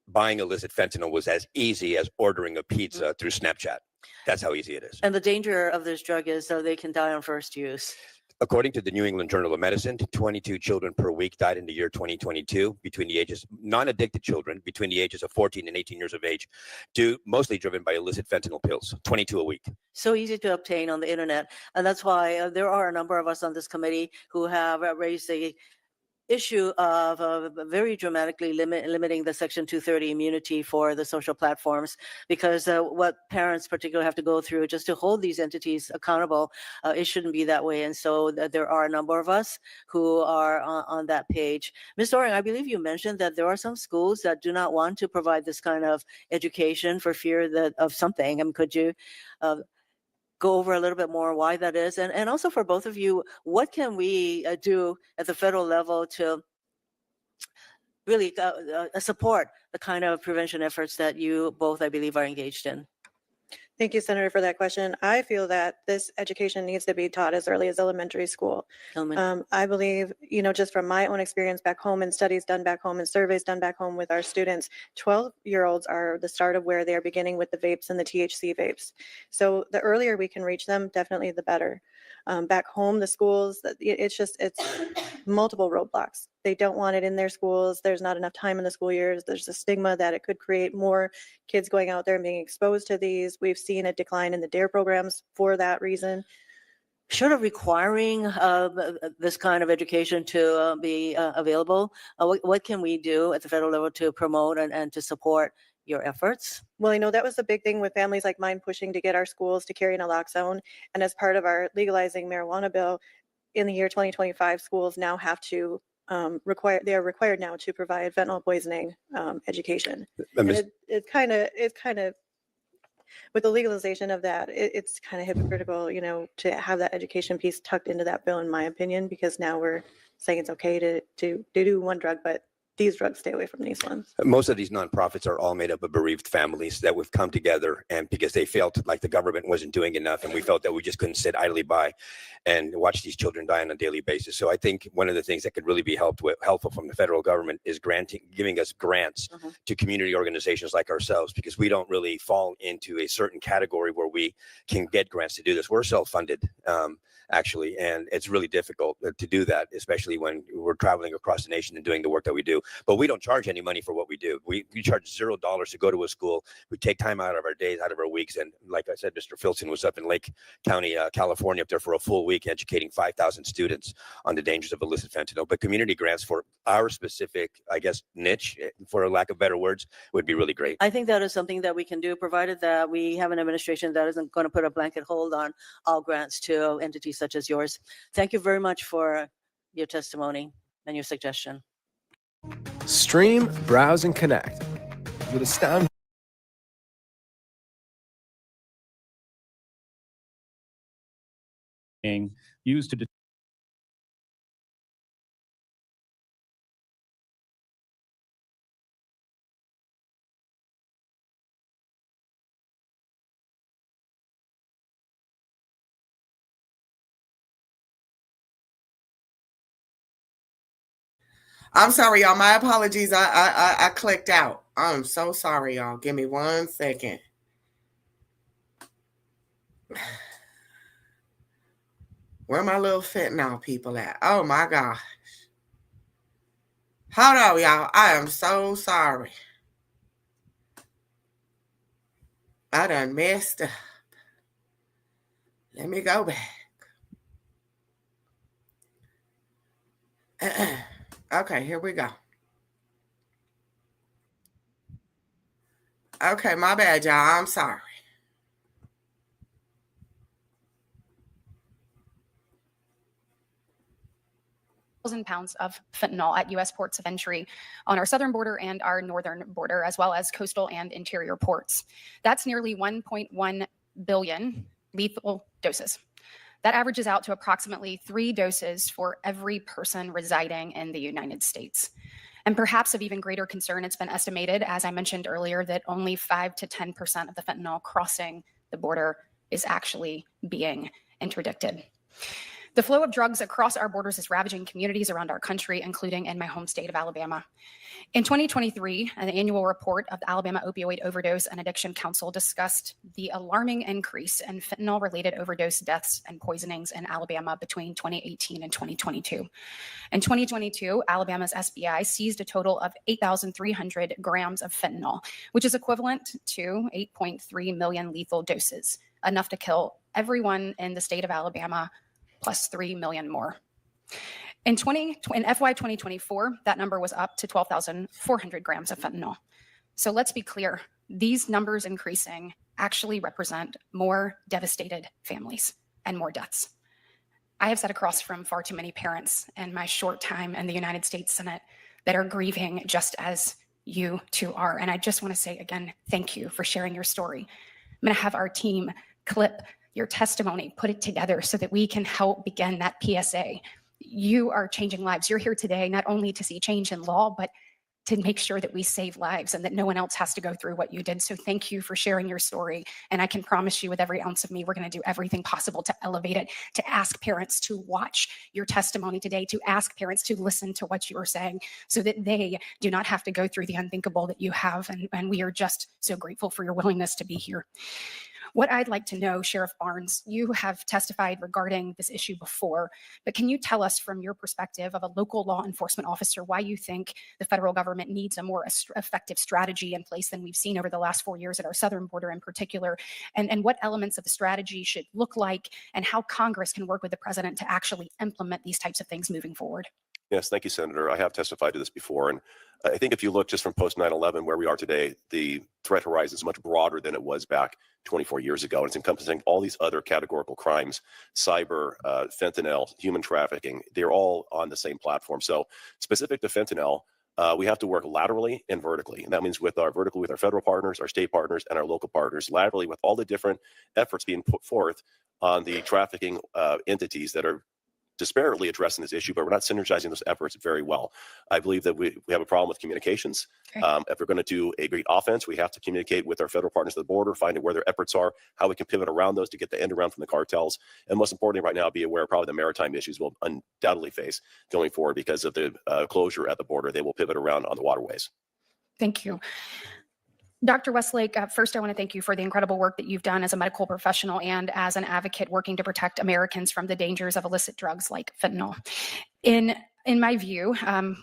buying illicit fentanyl was as easy as ordering a pizza through Snapchat. That's how easy it is. And the danger of this drug is they can die on first use. According to the New England Journal of Medicine, 22 children per week died in the year 2022 between the ages, non-addicted children between the ages of 14 and 18 years of age, mostly driven by illicit fentanyl pills, 22 a week. So easy to obtain on the internet. And that's why there are a number of us on this committee who have raised the issue of very dramatically limiting the Section 230 immunity for the social platforms, because what parents particularly have to go through just to hold these entities accountable, it shouldn't be that way. And so there are a number of us who are on that page. Ms. Doring, I believe you mentioned that there are some schools that do not want to provide this kind of education for fear of something. I mean, could you go over a little bit more why that is? And also for both of you, what can we do at the federal level to really support the kind of prevention efforts that you both, I believe, are engaged in? Thank you, Senator, for that question. I feel that this education needs to be taught as early as elementary school. I believe, just from my own experience back home and studies done back home and surveys done back home with our students, 12-year-olds are the start of where they're beginning with the vapes and the THC vapes. So the earlier we can reach them, definitely the better. Back home, the schools, it's multiple roadblocks. They don't want it in their schools. There's not enough time in the school years. There's a stigma that it could create more kids going out there and being exposed to these. We've seen a decline in the DARE programs for that reason. Short of requiring this kind of education to be available, what can we do at the federal level to promote and to support your efforts? Well, that was the big thing with families like mine pushing to get our schools to carry naloxone. And as part of our legalizing marijuana bill, in the year 2025, schools now have to they are required now to provide fentanyl poisoning education. And it's kind of with the legalization of that, it's kind of hypocritical, to have that education piece tucked into that bill, in my opinion, because now we're saying it's okay to do one drug, but these drugs, stay away from these ones. Most of these nonprofits are all made up of bereaved families that have come together, and because they felt like the government wasn't doing enough, and we felt that we just couldn't sit idly by and watch these children die on a daily basis. So I think one of the things that could really be helpful from the federal government is giving us grants to community organizations like ourselves, because we don't really fall into a certain category where we can get grants to do this. We're self-funded. Actually, and it's really difficult to do that, especially when we're traveling across the nation and doing the work that we do. But we don't charge any money for what we do. We charge $0 to go to a school. We take time out of our days, out of our weeks. And like I said, Mr. Filson was up in Lake County, California, up there for a full week, educating 5,000 students on the dangers of illicit fentanyl. But community grants for our specific, I guess, niche, for lack of better words, would be really great. I think that is something that we can do, provided that we have an administration that isn't going to put a blanket hold on all grants to entities such as yours. Thank you very much for your testimony and your suggestion. Stream, browse, and connect with astounding. Used to I'm sorry, y'all. My apologies. I clicked out. I'm so sorry, y'all. Give me 1 second. Where my little fentanyl people at? Oh my gosh. Hold on, y'all. I am so sorry. I done messed up. Let me go back. Okay, here we go. Okay, my bad, y'all. I'm sorry. Pounds of fentanyl at U.S. ports of entry on our southern border and our northern border, as well as coastal and interior ports. That's nearly 1.1 billion lethal doses. That averages out to approximately 3 doses for every person residing in the United States. And perhaps of even greater concern, it's been estimated, as I mentioned earlier, that only 5 to 10% of the fentanyl crossing the border is actually being interdicted. The flow of drugs across our borders is ravaging communities around our country, including in my home state of Alabama. In 2023, an annual report of the Alabama Opioid Overdose and Addiction Council discussed the alarming increase in fentanyl-related overdose deaths and poisonings in Alabama between 2018 and 2022. In 2022, Alabama's SBI seized a total of 8,300 grams of fentanyl, which is equivalent to 8.3 million lethal doses, enough to kill everyone in the state of Alabama, plus 3 million more. In FY 2024, that number was up to 12,400 grams of fentanyl. So let's be clear, these numbers increasing actually represent more devastated families and more deaths. I have sat across from far too many parents in my short time in the United States Senate that are grieving just as you two are. And I just want to say again, thank you for sharing your story. I'm going to have our team clip your testimony, put it together so that we can help begin that PSA. You are changing lives. You're here today not only to see change in law, but to make sure that we save lives and that no one else has to go through what you did. So thank you for sharing your story. And I can promise you with every ounce of me, we're going to do everything possible to elevate it, to ask parents to watch your testimony today, to ask parents to listen to what you are saying so that they do not have to go through the unthinkable that you have. And we are just so grateful for your willingness to be here. What I'd like to know, Sheriff Barnes, you have testified regarding this issue before, but can you tell us from your perspective of a local law enforcement officer why you think the federal government needs a more effective strategy in place than we've seen over the last 4 years at our southern border in particular, and what elements of the strategy should look like, and how Congress can work with the president to actually implement these types of things moving forward? Yes, thank you, Senator. I have testified to this before. And I think if you look just from post 9/11, where we are today, the threat horizon is much broader than it was back 24 years ago. And it's encompassing all these other categorical crimes, cyber, fentanyl, human trafficking. They're all on the same platform. So specific to fentanyl, we have to work laterally and vertically. And that means with our federal partners, our state partners, and our local partners, laterally with all the different efforts being put forth on the trafficking entities that are disparately addressing this issue, but we're not synergizing those efforts very well. I believe that we have a problem with communications. Okay. If we're going to do a great offense, we have to communicate with our federal partners at the border, find out where their efforts are, how we can pivot around those to get the end around from the cartels. And most importantly, right now, be aware probably the maritime issues we'll undoubtedly face going forward because of the closure at the border. They will pivot around on the waterways. Thank you. Dr. Westlake, first, I want to thank you for the incredible work that you've done as a medical professional and as an advocate working to protect Americans from the dangers of illicit drugs like fentanyl. In my view,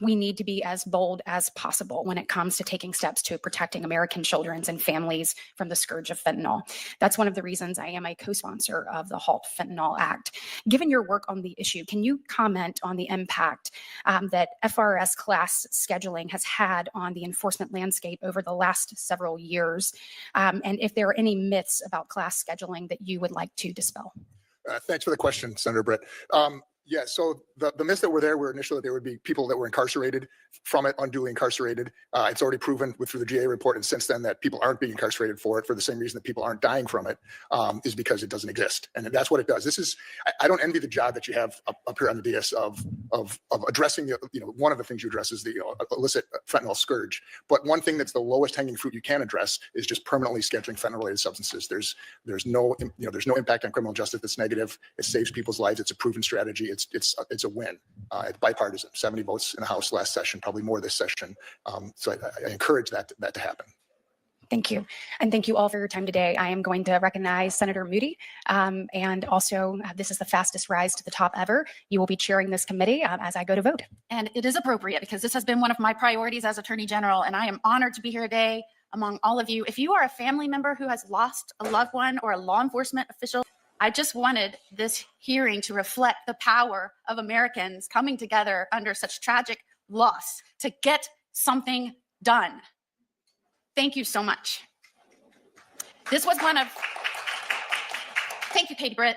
we need to be as bold as possible when it comes to taking steps to protecting American children and families from the scourge of fentanyl. That's one of the reasons I am a co-sponsor of the Halt Fentanyl Act. Given your work on the issue, can you comment on the impact that FRS class scheduling has had on the enforcement landscape over the last several years? And if there are any myths about class scheduling that you would like to dispel? Thanks for the question, Senator Britt. Yeah, so the myths that were there were initially there would be people that were incarcerated from it, unduly incarcerated. It's already proven through the GA report and since then that people aren't being incarcerated for it for the same reason that people aren't dying from it, is because it doesn't exist. And that's what it does. This is, I don't envy the job that you have up here on the DS of addressing the, one of the things you address is the illicit fentanyl scourge. But one thing that's the lowest hanging fruit you can address is just permanently scheduling fentanyl related substances. There's no impact on criminal justice that's negative. It saves people's lives. It's a proven strategy. It's a win. It's bipartisan. 70 votes in the House last session, probably more this session. So I encourage that to happen. Thank you. And thank you all for your time today. I am going to recognize Senator Moody. And also, this is the fastest rise to the top ever. You will be chairing this committee as I go to vote. And it is appropriate because this has been one of my priorities as Attorney General, and I am honored to be here today among all of you. If you are a family member who has lost a loved one or a law enforcement official, I just wanted this hearing to reflect the power of Americans coming together under such tragic loss to get something done. Thank you so much. This was one of, thank you, Katie Britt.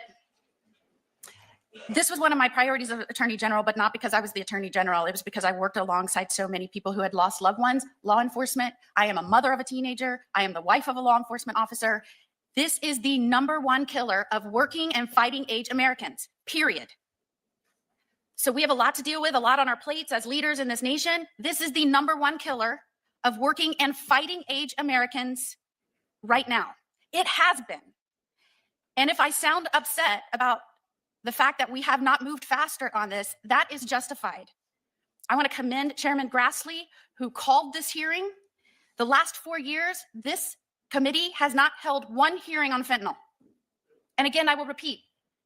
This was one of my priorities as Attorney General, but not because I was the Attorney General. It was because I worked alongside so many people who had lost loved ones, law enforcement. I am a mother of a teenager. I am the wife of a law enforcement officer. This is the #1 killer of working and fighting age Americans, period. So we have a lot to deal with, a lot on our plates as leaders in this nation. This is the #1 killer of working and fighting age Americans right now. It has been. And if I sound upset about the fact that we have not moved faster on this, that is justified. I want to commend Chairman Grassley, who called this hearing. The last 4 years, this committee has not held one hearing on fentanyl. And again, I will repeat,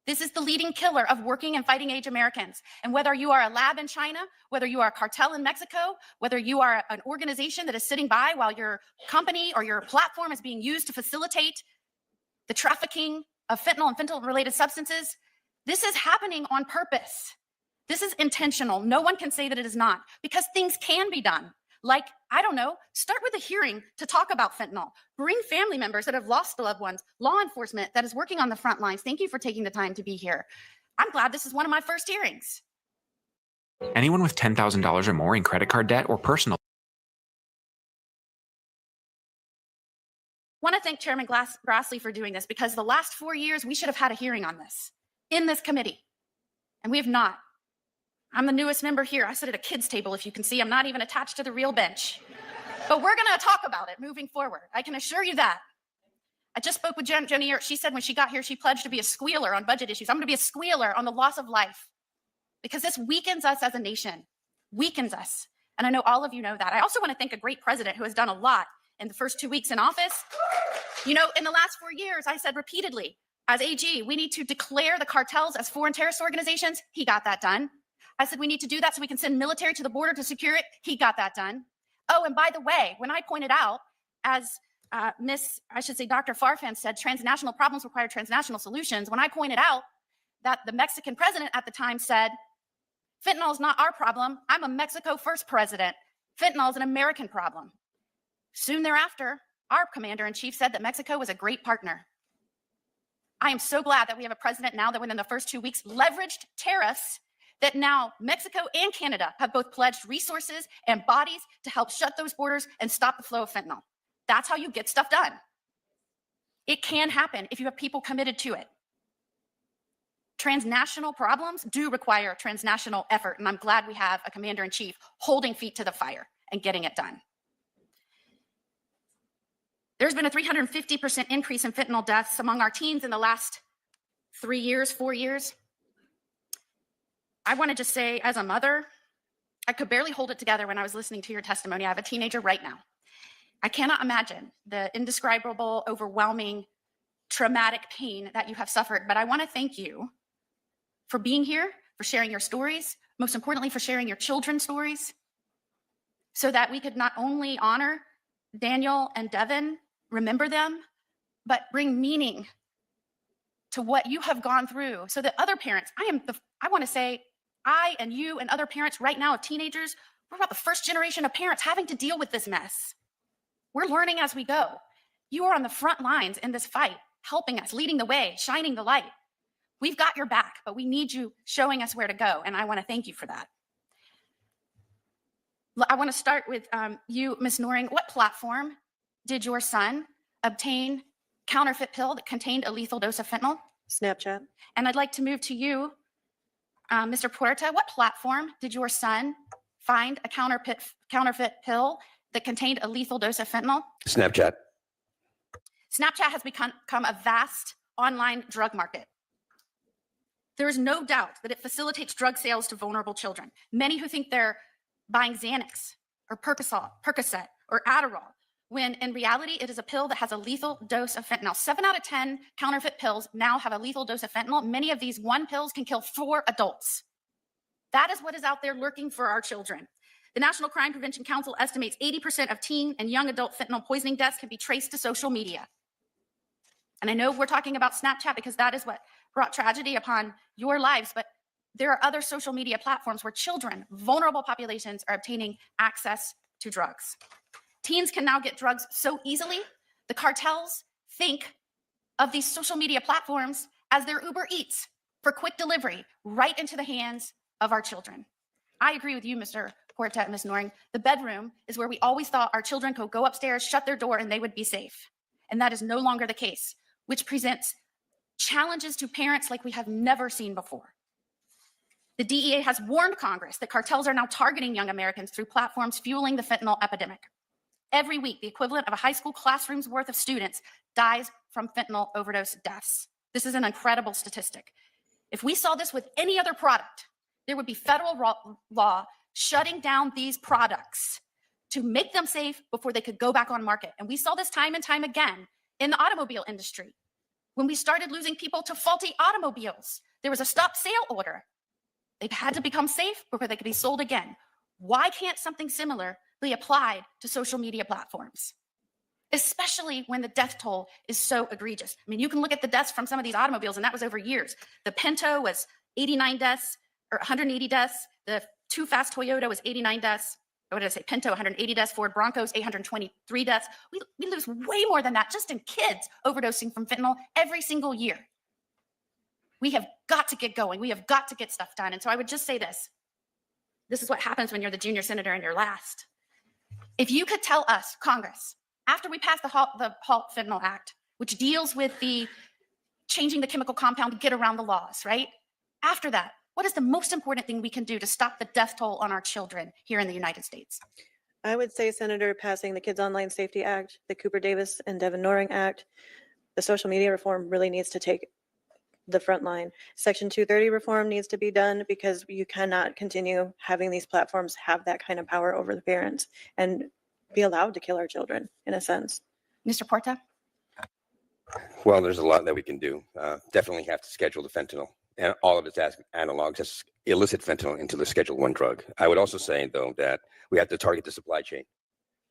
this is the leading killer of working and fighting age Americans. And whether you are a lab in China, whether you are a cartel in Mexico, whether you are an organization that is sitting by while your company or your platform is being used to facilitate the trafficking of fentanyl and fentanyl-related substances, this is happening on purpose. This is intentional. No one can say that it is not, because things can be done. Like, I don't know, start with a hearing to talk about fentanyl. Bring family members that have lost loved ones, law enforcement that is working on the front lines. Thank you for taking the time to be here. I'm glad this is one of my first hearings. Anyone with $10,000 or more in credit card debt or personal. I want to thank Chairman Grassley for doing this, because the last 4 years, we should have had a hearing on this in this committee, and we have not. I'm the newest member here. I sit at a kid's table, if you can see. I'm not even attached to the real bench. But we're going to talk about it moving forward. I can assure you that. I just spoke with Jenny. She said when she got here, she pledged to be a squealer on budget issues. I'm going to be a squealer on the loss of life because this weakens us as a nation, weakens us. And I know all of you know that. I also want to thank a great president who has done a lot in the first 2 weeks in office. You know, in the last 4 years, I said repeatedly, as AG, we need to declare the cartels as foreign terrorist organizations. He got that done. I said we need to do that so we can send military to the border to secure it. He got that done. Oh, and by the way, when I pointed out, as Dr. Farfan said, transnational problems require transnational solutions. When I pointed out that the Mexican president at the time said, fentanyl is not our problem. I'm a Mexico first president. Fentanyl is an American problem. Soon thereafter, our commander-in-chief said that Mexico was a great partner. I am so glad that we have a president now that within the first 2 weeks leveraged tariffs that now Mexico and Canada have both pledged resources and bodies to help shut those borders and stop the flow of fentanyl. That's how you get stuff done. It can happen if you have people committed to it. Transnational problems do require transnational effort, and I'm glad we have a commander-in-chief holding feet to the fire and getting it done. There's been a 350% increase in fentanyl deaths among our teens in the last 3 years, 4 years. I want to just say, as a mother, I could barely hold it together when I was listening to your testimony. I have a teenager right now. I cannot imagine the indescribable, overwhelming, traumatic pain that you have suffered, but I want to thank you for being here, for sharing your stories, most importantly, for sharing your children's stories, so that we could not only honor Daniel and Devin, remember them, but bring meaning to what you have gone through so that other parents, I want to say, I and you and other parents right now of teenagers, we're about the first generation of parents having to deal with this mess. We're learning as we go. You are on the front lines in this fight, helping us, leading the way, shining the light. We've got your back, but we need you showing us where to go, and I want to thank you for that. I want to start with you, Ms. Noring. What platform did your son obtain counterfeit pill that contained a lethal dose of fentanyl? Snapchat. And I'd like to move to you, Mr. Puerta. What platform did your son find a counterfeit pill that contained a lethal dose of fentanyl? Snapchat. Snapchat has become a vast online drug market. There is no doubt that it facilitates drug sales to vulnerable children. Many who think they're buying Xanax or Percocet or Adderall, when in reality, it is a pill that has a lethal dose of fentanyl. 7 out of 10 counterfeit pills now have a lethal dose of fentanyl. Many of these pills can kill 4 adults. That is what is out there lurking for our children. The National Crime Prevention Council estimates 80% of teen and young adult fentanyl poisoning deaths can be traced to social media. And I know we're talking about Snapchat because that is what brought tragedy upon your lives, but there are other social media platforms where children, vulnerable populations, are obtaining access to drugs. Teens can now get drugs so easily. The cartels think of these social media platforms as their Uber Eats for quick delivery right into the hands of our children. I agree with you, Mr. Puerta and Ms. Noring. The bedroom is where we always thought our children could go upstairs, shut their door, and they would be safe. And that is no longer the case, which presents challenges to parents like we have never seen before. The DEA has warned Congress that cartels are now targeting young Americans through platforms fueling the fentanyl epidemic. Every week, the equivalent of a high school classroom's worth of students dies from fentanyl overdose deaths. This is an incredible statistic. If we saw this with any other product, there would be federal law shutting down these products to make them safe before they could go back on market. And we saw this time and time again in the automobile industry. When we started losing people to faulty automobiles, there was a stop sale order. They had to become safe before they could be sold again. Why can't something similar be applied to social media platforms? Especially when the death toll is so egregious. I mean, you can look at the deaths from some of these automobiles, and that was over years. The Pinto was 89 deaths, or 180 deaths. The Too Fast Toyota was 89 deaths. What did I say? Pinto, 180 deaths. Ford Broncos, 823 deaths. We lose way more than that just in kids overdosing from fentanyl every single year. We have got to get going. We have got to get stuff done. And so I would just say this. This is what happens when you're the junior senator and you're last. If you could tell us, Congress, after we pass the Halt Fentanyl Act, which deals with the changing the chemical compound to get around the laws, right? After that, What is the most important thing we can do to stop the death toll on our children here in the United States? I would say, Senator, passing the Kids Online Safety Act, the Cooper Davis and Devin Noring Act, the social media reform really needs to take the front line. Section 230 reform needs to be done because you cannot continue having these platforms have that kind of power over the parents and be allowed to kill our children, in a sense. Mr. Porta? Well, there's a lot that we can do. Definitely have to schedule the fentanyl and all of its analogs as illicit fentanyl into the Schedule 1 drug. I would also say, though, that we have to target the supply chain.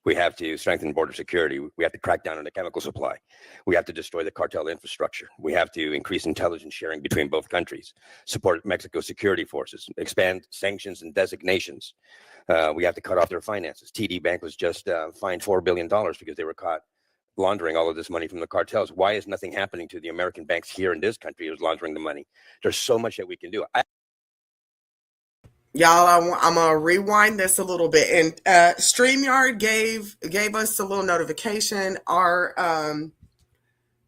We have to strengthen border security. We have to crack down on the chemical supply. We have to destroy the cartel infrastructure. We have to increase intelligence sharing between both countries, support Mexico's security forces, expand sanctions and designations. We have to cut off their finances. TD Bank was just fined $4 billion because they were caught laundering all of this money from the cartels. Why is nothing happening to the American banks here in this country who's laundering the money? There's so much that we can do. Y'all, I'm gonna rewind this a little bit. And StreamYard gave us a little notification. Our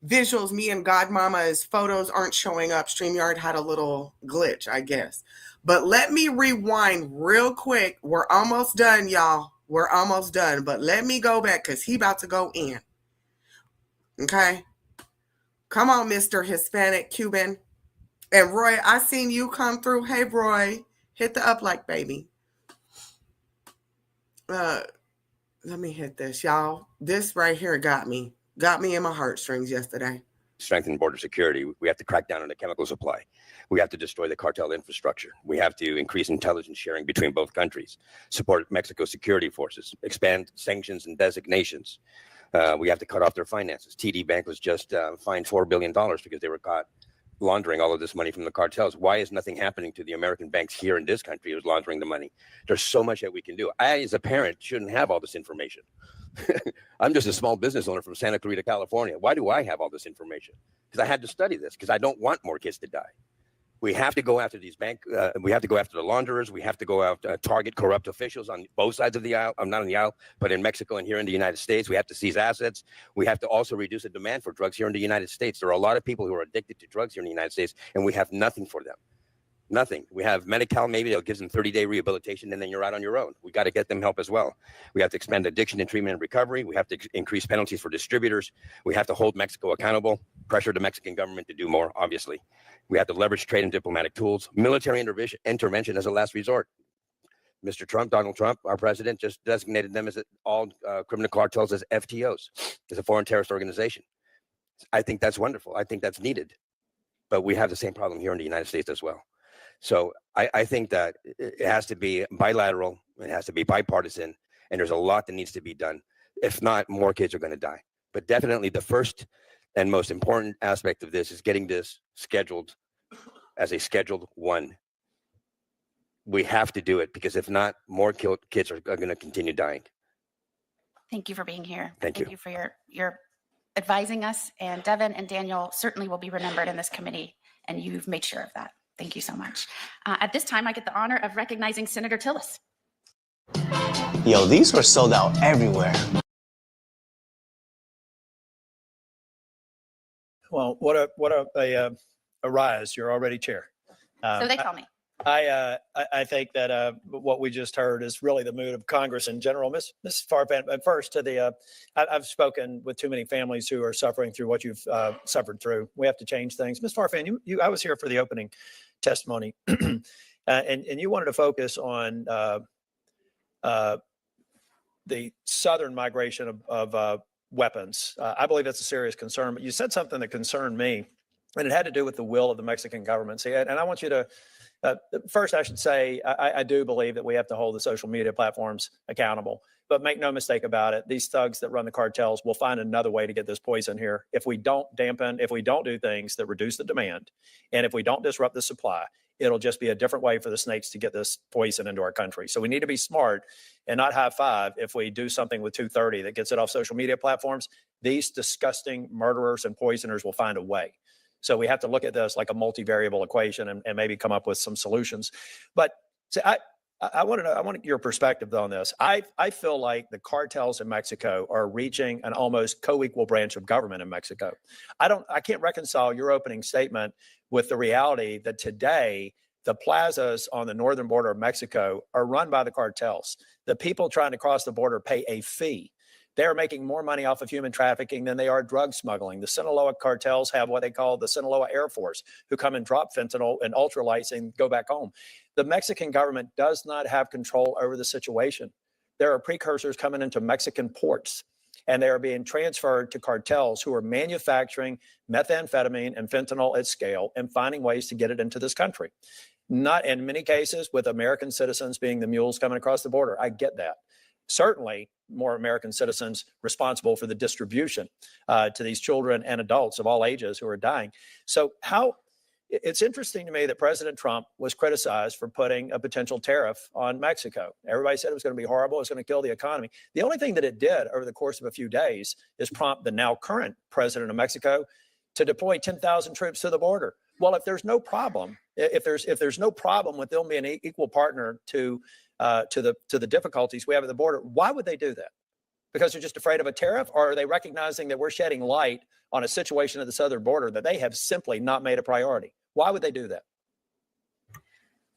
visuals, me and Godmomma's photos aren't showing up. StreamYard had a little glitch, I guess. But let me rewind real quick. We're almost done, y'all. We're almost done. But let me go back because he about to go in. Okay? Come on, Mr. Hispanic Cuban. And Roy, I seen you come through. Hey, Roy. Hit the up like, baby. Let me hit this, y'all. This right here got me in my heartstrings yesterday. Strengthen border security. We have to crack down on the chemical supply. We have to destroy the cartel infrastructure. We have to increase intelligence sharing between both countries, support Mexico's security forces, expand sanctions and designations. We have to cut off their finances. TD Bank was just fined $4 billion because they were caught laundering all of this money from the cartels. Why is nothing happening to the American banks here in this country who's laundering the money? There's so much that we can do. I, as a parent, shouldn't have all this information. I'm just a small business owner from Santa Clarita, California. Why do I have all this information? Because I had to study this, because I don't want more kids to die. We have to go after these we have to go after the launderers. We have to go out, target corrupt officials on both sides of the aisle. I'm not on the aisle, but in Mexico and here in the United States. We have to seize assets. We have to also reduce the demand for drugs here in the United States. There are a lot of people who are addicted to drugs here in the United States, and we have nothing for them. Nothing. We have Medi-Cal, maybe they'll give them 30-day rehabilitation, and then you're out on your own. We got to get them help as well. We have to expand addiction and treatment and recovery. We have to increase penalties for distributors. We have to hold Mexico accountable, pressure the Mexican government to do more, obviously. We have to leverage trade and diplomatic tools, military intervention as a last resort. Mr. Trump, Donald Trump, our president, just designated them as all criminal cartels as FTOs, as a foreign terrorist organization. I think that's wonderful. I think that's needed. But we have the same problem here in the United States as well. So I think that it has to be bilateral, it has to be bipartisan, and there's a lot that needs to be done. If not, more kids are going to die. But definitely the first and most important aspect of this is getting this scheduled as a Scheduled 1. We have to do it, because if not, more kids are going to continue dying. Thank you for being here. Thank you. Thank you for your advising us. And Devin and Daniel certainly will be remembered in this committee, and you've made sure of that. Thank you so much. At this time, I get the honor of recognizing Senator Tillis. Yo, these were sold out everywhere. Well, what a rise. You're already chair. So they tell me. I think that what we just heard is really the mood of Congress in general. Ms. Farfan, at first to the, I've spoken with too many families who are suffering through what you've suffered through. We have to change things. Ms. Farfan, I was here for the opening testimony, and you wanted to focus on the southern migration of weapons. I believe that's a serious concern, but you said something that concerned me, and it had to do with the will of the Mexican government. See, and I want you to, first I should say, I do believe that we have to hold the social media platforms accountable, but make no mistake about it, these thugs that run the cartels will find another way to get this poison here. If we don't if we don't do things that reduce the demand, and if we don't disrupt the supply, it'll just be a different way for the snakes to get this poison into our country. So we need to be smart and not high five if we do something with 230 that gets it off social media platforms. These disgusting murderers and poisoners will find a way. So we have to look at this like a multivariable equation and maybe come up with some solutions. But see, I want your perspective on this. I feel like the cartels in Mexico are reaching an almost co-equal branch of government in Mexico. I can't reconcile your opening statement with the reality that today the plazas on the northern border of Mexico are run by the cartels. The people trying to cross the border pay a fee. They are making more money off of human trafficking than they are drug smuggling. The Sinaloa cartels have what they call the Sinaloa Air Force, who come and drop fentanyl and ultralights and go back home. The Mexican government does not have control over the situation. There are precursors coming into Mexican ports, and they are being transferred to cartels who are manufacturing methamphetamine and fentanyl at scale and finding ways to get it into this country. Not in many cases with American citizens being the mules coming across the border. I get that. Certainly more American citizens responsible for the distribution to these children and adults of all ages who are dying. So it's interesting to me that President Trump was criticized for putting a potential tariff on Mexico. Everybody said it was going to be horrible. It was going to kill the economy. The only thing that it did over the course of a few days is prompt the now current president of Mexico to deploy 10,000 troops to the border. Well, if there's no problem, if there's no problem with them being an equal partner to the difficulties we have at the border, why would they do that? Because they're just afraid of a tariff, or are they recognizing that we're shedding light on a situation at the southern border that they have simply not made a priority? Why would they do that?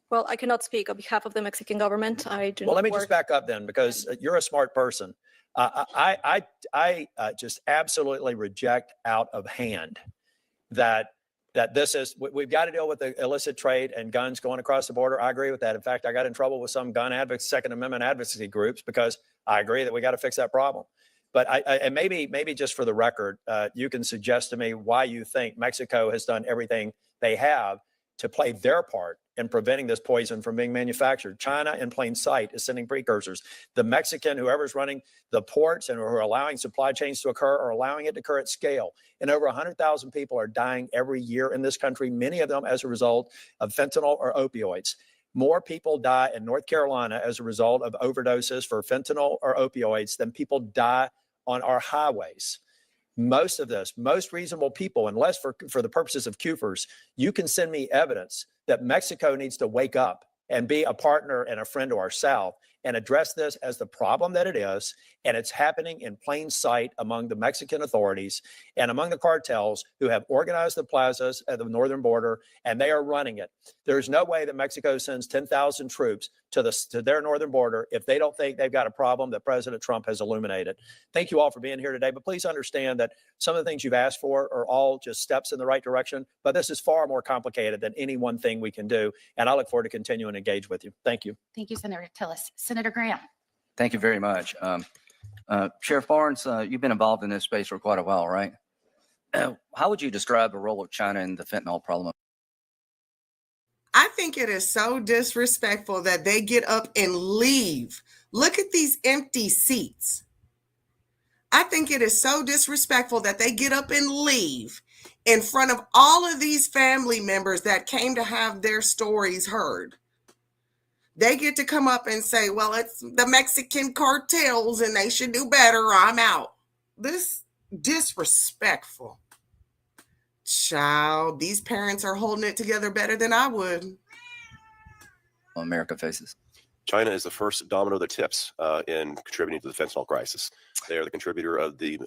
Well, I cannot speak on behalf of the Mexican government. Well, let me just back up then, because you're a smart person. I just absolutely reject out of hand that this is, we've got to deal with the illicit trade and guns going across the border. I agree with that. In fact, I got in trouble with some gun advocates, Second Amendment advocacy groups, because I agree that we got to fix that problem. But and maybe just for the record, you can suggest to me why you think Mexico has done everything they have to play their part in preventing this poison from being manufactured. China, in plain sight, is sending precursors. The Mexican, whoever's running the ports and who are allowing supply chains to occur, are allowing it to occur at scale. And over 100,000 people are dying every year in this country, many of them as a result of fentanyl or opioids. More people die in North Carolina as a result of overdoses for fentanyl or opioids than people die on our highways. Most of this, most reasonable people, unless for the purposes of CUFERs, you can send me evidence that Mexico needs to wake up and be a partner and a friend to our South and address this as the problem that it is. And it's happening in plain sight among the Mexican authorities and among the cartels who have organized the plazas at the northern border, and they are running it. There's no way that Mexico sends 10,000 troops to their northern border if they don't think they've got a problem that President Trump has illuminated. Thank you all for being here today, but please understand that some of the things you've asked for are all just steps in the right direction, but this is far more complicated than any one thing we can do. And I look forward to continuing to engage with you. Thank you. Thank you, Senator Tillis. Senator Graham. Thank you very much. Sheriff Barnes, you've been involved in this space for quite a while, right? How would you describe the role of China in the fentanyl problem? I think it is so disrespectful that they get up and leave. Look at these empty seats. I think it is so disrespectful that they get up and leave in front of all of these family members that came to have their stories heard. They get to come up and say, well, it's the Mexican cartels and they should do better. I'm out. This disrespectful. Child, these parents are holding it together better than I would. America faces. China is the first domino that tips in contributing to the fentanyl crisis. They are the contributor of the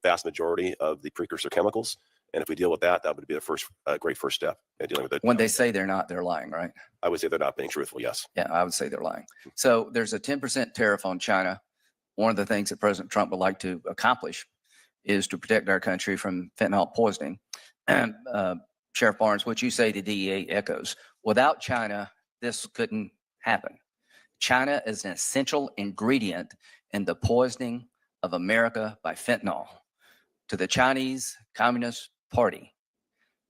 vast majority of the precursor chemicals. And if we deal with that, that would be a great first step in dealing with it. When they say they're not, they're lying, right? I would say they're not being truthful, yes. Yeah, I would say they're lying. So there's a 10% tariff on China. One of the things that President Trump would like to accomplish is to protect our country from fentanyl poisoning. Sheriff Barnes, what you say to DEA echoes. Without China, this couldn't happen. China is an essential ingredient in the poisoning of America by fentanyl. To the Chinese Communist Party,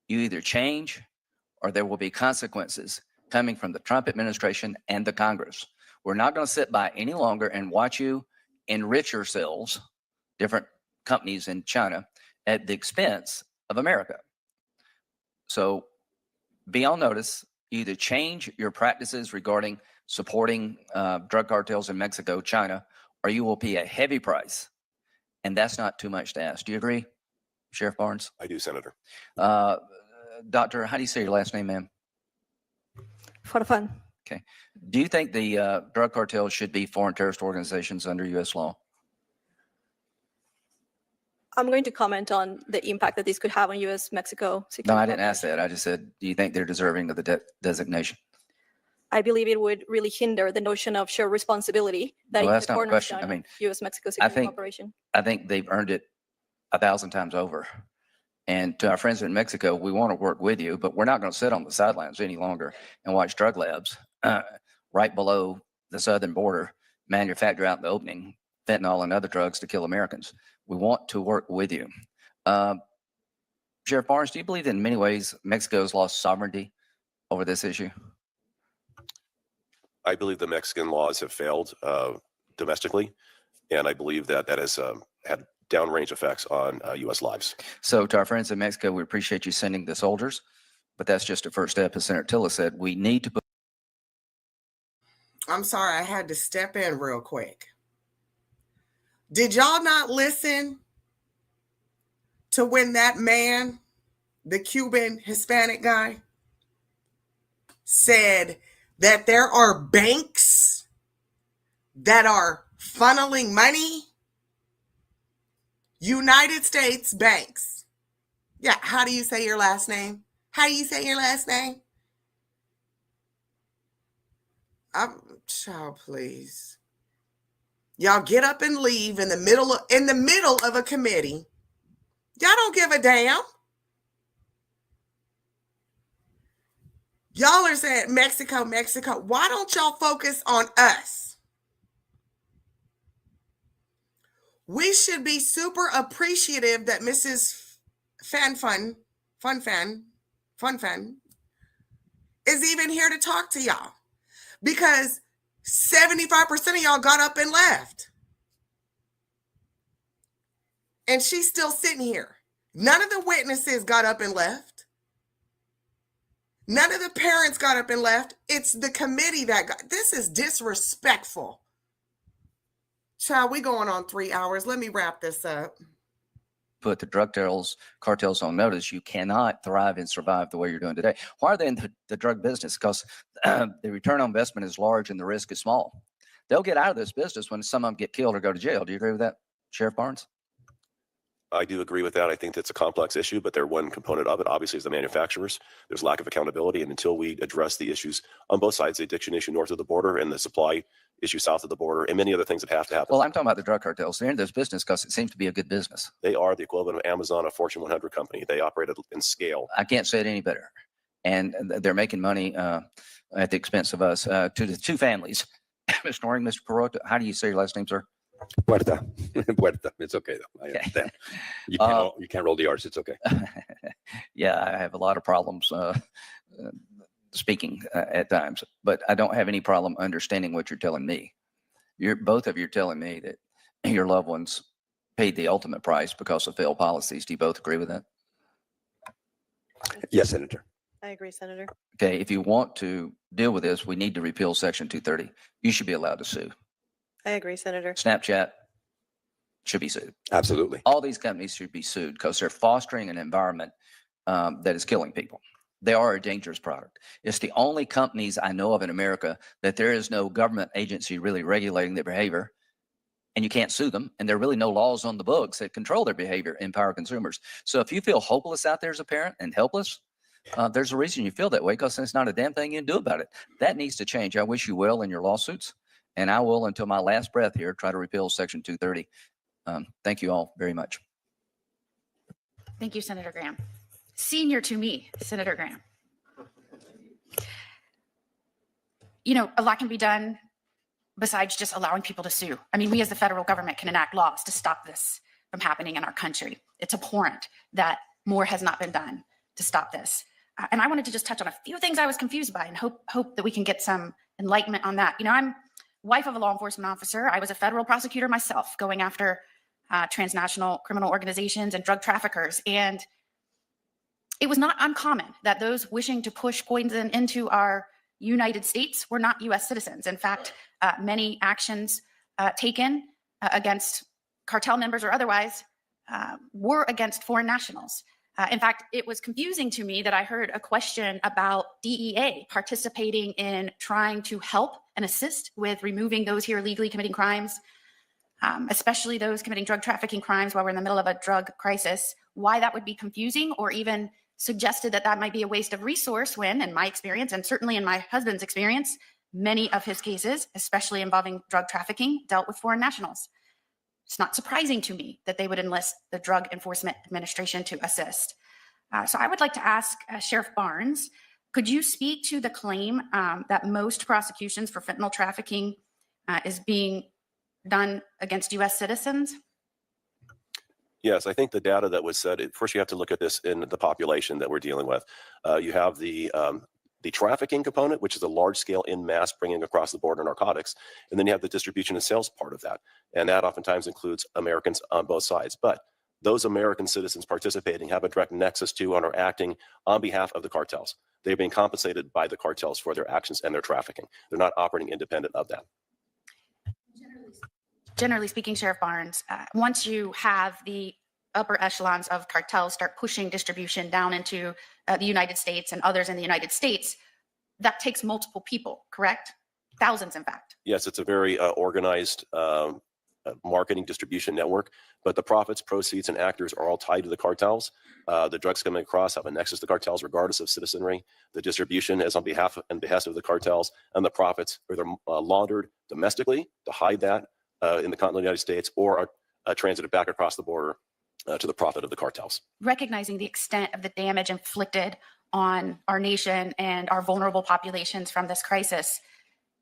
you either change or there will be consequences coming from the Trump administration and the Congress. We're not going to sit by any longer and watch you enrich yourselves, different companies in China, at the expense of America. So be on notice, either change your practices regarding supporting drug cartels in Mexico, China, or you will pay a heavy price. And that's not too much to ask. Do you agree, Sheriff Barnes? I do, Senator. Doctor, how do you say your last name, ma'am? For fun. Okay. Do you think the drug cartels should be foreign terrorist organizations under U.S. law? I'm going to comment on the impact that this could have on U.S.-Mexico security. No, I didn't ask that. I just said, do you think they're deserving of the designation? I believe it would really hinder the notion of shared responsibility that Well, is that's the not a question. I cornerstone mean, of U.S.-Mexico I security think, cooperation. I think they've earned it 1,000 times over. And to our friends in Mexico, we want to work with you, but we're not going to sit on the sidelines any longer and watch drug labs right below the southern border manufacture out in the opening fentanyl and other drugs to kill Americans. We want to work with you. Sheriff Barnes, do you believe that in many ways Mexico has lost sovereignty over this issue? I believe the Mexican laws have failed domestically, and I believe that that has had downrange effects on U.S. lives. So to our friends in Mexico, we appreciate you sending the soldiers, but that's just a first step. As Senator Tillis said, we need to put. I'm sorry, I had to step in real quick. Did y'all not listen to when that man, the Cuban Hispanic guy, said that there are banks that are funneling money? United States banks. Yeah, how do you say your last name? How do you say your last name? Child, please. Y'all get up and leave in the middle of a committee. Y'all don't give a damn. Y'all are saying Mexico, Mexico. Why don't y'all focus on us? We should be super appreciative that Mrs. Fan is even here to talk to y'all, because 75% of y'all got up and left. And she's still sitting here. None of the witnesses got up and left. None of the parents got up and left. It's the committee that got. This is disrespectful. Child, we going on 3 hours. Let me wrap this up. Put the drug cartels on notice. You cannot thrive and survive the way you're doing today. Why are they in the drug business? Because the return on investment is large and the risk is small. They'll get out of this business when some of them get killed or go to jail. Do you agree with that, Sheriff Barnes? I do agree with that. I think that's a complex issue, but they're one component of it. Obviously, as the manufacturers, there's lack of accountability. And until we address the issues on both sides, the addiction issue north of the border and the supply issue south of the border, and many other things that have to happen. Well, I'm talking about the drug cartels. They're in this business because it seems to be a good business. They are the equivalent of Amazon, a Fortune 100 company. They operate in scale. I can't say it any better. And they're making money at the expense of us. To the two families, Mr. Noring, Mr. Perot, how do you say your last name, sir? Puerta. Puerta. It's okay, though. I understand. You can't roll the R's. It's okay. Yeah, I have a lot of problems speaking at times, but I don't have any problem understanding what you're telling me. Both of you are telling me that your loved ones paid the ultimate price because of failed policies. Do you both agree with that? Yes, Senator. I agree, Senator. Okay, if you want to deal with this, we need to repeal Section 230. You should be allowed to sue. I agree, Senator. Snapchat should be sued. Absolutely. All these companies should be sued because they're fostering an environment that is killing people. They are a dangerous product. It's the only companies I know of in America that there is no government agency really regulating their behavior, and you can't sue them, and there are really no laws on the books that control their behavior, empower consumers. So if you feel hopeless out there as a parent and helpless, there's a reason you feel that way, because there's not a damn thing you can do about it. That needs to change. I wish you well in your lawsuits, and I will, until my last breath here, try to repeal Section 230. Thank you all very much. Thank you, Senator Graham. Senior to me, Senator Graham. You know, a lot can be done besides just allowing people to sue. I mean, we as the federal government can enact laws to stop this from happening in our country. It's abhorrent that more has not been done to stop this. And I wanted to just touch on a few things I was confused by and hope that we can get some enlightenment on that. You know, I'm wife of a law enforcement officer. I was a federal prosecutor myself, going after transnational criminal organizations and drug traffickers. And it was not uncommon that those wishing to push poison into our United States were not U.S. citizens. In fact, many actions taken against cartel members or otherwise were against foreign nationals. In fact, it was confusing to me that I heard a question about DEA participating in trying to help and assist with removing those here illegally committing crimes, especially those committing drug trafficking crimes while we're in the middle of a drug crisis. Why that would be confusing or even suggested that that might be a waste of resource when, in my experience, and certainly in my husband's experience, many of his cases, especially involving drug trafficking, dealt with foreign nationals. It's not surprising to me that they would enlist the Drug Enforcement Administration to assist. So I would like to ask Sheriff Barnes, could you speak to the claim that most prosecutions for fentanyl trafficking is being done against U.S. citizens? Yes, I think the data that was said, first you have to look at this in the population that we're dealing with. You have the trafficking component, which is a large scale in mass bringing across the border narcotics. And then you have the distribution and sales part of that. And that oftentimes includes Americans on both sides. But those American citizens participating have a direct nexus to and are acting on behalf of the cartels. They're being compensated by the cartels for their actions and their trafficking. They're not operating independent of that. Generally speaking, Sheriff Barnes, once you have the upper echelons of cartels start pushing distribution down into the United States and others in the United States, that takes multiple people, correct? Thousands, in fact. Yes, it's a very organized marketing distribution network, but the profits, proceeds, and actors are all tied to the cartels. The drugs coming across have a nexus to cartels, regardless of citizenry. The distribution is on behalf and behest of the cartels, and the profits are either laundered domestically to hide that in the continental United States, or are transited back across the border to the profit of the cartels. Recognizing the extent of the damage inflicted on our nation and our vulnerable populations from this crisis,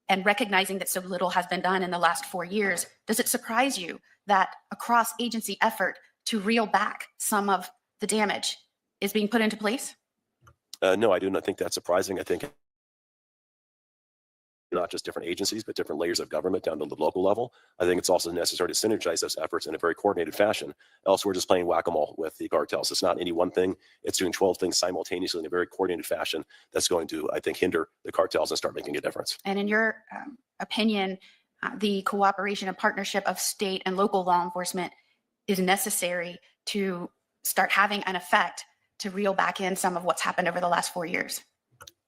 and recognizing that so little has been done in the last 4 years, does it surprise you that a cross-agency effort to reel back some of the damage is being put into place? No, I do not think that's surprising. I think not just different agencies, but different layers of government down to the local level. I think it's also necessary to synergize those efforts in a very coordinated fashion. Else we're just playing whack-a-mole with the cartels. It's not any one thing. It's doing 12 things simultaneously in a very coordinated fashion that's going to, I think, hinder the cartels and start making a difference. And in your opinion, the cooperation and partnership of state and local law enforcement is necessary to start having an effect to reel back in some of what's happened over the last 4 years?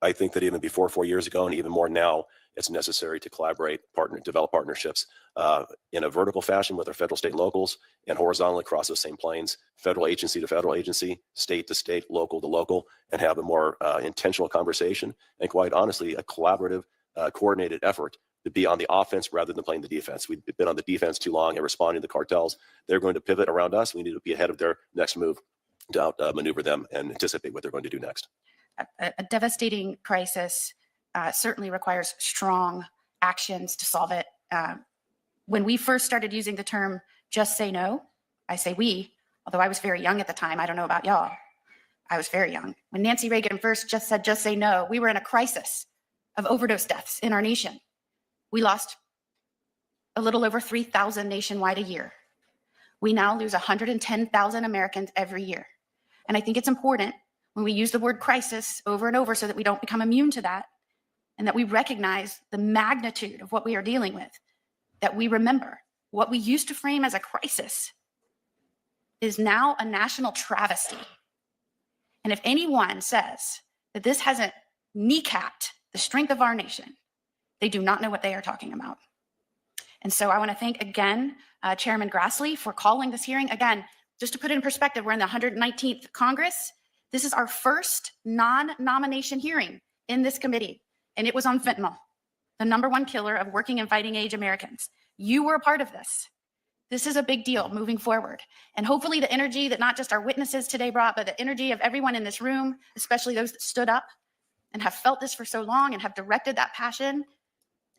I think that even before 4 years ago, and even more now, it's necessary to collaborate, develop partnerships in a vertical fashion with our federal, state, and locals, and horizontally across those same planes, federal agency to federal agency, state to state, local to local, and have a more intentional conversation, and quite honestly, a collaborative, coordinated effort to be on the offense rather than playing the defense. We've been on the defense too long and responding to the cartels. They're going to pivot around us. We need to be ahead of their next move to outmaneuver them and anticipate what they're going to do next. A devastating crisis certainly requires strong actions to solve it. When we first started using the term "just say no," I say we, although I was very young at the time. I don't know about y'all. I was very young. When Nancy Reagan first just said "just say no," we were in a crisis of overdose deaths in our nation. We lost a little over 3,000 nationwide a year. We now lose 110,000 Americans every year. And I think it's important when we use the word crisis over and over so that we don't become immune to that, and that we recognize the magnitude of what we are dealing with, that we remember what we used to frame as a crisis is now a national travesty. And if anyone says that this hasn't kneecapped the strength of our nation, they do not know what they are talking about. And so I want to thank again Chairman Grassley for calling this hearing. Again, just to put it in perspective, we're in the 119th Congress. This is our first non-nomination hearing in this committee, and it was on fentanyl, the #1 killer of working and fighting age Americans. You were a part of this. This is a big deal moving forward. And hopefully the energy that not just our witnesses today brought, but the energy of everyone in this room, especially those that stood up and have felt this for so long and have directed that passion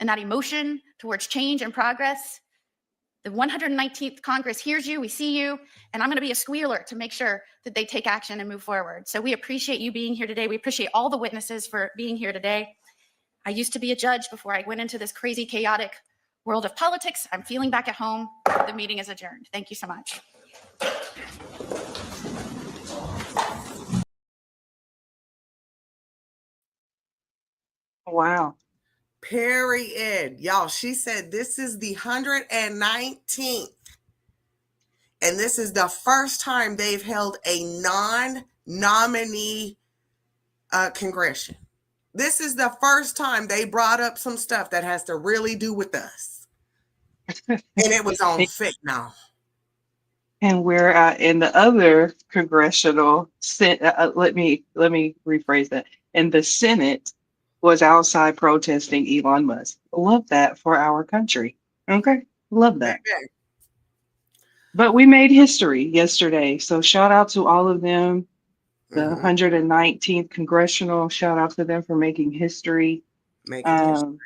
and that emotion towards change and progress. The 119th Congress hears you, we see you, and I'm going to be a squealer to make sure that they take action and move forward. So we appreciate you being here today. We appreciate all the witnesses for being here today. I used to be a judge before I went into this crazy, chaotic world of politics. I'm feeling back at home. The meeting is adjourned. Thank you so much. Wow. Period. Y'all, she said this is the 119th. And this is the first time they've held a non-nominee congression. This is the first time they brought up some stuff that has to really do with us. And it was on fentanyl. And we're in the other congressional, let me rephrase that. And the Senate was outside protesting Elon Musk. Love that for our country. Okay, love that. Baby. But we made history yesterday. So shout out to all of them. The Mhm. 119th congressional, shout out to them for making history Making history.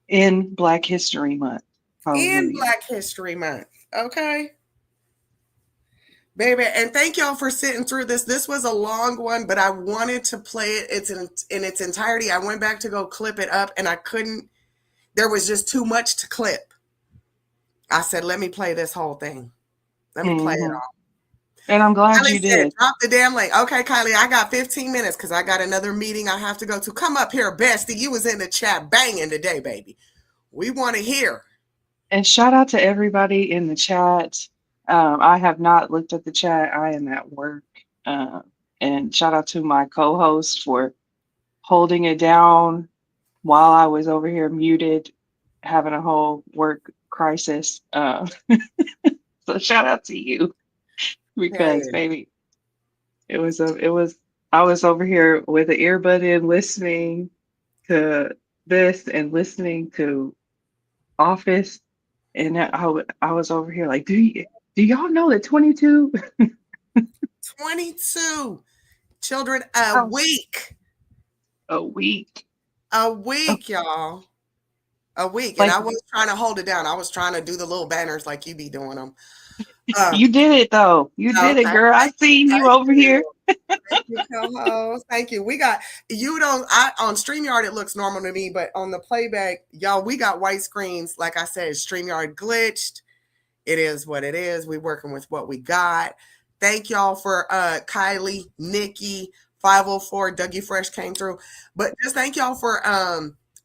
in Black History Month. In Hallelujah. Black History Month. Okay. Baby, and thank y'all for sitting through this. This was a long one, but I wanted to play it in its entirety. I went back to go clip it up and I couldn't. There was just too much to clip. I said, let me play this whole thing. Let me play it all. And I'm glad Kylie you said, did. drop the damn link. Okay, Kylie, I got 15 minutes because I got another meeting I have to go to. Come up here, bestie. You was in the chat banging today, baby. We want to hear. And shout out to everybody in the chat. I have not looked at the chat. I am at work. And shout out to my co-host for holding it down while I was over here muted, having a whole work crisis. So shout out to you because, Period. baby, I was over here with an earbud in listening to this and listening to Office. And I was over here like, do y'all know that 22 children a week. A week. A week, y'all. A week. And Like, I was trying to hold it down. I was trying to do the little banners like you be doing them. you did it though. You did it, girl. I seen you over here. Thank you, co-host. Thank you. We got on StreamYard it looks normal to me, but on the playback, y'all, we got white screens. Like I said, StreamYard glitched. It is what it is. We working with what we got. Thank y'all for Kylie, Nikki, 504, Dougie Fresh came through. But just thank y'all for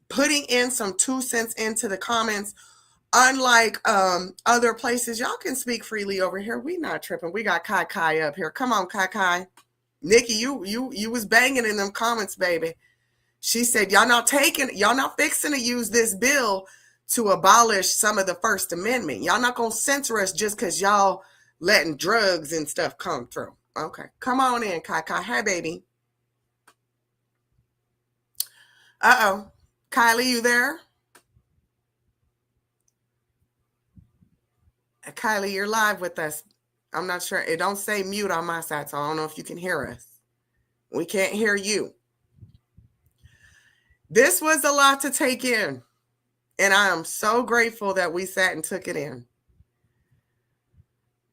putting in some 2 cents into the comments. Unlike other places, y'all can speak freely over here. We not tripping. We got Kai Kai up here. Come on, Kai Kai. Nikki, you was banging in them comments, baby. She said, y'all not fixing to use this bill to abolish some of the First Amendment. Y'all not going to censor us just because y'all letting drugs and stuff come through. Okay. Come on in, Kai Kai. Hey, baby. Uh-oh. Kylie, you there? Kylie, you're live with us. I'm not sure. It don't say mute on my side, so I don't know if you can hear us. We can't hear you. This was a lot to take in, and I am so grateful that we sat and took it in.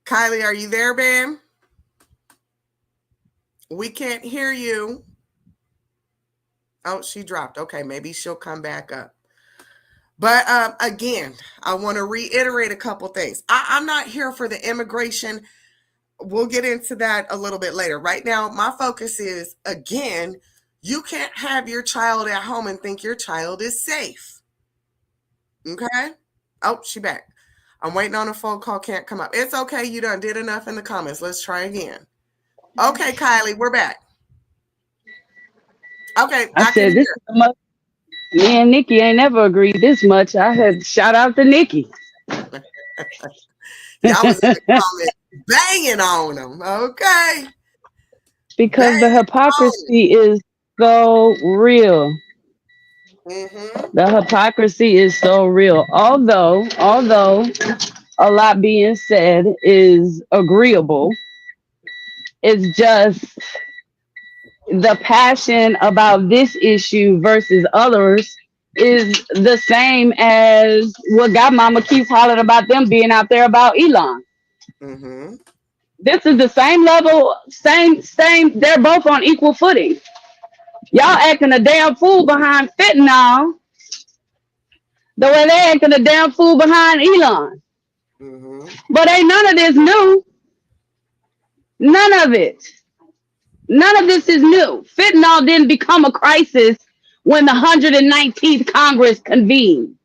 Kylie, are you there, babe? We can't hear you. Oh, she dropped. Okay, maybe she'll come back up. But again, I want to reiterate a couple things. I'm not here for the immigration. We'll get into that a little bit later. Right now, my focus is, again, you can't have your child at home and think your child is safe. Okay? Oh, she back. I'm waiting on a phone call. Can't come up. It's okay. You done did enough in the comments. Let's try again. Okay, Kylie, we're back. Okay, I said this. Me and Nikki ain't never agreed this much. I had shout out to Nikki. Y'all was in the comments banging on them. Okay. Because the hypocrisy is so real. The hypocrisy is so real. Although a lot being said is agreeable, it's just the passion about this issue versus others is the same as what Godmomma keeps hollering about them being out there about Elon. This is the same level, same. They're both on equal footing. Y'all acting a damn fool behind fentanyl the way they acting a damn fool behind Elon. But ain't none of this new. None of it. None of this is new. Fentanyl didn't become a crisis when the 119th Congress convened.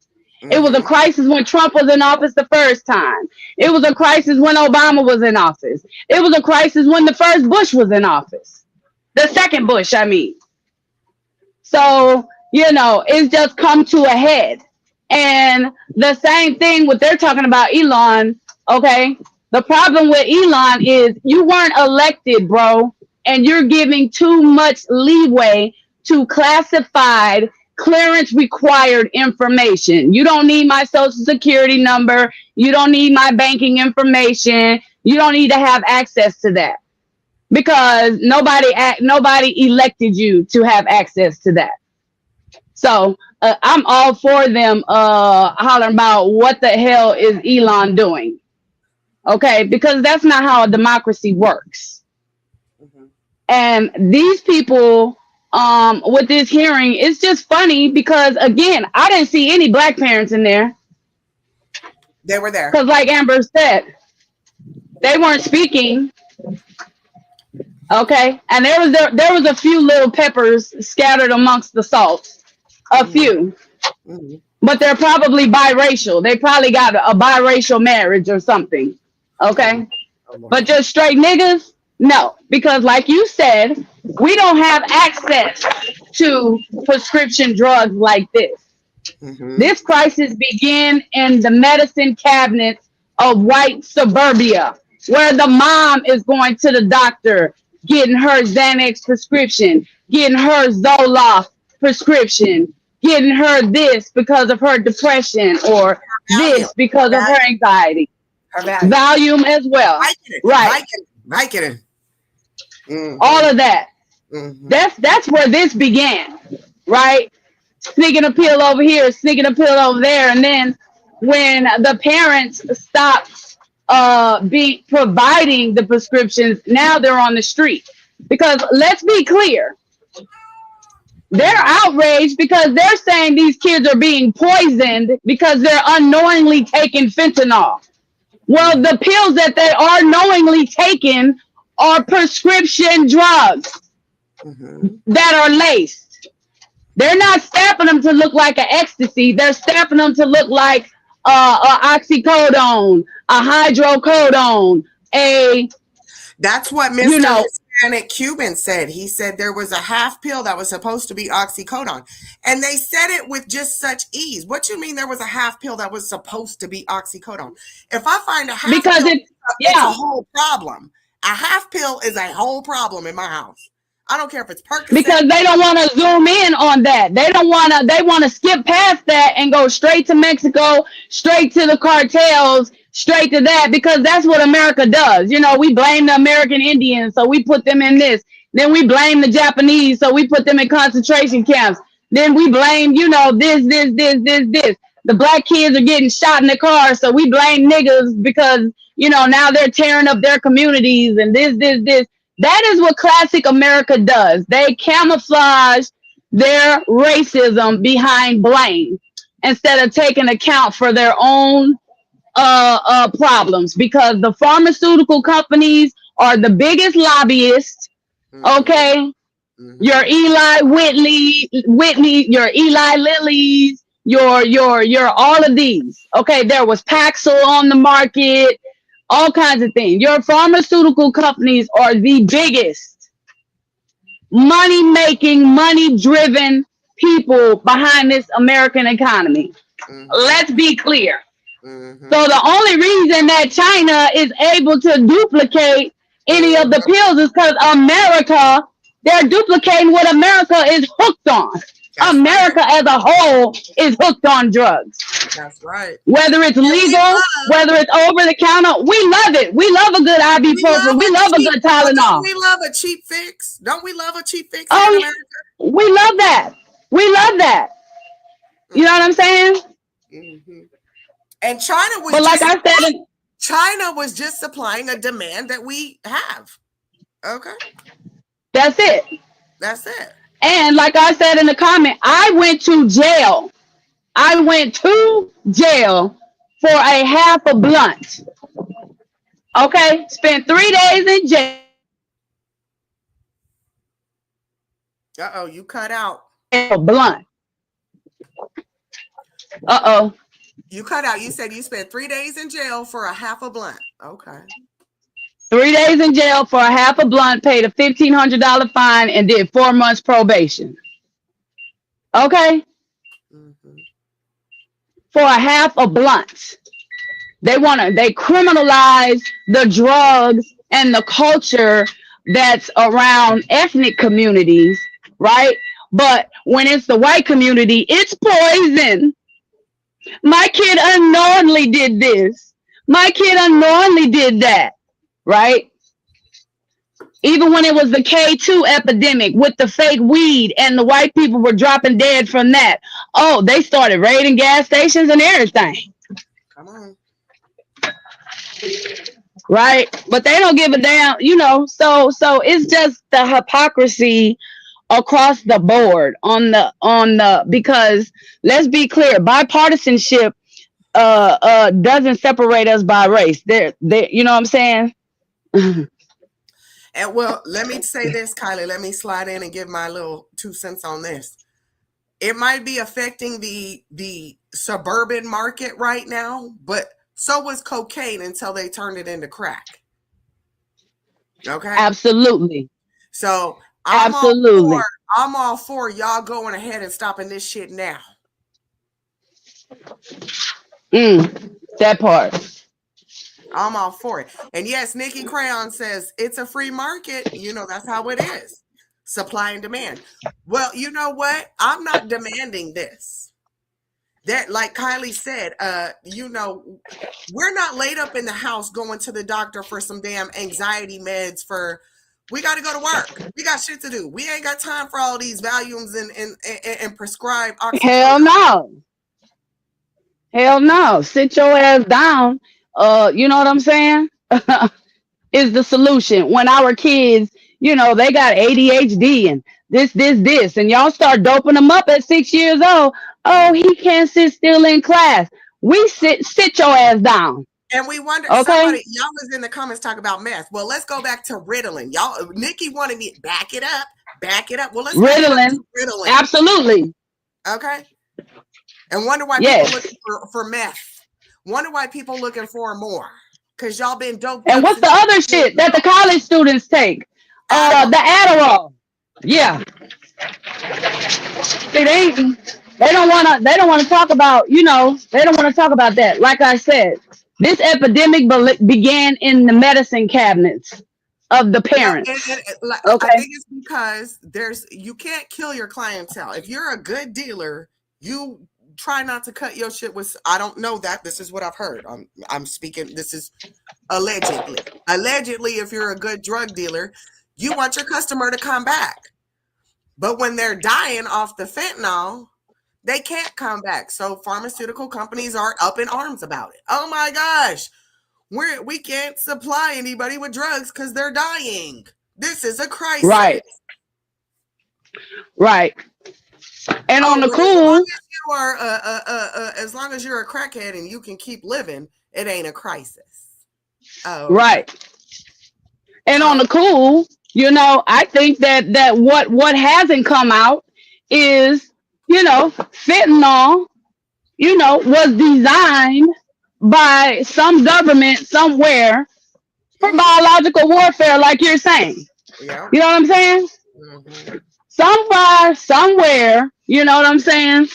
It was a crisis when Trump was in office the first time. It was a crisis when Obama was in office. It was a crisis when the first Bush was in office. The second Bush, I mean. So, it's just come to a head. And the same thing what they're talking about Elon, okay? The problem with Elon is you weren't elected, bro, and you're giving too much leeway to classified, clearance required information. You don't need my social security number. You don't need my banking information. You don't need to have access to that because nobody elected you to have access to that. So I'm all for them hollering about what the hell is Elon doing. Okay, because that's not how a democracy works. And these people with this hearing, it's just funny because again, I didn't see any black parents in there. They were there. Because like Amber said, they weren't speaking. Okay. And there was a few little peppers scattered amongst the salt. A few. But they're probably biracial. They probably got a biracial marriage or something. Okay. But just straight niggas? No. Because like you said, we don't have access to prescription drugs like this. This crisis began in the medicine cabinets of white suburbia, where the mom is going to the doctor, getting her Xanax prescription, getting her Zoloft prescription, getting her this because of her depression or this because of her anxiety. Volume as well. Right. Vicodin. All of that. That's where this began, right? Sneaking a pill over here, sneaking a pill over there, and then when the parents stopped providing the prescriptions, now they're on the street. Because let's be clear, they're outraged because they're saying these kids are being poisoned because they're unknowingly taking fentanyl. Well, the pills that they are knowingly taking are prescription drugs that are laced. They're not stamping them to look like an ecstasy. They're stamping them to look like a oxycodone, a hydrocodone, That's what Mr. Hispanic Cuban said. He said there was a half pill that was supposed to be oxycodone. And they said it with just such ease. What you mean there was a half pill that was supposed to be oxycodone? If I find a half pill, it's a whole problem. A half pill is a whole problem in my house. I don't care if it's Percocet. Because they don't want to zoom in on that. They want to skip past that and go straight to Mexico, straight to the cartels, straight to that, because that's what America does. You know, we blame the American Indians, so we put them in this. Then we blame the Japanese, so we put them in concentration camps. Then we blame, this. The black kids are getting shot in the car, so we blame niggas because, now they're tearing up their communities and this. That is what classic America does. They camouflage their racism behind blame instead of taking account for their own problems, because the pharmaceutical companies are the biggest lobbyists. Okay. Your Eli Whitney, your Eli Lilly's, your all of these. Okay. There was Paxil on the market. All kinds of things. Your pharmaceutical companies are the biggest money-making, money-driven people behind this American economy. Let's be clear. So the only reason that China is able to duplicate any of the pills is because America, they're duplicating what America is hooked on. America as a whole is hooked on drugs. That's right. Whether it's legal, whether it's over the counter, we love it. We love a good ibuprofen. We love a good Tylenol. Don't we love a cheap fix? Don't we love a cheap fix in America? We love that. We love that. You know what I'm saying? And China was, but like I said, China was just supplying a demand that we have. Okay. That's it. That's it. And like I said in the comment, I went to jail. I went to jail for a half a blunt. Okay? Spent 3 days in jail. Uh-oh, you cut out. A blunt. Uh-oh. You cut out. You said you spent 3 days in jail for a half a blunt. Okay. 3 days in jail for a half a blunt, paid a $1,500 fine, and did 4 months probation. Okay? For a half a blunt. They criminalize the drugs and the culture that's around ethnic communities, right? But when it's the white community, it's poison. My kid unknowingly did this. My kid unknowingly did that, right? Even when it was the K2 epidemic with the fake weed and the white people were dropping dead from that. Oh, they started raiding gas stations and everything. Come on. Right? But they don't give a damn, so it's just the hypocrisy across the board because let's be clear, bipartisanship doesn't separate us by race. They you know what I'm saying? And well, let me say this, Kylie. Let me slide in and give my little 2 cents on this. It might be affecting the suburban market right now, but so was cocaine until they turned it into crack. Okay. Absolutely. So Absolutely. I'm all for y'all going ahead and stopping this shit now. That part. I'm all for it. And yes, Nikki Crayon says it's a free market. That's how it is. Supply and demand. Well, you know what? I'm not demanding this. That, like Kylie said, we're not laid up in the house going to the doctor for some damn anxiety meds we got to go to work. We got shit to do. We ain't got time for all these Valiums and prescribed oxycodone. Hell no. Hell no. Sit your ass down. You know what I'm saying? Is the solution. When our kids, they got ADHD and this, and y'all start doping them up at 6 years old. Oh, he can't sit still in class. We sit your ass down. And we wonder, okay? Y'all was in the comments talking about meth. Well, let's go back to Ritalin. Y'all, Nikki wanted me back it up. Well, let's Ritalin. Absolutely. Okay. And wonder why people looking for meth. Wonder why people looking for more. Because y'all been doped. And what's the other shit that the college students take? The Adderall. Yeah. See, they don't want to talk about, they don't want to talk about that. Like I said, this epidemic began in the medicine cabinets of the parents. Okay. I think it's because you can't kill your clientele. If you're a good dealer, you try not to cut your shit with. I don't know that. This is what I've heard. I'm speaking. This is allegedly. Allegedly, if you're a good drug dealer, you want your customer to come back. But when they're dying off the fentanyl, they can't come back. So pharmaceutical companies are up in arms about it. Oh my gosh, we can't supply anybody with drugs because they're dying. This is a crisis. Right. And on the cool, as long as you're a crackhead and you can keep living, it ain't a crisis. Oh. Right. And on the cool, I think that what hasn't come out is, fentanyl, was designed by some government somewhere for biological warfare, like you're saying. Yeah. You know what I'm saying? Mm-hmm. Somewhere, you know what I'm saying?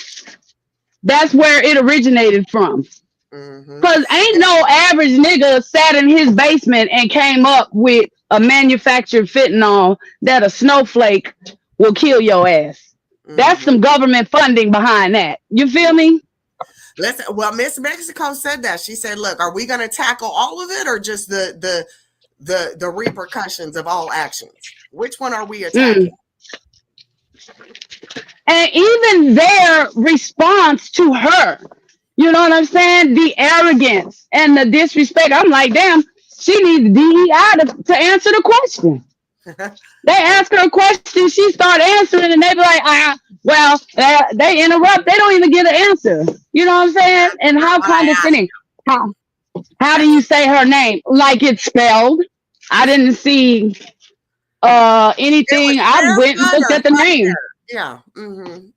That's where it originated from. Because ain't no average nigga sat in his basement and came up with a manufactured fentanyl that a snowflake will kill your ass. That's some government funding behind that. You feel me? Listen, well, Miss Mexico said that. She said, look, are we going to tackle all of it or just the repercussions of all actions? Which one are we attacking? And even their response to her, you know what I'm saying? The arrogance and the disrespect. I'm like, damn, she needs DEI to answer the question. They ask her a question, she start answering, and they be like, they interrupt. They don't even get an answer. You know what I'm saying? And how condescending. How do you say her name? Like it's spelled. I didn't see anything. I went and looked at the name. Yeah.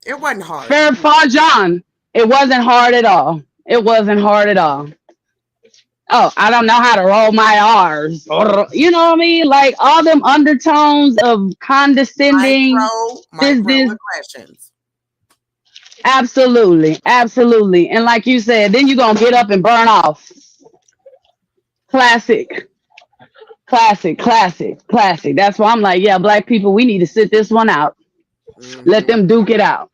It wasn't hard. Fairfajan. It wasn't hard at all. It wasn't hard at all. Oh, I don't know how to roll my R's. You know what I mean? Like all them undertones of condescending. Microaggressions. Absolutely. Absolutely. And like you said, then you're going to get up and burn off. Classic. Classic, classic, classic. That's why I'm like, yeah, black people, we need to sit this one out. Let them duke it out.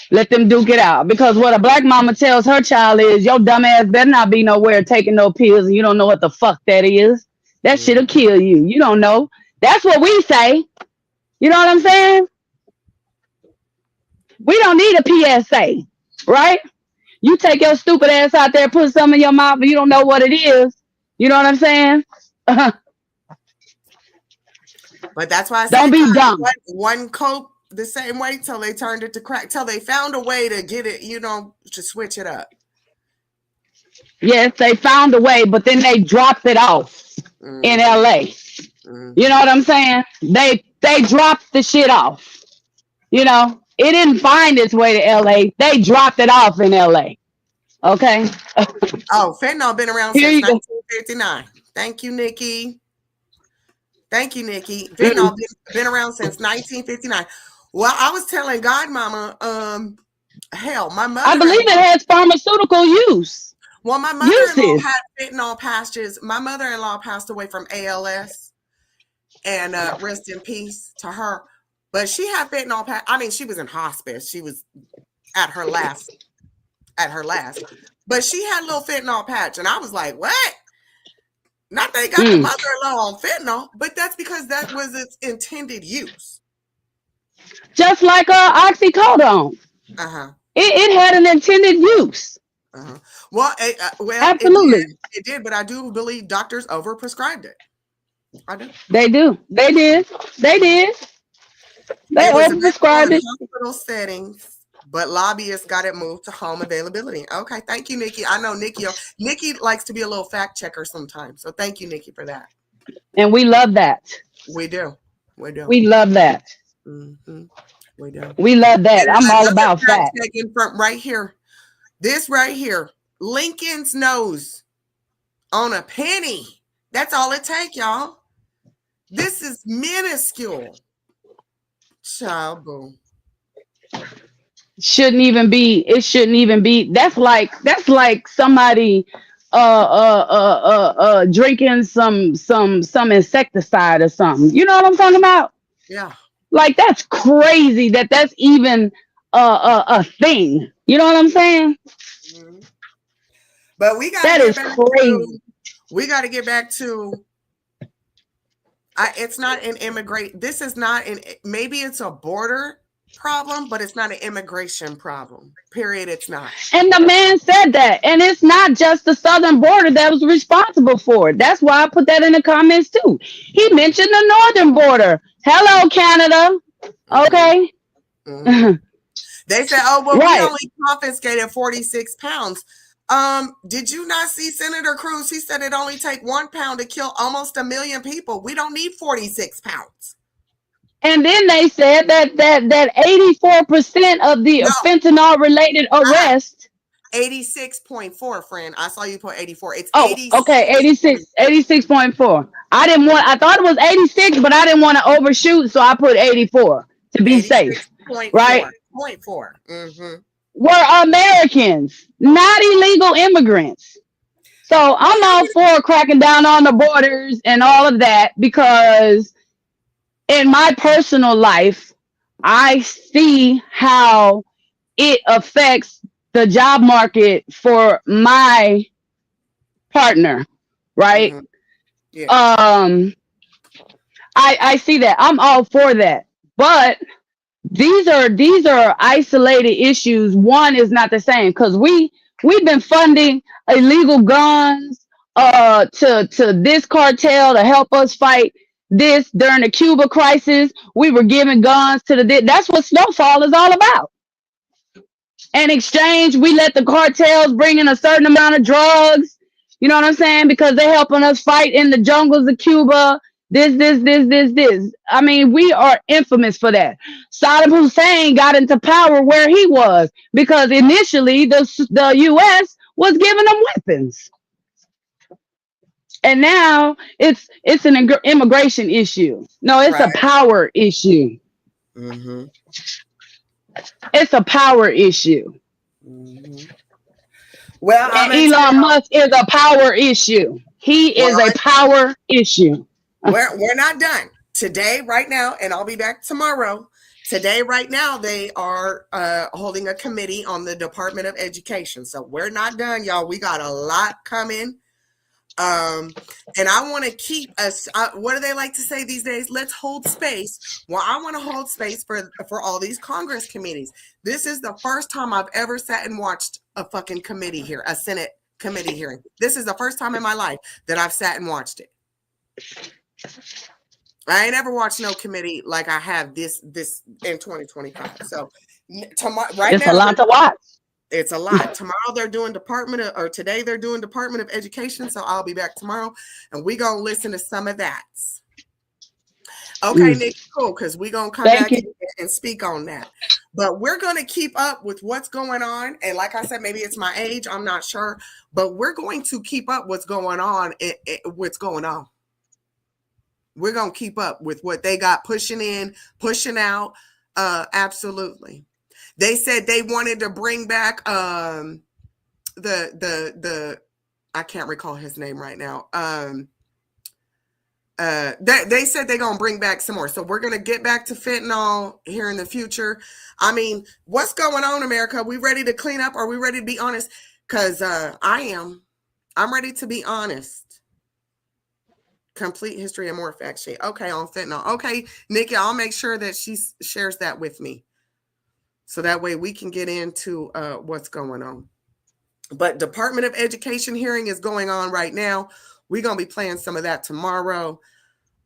Let them duke it out. Because what a black mama tells her child is, your dumb ass better not be nowhere taking no pills and you don't know what the fuck that is. That shit'll kill you. You don't know. That's what we say. You know what I'm saying? We don't need a PSA, right? You take your stupid ass out there, put something in your mouth, and you don't know what it is. You know what I'm saying? But that's why I said Don't be dumb. one coat the same way till they turned it to crack, till they found a way to get it, to switch it up. Yes, they found a way, but then they dropped it off in LA. You know what I'm saying? They dropped the shit off. You know, it didn't find its way to LA. They dropped it off in LA. Okay. Oh, fentanyl been around Here since you go. 1959. Thank you, Nikki. Thank you, Nikki. Fentanyl been around since 1959. Well, I was telling Godmomma, hell, my mother. I believe it has pharmaceutical use. Well, my mother-in-law had fentanyl patches. My mother-in-law passed away from ALS, and rest in peace to her. But she had fentanyl patch. I mean, she was in hospice. She was at her last. But she had a little fentanyl patch, and I was like, "What?" Not they got the mother-in-law on fentanyl, but that's because that was its intended use. Just like oxycodone. It had an intended use. Well, absolutely, it did, but I do believe doctors overprescribed it. I do. They do. They did. They did. They overprescribed it. Hospital settings, but lobbyists got it moved to home availability. Okay, thank you, Nikki. I know Nikki likes to be a little fact checker sometimes, so thank you, Nikki, for that. And we love that. We do. We do. We love that. We do. We love that. And I'm all about fact that. checking from right here. This right here, Lincoln's nose on a penny. That's all it take, y'all. This is minuscule. Child, boom. Shouldn't even be. It shouldn't even be. That's like somebody drinking some insecticide or something. You know what I'm talking about? Yeah. Like that's crazy that's even a thing. You know what I'm saying? But we got that is crazy. We got to get back to. It's not an immigrant. This is not an. Maybe it's a border problem, but it's not an immigration problem. Period. It's not. And the man said that, and it's not just the southern border that was responsible for it. That's why I put that in the comments too. He mentioned the northern border. Hello, Canada. Okay. They said, "Oh, well, we only confiscated 46 pounds." Did you not see Senator Cruz? He said it only take 1 pound to kill almost 1 million people. We don't need 46 pounds. And then they said that 84% of the fentanyl related arrests. 86.4, friend. I saw you put 84. It's 86. Okay, 86.4. I thought it was 86, but I didn't want to overshoot, so I put 84 to be safe. Right? 0.4. Were Americans, not illegal immigrants. So I'm all for cracking down on the borders and all of that, because in my personal life, I see how it affects the job market for my partner, right? I see that. I'm all for that. But these are isolated issues. One is not the same, because we've been funding illegal guns to this cartel to help us fight this during the Cuba crisis. We were giving guns to that's what Snowfall is all about. In exchange, we let the cartels bring in a certain amount of drugs. You know what I'm saying? Because they're helping us fight in the jungles of Cuba. This. I mean, we are infamous for that. Saddam Hussein got into power where he was because initially the U.S. was giving them weapons. And now it's an immigration issue. No, it's a power issue. It's a power issue. Well, and Elon Musk is a power issue. He is a power issue. We're not done today, right now, and I'll be back tomorrow. Today, right now, they are holding a committee on the Department of Education. So we're not done, y'all. We got a lot coming. And I want to keep us, what do they like to say these days? Let's hold space. Well, I want to hold space for all these Congress committees. This is the first time I've ever sat and watched a fucking committee here, a Senate committee hearing. This is the first time in my life that I've sat and watched it. I ain't ever watched no committee like I have this in 2025. So tomorrow, right it's now, a lot to watch. It's a lot. Tomorrow they're doing today they're doing Department of Education. So I'll be back tomorrow and we're going to listen to some of that. Okay, Nick, cool, because we're going to come back and speak on that. But we're going to keep up with what's going on. And like I said, maybe it's my age, I'm not sure. But we're going to keep up what's going on. What's going on. We're going to keep up with what they got pushing in, pushing out. Absolutely. They said they wanted to bring back the I can't recall his name right now. They said they're going to bring back some more. So we're going to get back to fentanyl here in the future. I mean, what's going on, America? Are we ready to clean up? Are we ready to be honest? Because I'm ready to be honest. Complete history and more fact sheet. Okay, on fentanyl. Okay, Nikki, I'll make sure that she shares that with me. So that way we can get into what's going on. But Department of Education hearing is going on right now. We're going to be playing some of that tomorrow.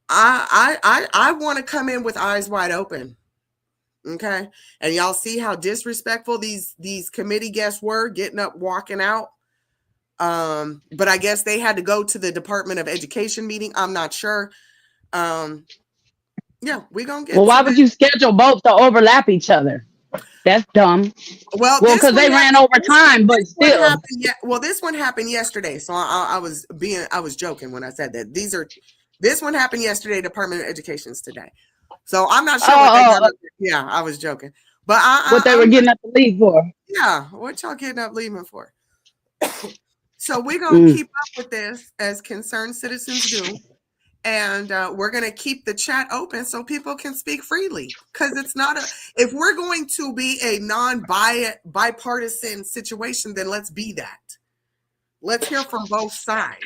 I want to come in with eyes wide open. Okay. And y'all see how disrespectful these committee guests were getting up, walking out. But I guess they had to go to the Department of Education meeting. I'm not sure. Yeah, we're going to get why would you schedule both to overlap each other? That's dumb. Well, because they ran over time, but still. This one happened yesterday. So I was joking when I said that. This one happened yesterday, Department of Education's today. So I'm not sure what they got. Yeah, I was joking. But what they were getting up to leave for. Yeah, what y'all getting up leaving for? So we're going to keep up with this as concerned citizens do. And we're going to keep the chat open so people can speak freely. Because it's not if we're going to be a bipartisan situation, then let's be that. Let's hear from both sides.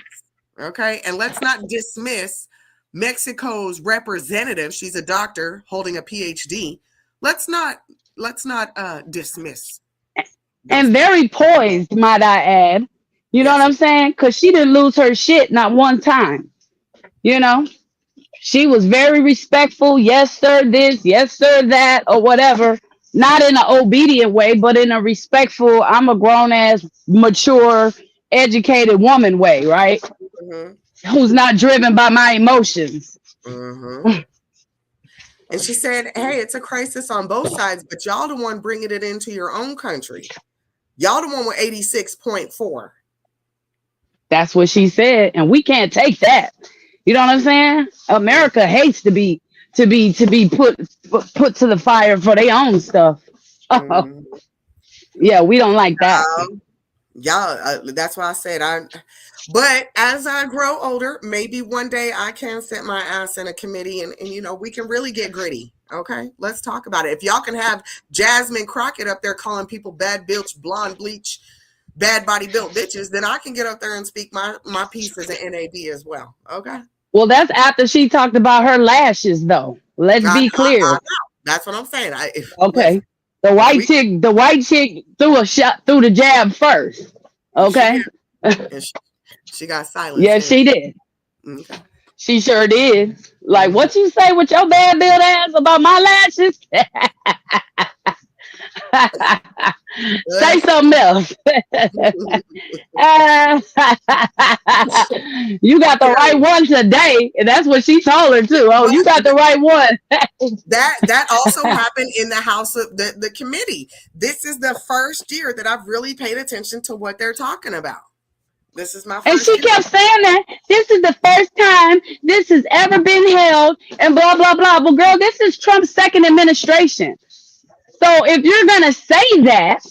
Okay. And let's not dismiss Mexico's representative. She's a doctor holding a PhD. Let's not dismiss. And very poised, might I add. You know what I'm saying? Because she didn't lose her shit not one time. You know, she was very respectful. Yes, sir, this. Yes, sir, that, or whatever. Not in an obedient way, but in a respectful, I'm a grown ass, mature, educated woman way, right? Mm-hmm. Who's not driven by my emotions. Mm-hmm. And she said, hey, it's a crisis on both sides, but y'all the one bringing it into your own country. Y'all the one with 86.4. That's what she said. And we can't take that. You know what I'm saying? America hates to be put to the fire for their own stuff. Mm-hmm. Yeah, we don't like that. That's why I said but as I grow older, maybe one day I can sit my ass in a committee and we can really get gritty. Okay, let's talk about it. If y'all can have Jasmine Crockett up there calling people bad bilch, blonde bleach, bad body built bitches, then I can get up there and speak my piece as an NAB as well. Okay. Well, that's after she talked about her lashes, though. Let's be clear. I know. That's what I'm saying. Okay. The white chick threw a shot through the jab first. Okay. She got silenced. Yeah, she did. Okay. She sure did. Like, what you say with your bad built ass about my lashes? Say something else. You got the right one today. And that's what she told her too. Oh, you got the right one. that also happened in the House of the committee. This is the first year that I've really paid attention to what they're talking about. This is my first and she kept saying that this is the first time this has ever been held and blah, blah, blah. Well, girl, this is Trump's second administration. So if you're going to say that,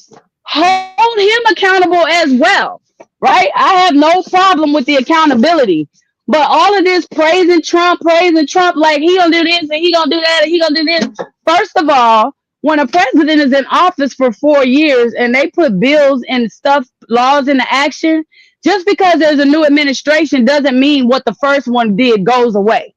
hold him accountable as well. right? I have no problem with the accountability. But all of this praising Trump, like he gonna do this and he gonna do that and he gonna do this. First of all, when a president is in office for 4 years and they put bills and stuff, laws into action, just because there's a new administration doesn't mean what the first one did goes away.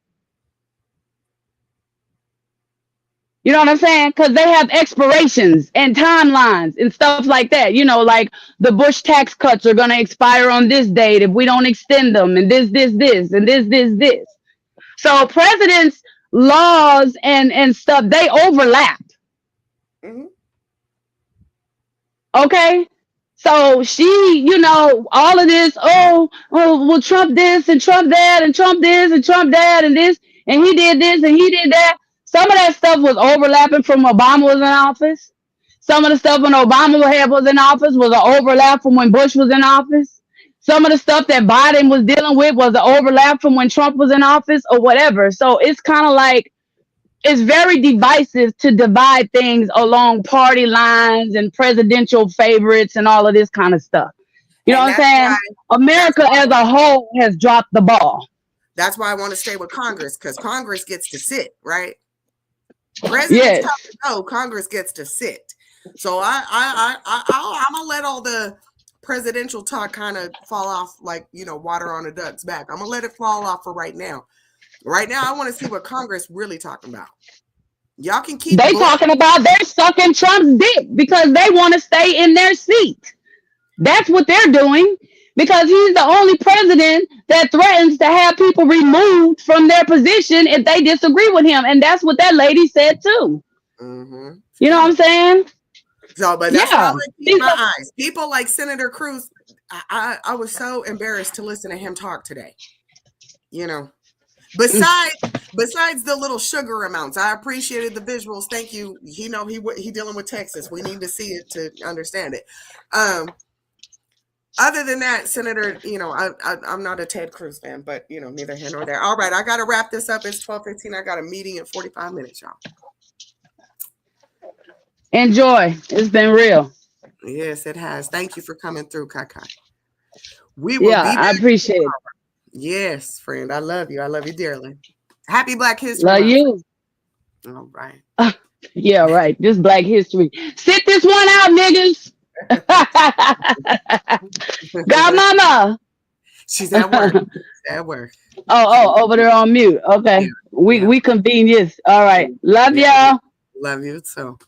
You know what I'm saying? Because they have expirations and timelines and stuff like that. You know, like the Bush tax cuts are going to expire on this date if we don't extend them, and this, and this. So presidents' laws and stuff, they overlap. Mhm. Okay? So she, you know, all of this, well, Trump this and Trump that and Trump this and Trump that and this, and he did this and he did that. Some of that stuff was overlapping from Obama was in office. Some of the stuff when Obama was in office was an overlap from when Bush was in office. Some of the stuff that Biden was dealing with was an overlap from when Trump was in office or whatever. So it's kind of like, it's very divisive to divide things along party lines and presidential favorites and all of this kind of stuff. You know And what I'm saying? America as a whole has dropped the ball. That's why I want to stay with Congress, because Congress gets to sit, right? Presidents Yes. have to go, Congress gets to sit. So I'm gonna let all the presidential talk kind of fall off like, you know, water on a duck's back. I'm gonna let it fall off for right now. Right now, I want to see what Congress really talking about. Y'all can keep. They talking about they're sucking Trump's dick because they want to stay in their seat. That's what they're doing because he's the only president that threatens to have people removed from their position if they disagree with him. And that's what that lady said too. Mm-hmm. You know what I'm saying? So, but that's why I want to keep my eyes. People like Senator Cruz, I was so embarrassed to listen to him talk today. You know, besides the little sugar amounts, I appreciated the visuals. Thank you. You know, he dealing with Texas. We need to see it to understand it. Other than that, Senator, you know, I'm not a Ted Cruz fan, but you know, neither here nor there. All right, I got to wrap this up. It's 12:15. I got a meeting in 45 minutes, y'all. Enjoy. It's been real. Yes, it has. Thank you for coming through, Kakai. We will be back. I appreciate it. Yes, friend. I love you. I love you dearly. Happy Black History Love Month. you. All right. Yeah, right. This Black History. Sit this one out, niggas. Godmomma. She's at work. At work. Oh, over there on mute. Okay. We convene. Yes. All right. Love y'all. Love you too.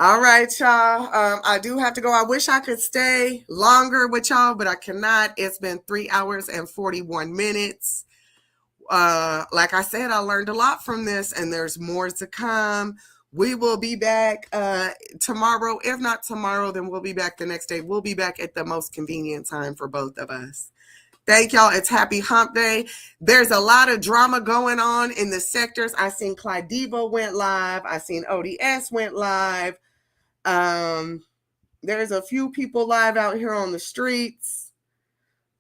All right, y'all. I do have to go. I wish I could stay longer with y'all, but I cannot. It's been 3 hours and 41 minutes. Like I said, I learned a lot from this, and there's more to come. We will be back tomorrow. If not tomorrow, then we'll be back the next day. We'll be back at the most convenient time for both of us. Thank y'all. It's Happy Hump Day. There's a lot of drama going on in the sectors. I seen Clyde Devo went live. I seen ODS went live. There's a few people live out here on the streets.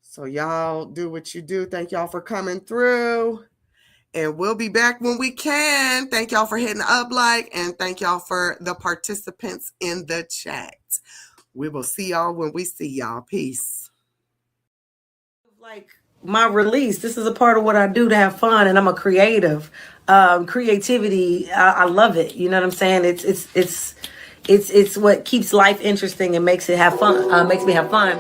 So y'all do what you do. Thank y'all for coming through. And we'll be back when we can. Thank y'all for hitting up like, and thank y'all for the participants in the chat. We will see y'all when we see y'all. Peace. Like my release, this is a part of what I do to have fun, and I'm a creative. Creativity, I love it. You know what I'm saying? It's what keeps life interesting and makes it have fun. Makes me have fun.